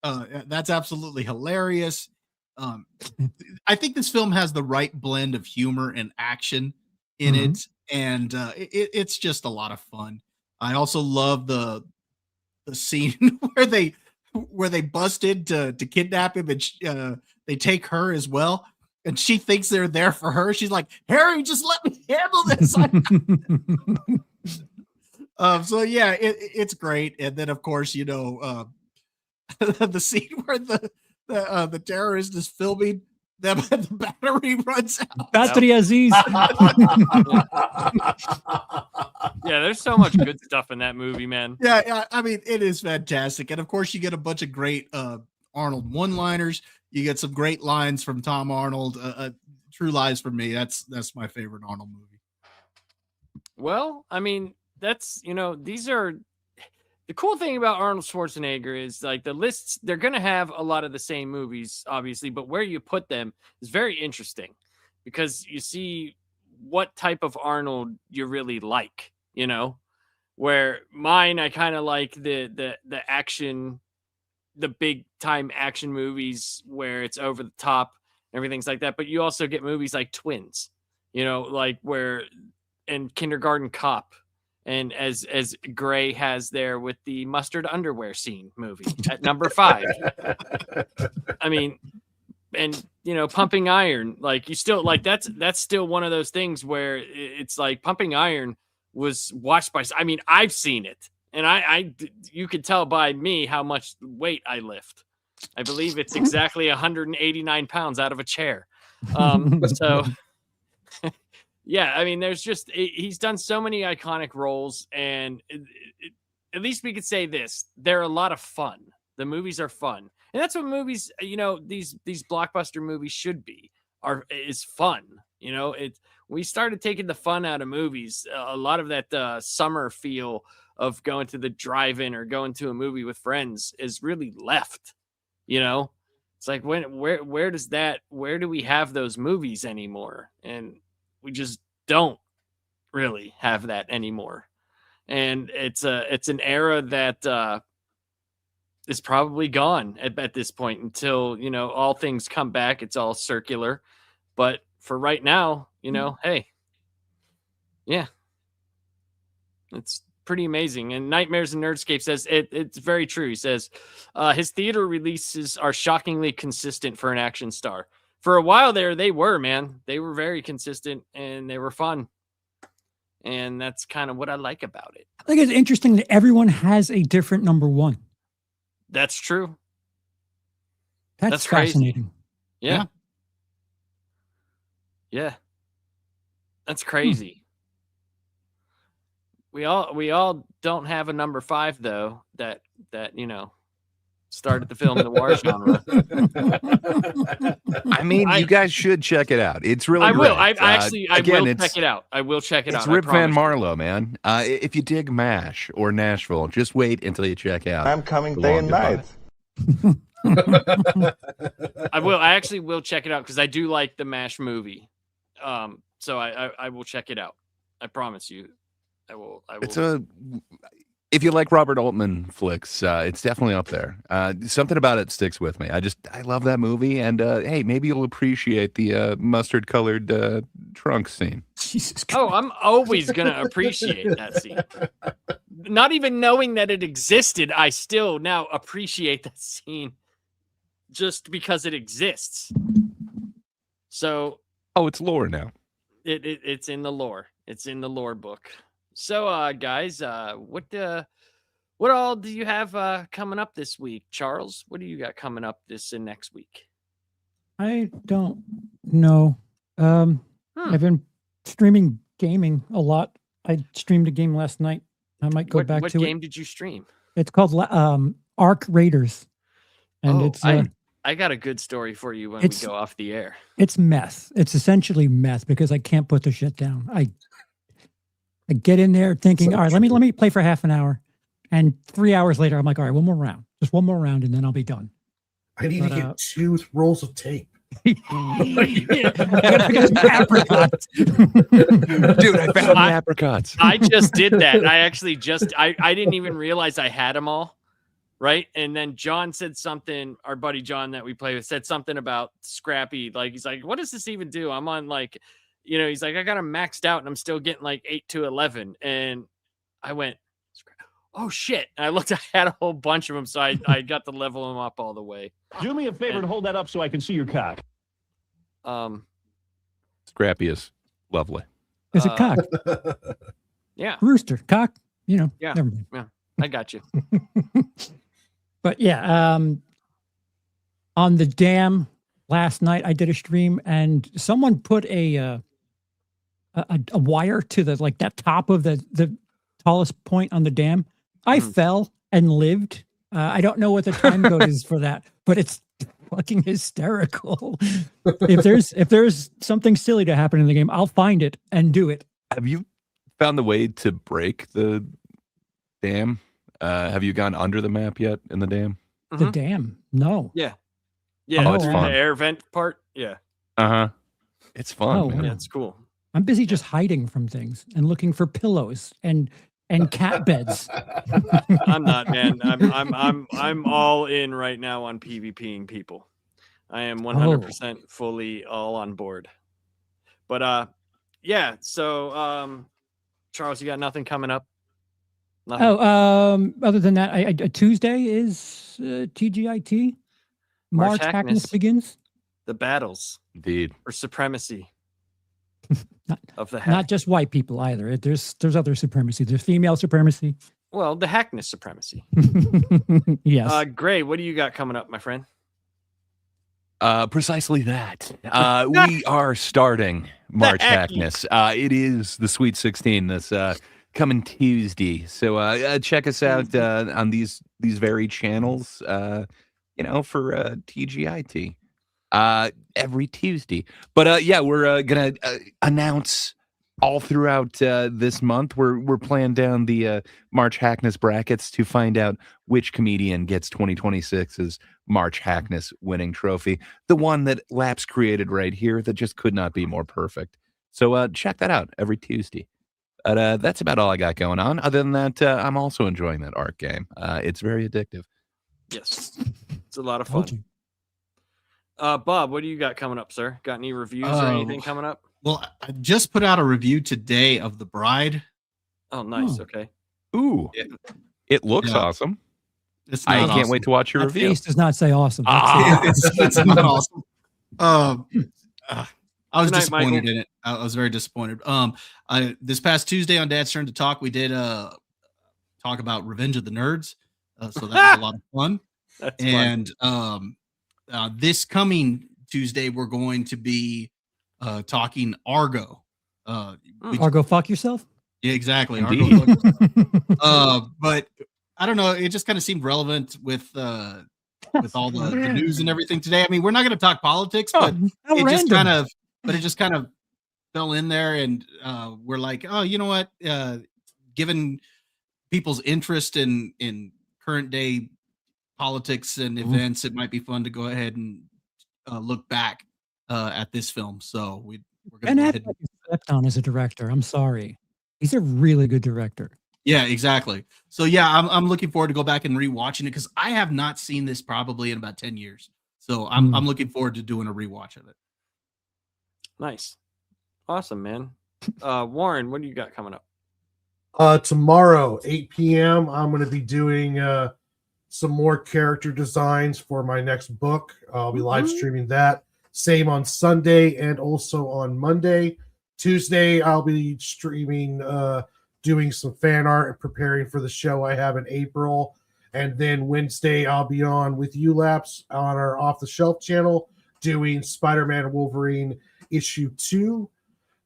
That's absolutely hilarious. I think this film has the right blend of humor and action in it, and it's just a lot of fun. I also love the scene where they bust in to kidnap him, and they take her as well, and she thinks they're there for her. She's like, "Harry, just let me handle this." So yeah, it's great. And then of course, the scene where the terrorist is filming them and the battery runs out. Battery Aziz. Yeah, there's so much good stuff in that movie, man. Yeah, I mean, it is fantastic. And of course, you get a bunch of great Arnold one-liners. You get some great lines from Tom Arnold. True Lies for me. That's my favorite Arnold movie. Well, I mean, that's these are the cool thing about Arnold Schwarzenegger is like the lists, they're going to have a lot of the same movies, obviously, but where you put them is very interesting because you see what type of Arnold you really like, where mine, I kind of like the action, the big time action movies where it's over the top and everything's like that. But you also get movies like Twins, like and Kindergarten Cop. And as Gray has there with the mustard underwear scene movie at number 5. I mean, and Pumping Iron, like you still like that's still one of those things where it's like Pumping Iron was watched by. I mean, I've seen it, and you could tell by me how much weight I lift. I believe it's exactly 189 pounds out of a chair. So. Yeah, I mean, he's done so many iconic roles, and at least we could say this: they're a lot of fun. The movies are fun, and that's what movies, these blockbuster movies should be. Is fun. We started taking the fun out of movies. A lot of that summer feel of going to the drive-in or going to a movie with friends is really left. It's like where do we have those movies anymore? And we just don't really have that anymore. And it's an era that is probably gone at this point until, all things come back. It's all circular. But for right now, hey, yeah, it's pretty amazing. And Nightmares and Nerdscape says it's very true. He says his theater releases are shockingly consistent for an action star. For a while there, they were very consistent and they were fun. and that's kind of what I like about it. I think it's interesting that everyone has a different number one. That's true. That's crazy. fascinating. Yeah. That's crazy. We all don't have a number 5 though that started the film noir genre. I mean, you guys should check it out. It's really I will. great. I will check it out. I will check it out. It's Rip Van Marlow, man. If you dig MASH or Nashville, just wait until you check out. I'm coming day and night. I will. I actually will check it out because I do like the MASH movie. So I will check it out. I promise you. I will. If you like Robert Altman flicks, it's definitely up there. Something about it sticks with me. I love that movie, and hey, maybe you'll appreciate the mustard-colored trunk scene. Jesus Christ. Oh, I'm always gonna appreciate that scene. Not even knowing that it existed, I still now appreciate that scene just because it exists. So, it's lore now. It's in the lore. It's in the lore book. So, guys, what all do you have coming up this week? Charles, what do you got coming up this and next week? I don't know. I've been streaming gaming a lot. I streamed a game last night. I might go back to it. What game did you stream? It's called Arc Raiders, and it's. I got a good story for you when we go off the air. It's meth. It's essentially meth because I can't put the shit down. I get in there thinking, all right, let me play for half an hour, and 3 hours later, I'm like, all right, one more round, just one more round, and then I'll be done. I need to get 2 rolls of tape. I gotta pick up some apricots. Dude, I found the apricots. I just did that. I actually I didn't even realize I had them all. Right. And then John said something, our buddy John that we play with said something about Scrappy. Like, he's like, what does this even do? I'm on he's like, I got them maxed out and I'm still getting like 8 to 11. And I went, oh shit. And I looked, I had a whole bunch of them. So I got to level them up all the way. Do me a favor and hold that up so I can see your cock. Scrappy is lovely. It's a cock. Yeah. Rooster, cock, Yeah. Never mind. Yeah. I got you. But yeah, on the dam last night, I did a stream and someone put a wire to that top of the tallest point on the dam. I fell and lived. I don't know what the time code is for that, but it's fucking hysterical. If there's something silly to happen in the game, I'll find it and do it. Have you found the way to break the dam? Have you gone under the map yet in the dam? The dam? No. Yeah. Oh, it's fun. The air vent part. Yeah. It's fun. Oh, man. Yeah, it's cool. I'm busy just hiding from things and looking for pillows and cat beds. I'm not, man. I'm all in right now on PvPing people. I am 100% fully all on board. But yeah. So Charles, you got nothing coming up? Nothing? Other than that, Tuesday is TGIT. March Hackness begins. The battles, indeed, for supremacy of the hack. Not just white people either. There's other supremacy. There's female supremacy. Well, the hackness supremacy. Yes. Gray, what do you got coming up, my friend? Precisely that. We are starting March Hackness. It is the Sweet 16 this coming Tuesday. So check us out on these very channels, for TGIT every Tuesday. But yeah, we're gonna announce all throughout this month. We're playing down the March Hackness brackets to find out which comedian gets 2026's March Hackness winning trophy, the one that Laps created right here that just could not be more perfect. So check that out every Tuesday. But that's about all I got going on. Other than that, I'm also enjoying that Arc game. It's very addictive. Yes, it's a lot of fun. Bob, what do you got coming up, sir? Got any reviews or anything coming up? Well, I just put out a review today of The Bride. Oh, nice. Okay. Ooh, it looks awesome. I can't wait to watch your review. Face does not say awesome. It's not awesome. I was disappointed in it. I was very disappointed. This past Tuesday on Dad's Turn to Talk, we did talk about Revenge of the Nerds. So that was a lot of fun. That's And this coming Tuesday, we're going to be talking Argo. Argo, fuck yourself. Yeah, exactly. Indeed. Argo, but I don't know. It just kind of seemed relevant with all the news and everything today. I mean, we're not going to talk politics, but it just kind of fell in there, and we're like, oh, you know what? Given people's interest in current day politics and events, it might be fun to go ahead and look back at this film. So we're going to go ahead. Slept on as a director. I'm sorry. He's a really good director. Yeah, exactly. So yeah, I'm looking forward to go back and rewatching it because I have not seen this probably in about 10 years. So I'm looking forward to doing a rewatch of it. Nice. Awesome, man. Warren, what do you got coming up? Tomorrow, 8 p.m., I'm going to be doing some more character designs for my next book. I'll be live streaming that. Same on Sunday and also on Monday. Tuesday, I'll be streaming, doing some fan art and preparing for the show I have in April. And then Wednesday, I'll be on with ULAPS on our Off the Shelf channel doing Spider-Man and Wolverine issue 2.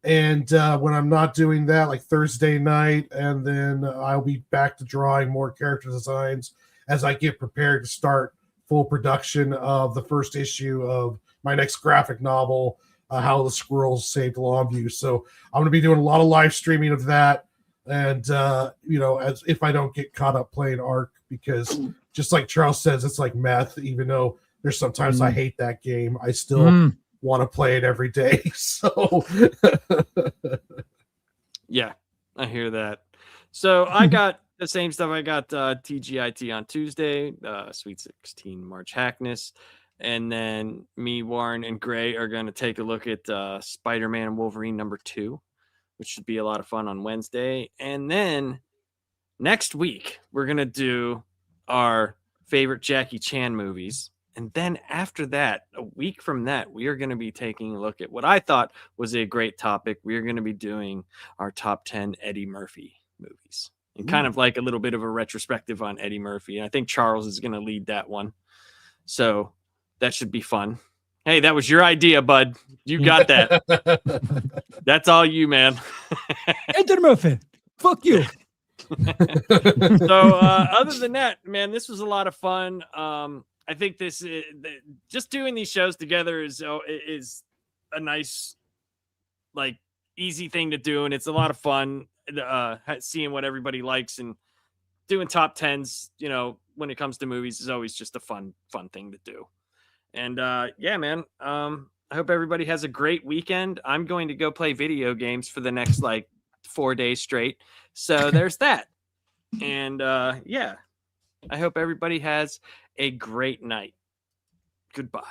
And when I'm not doing that, like Thursday night, and then I'll be back to drawing more character designs as I get prepared to start full production of the first issue of my next graphic novel, How the Squirrels Saved Longview. So I'm going to be doing a lot of live streaming of that. And, as if I don't get caught up playing Ark, because just like Charles says, it's like meth, even though there's sometimes I hate that game, I still want to play it every day. So Yeah, I hear that. So I got the same stuff. I got TGIT on Tuesday, Sweet 16 March Hackness. And then me, Warren, and Gray are going to take a look at Spider-Man and Wolverine #2, which should be a lot of fun on Wednesday. And then next week, we're going to do our favorite Jackie Chan movies. And then after that, a week from that, we are going to be taking a look at what I thought was a great topic. We are going to be doing our top 10 Eddie Murphy movies and kind of like a little bit of a retrospective on Eddie Murphy. And I think Charles is going to lead that one. So that should be fun. Hey, that was your idea, bud. You got that. That's all you, man. Eddie Murphy. Fuck you. So other than that, man, this was a lot of fun. I think this just doing these shows together is a nice, like, easy thing to do, and it's a lot of fun seeing what everybody likes, and doing top 10s, when it comes to movies is always just a fun thing to do. And yeah, man, I hope everybody has a great weekend. I'm going to go play video games for the next 4 days straight. So there's that. And yeah, I hope everybody has a great night. Goodbye.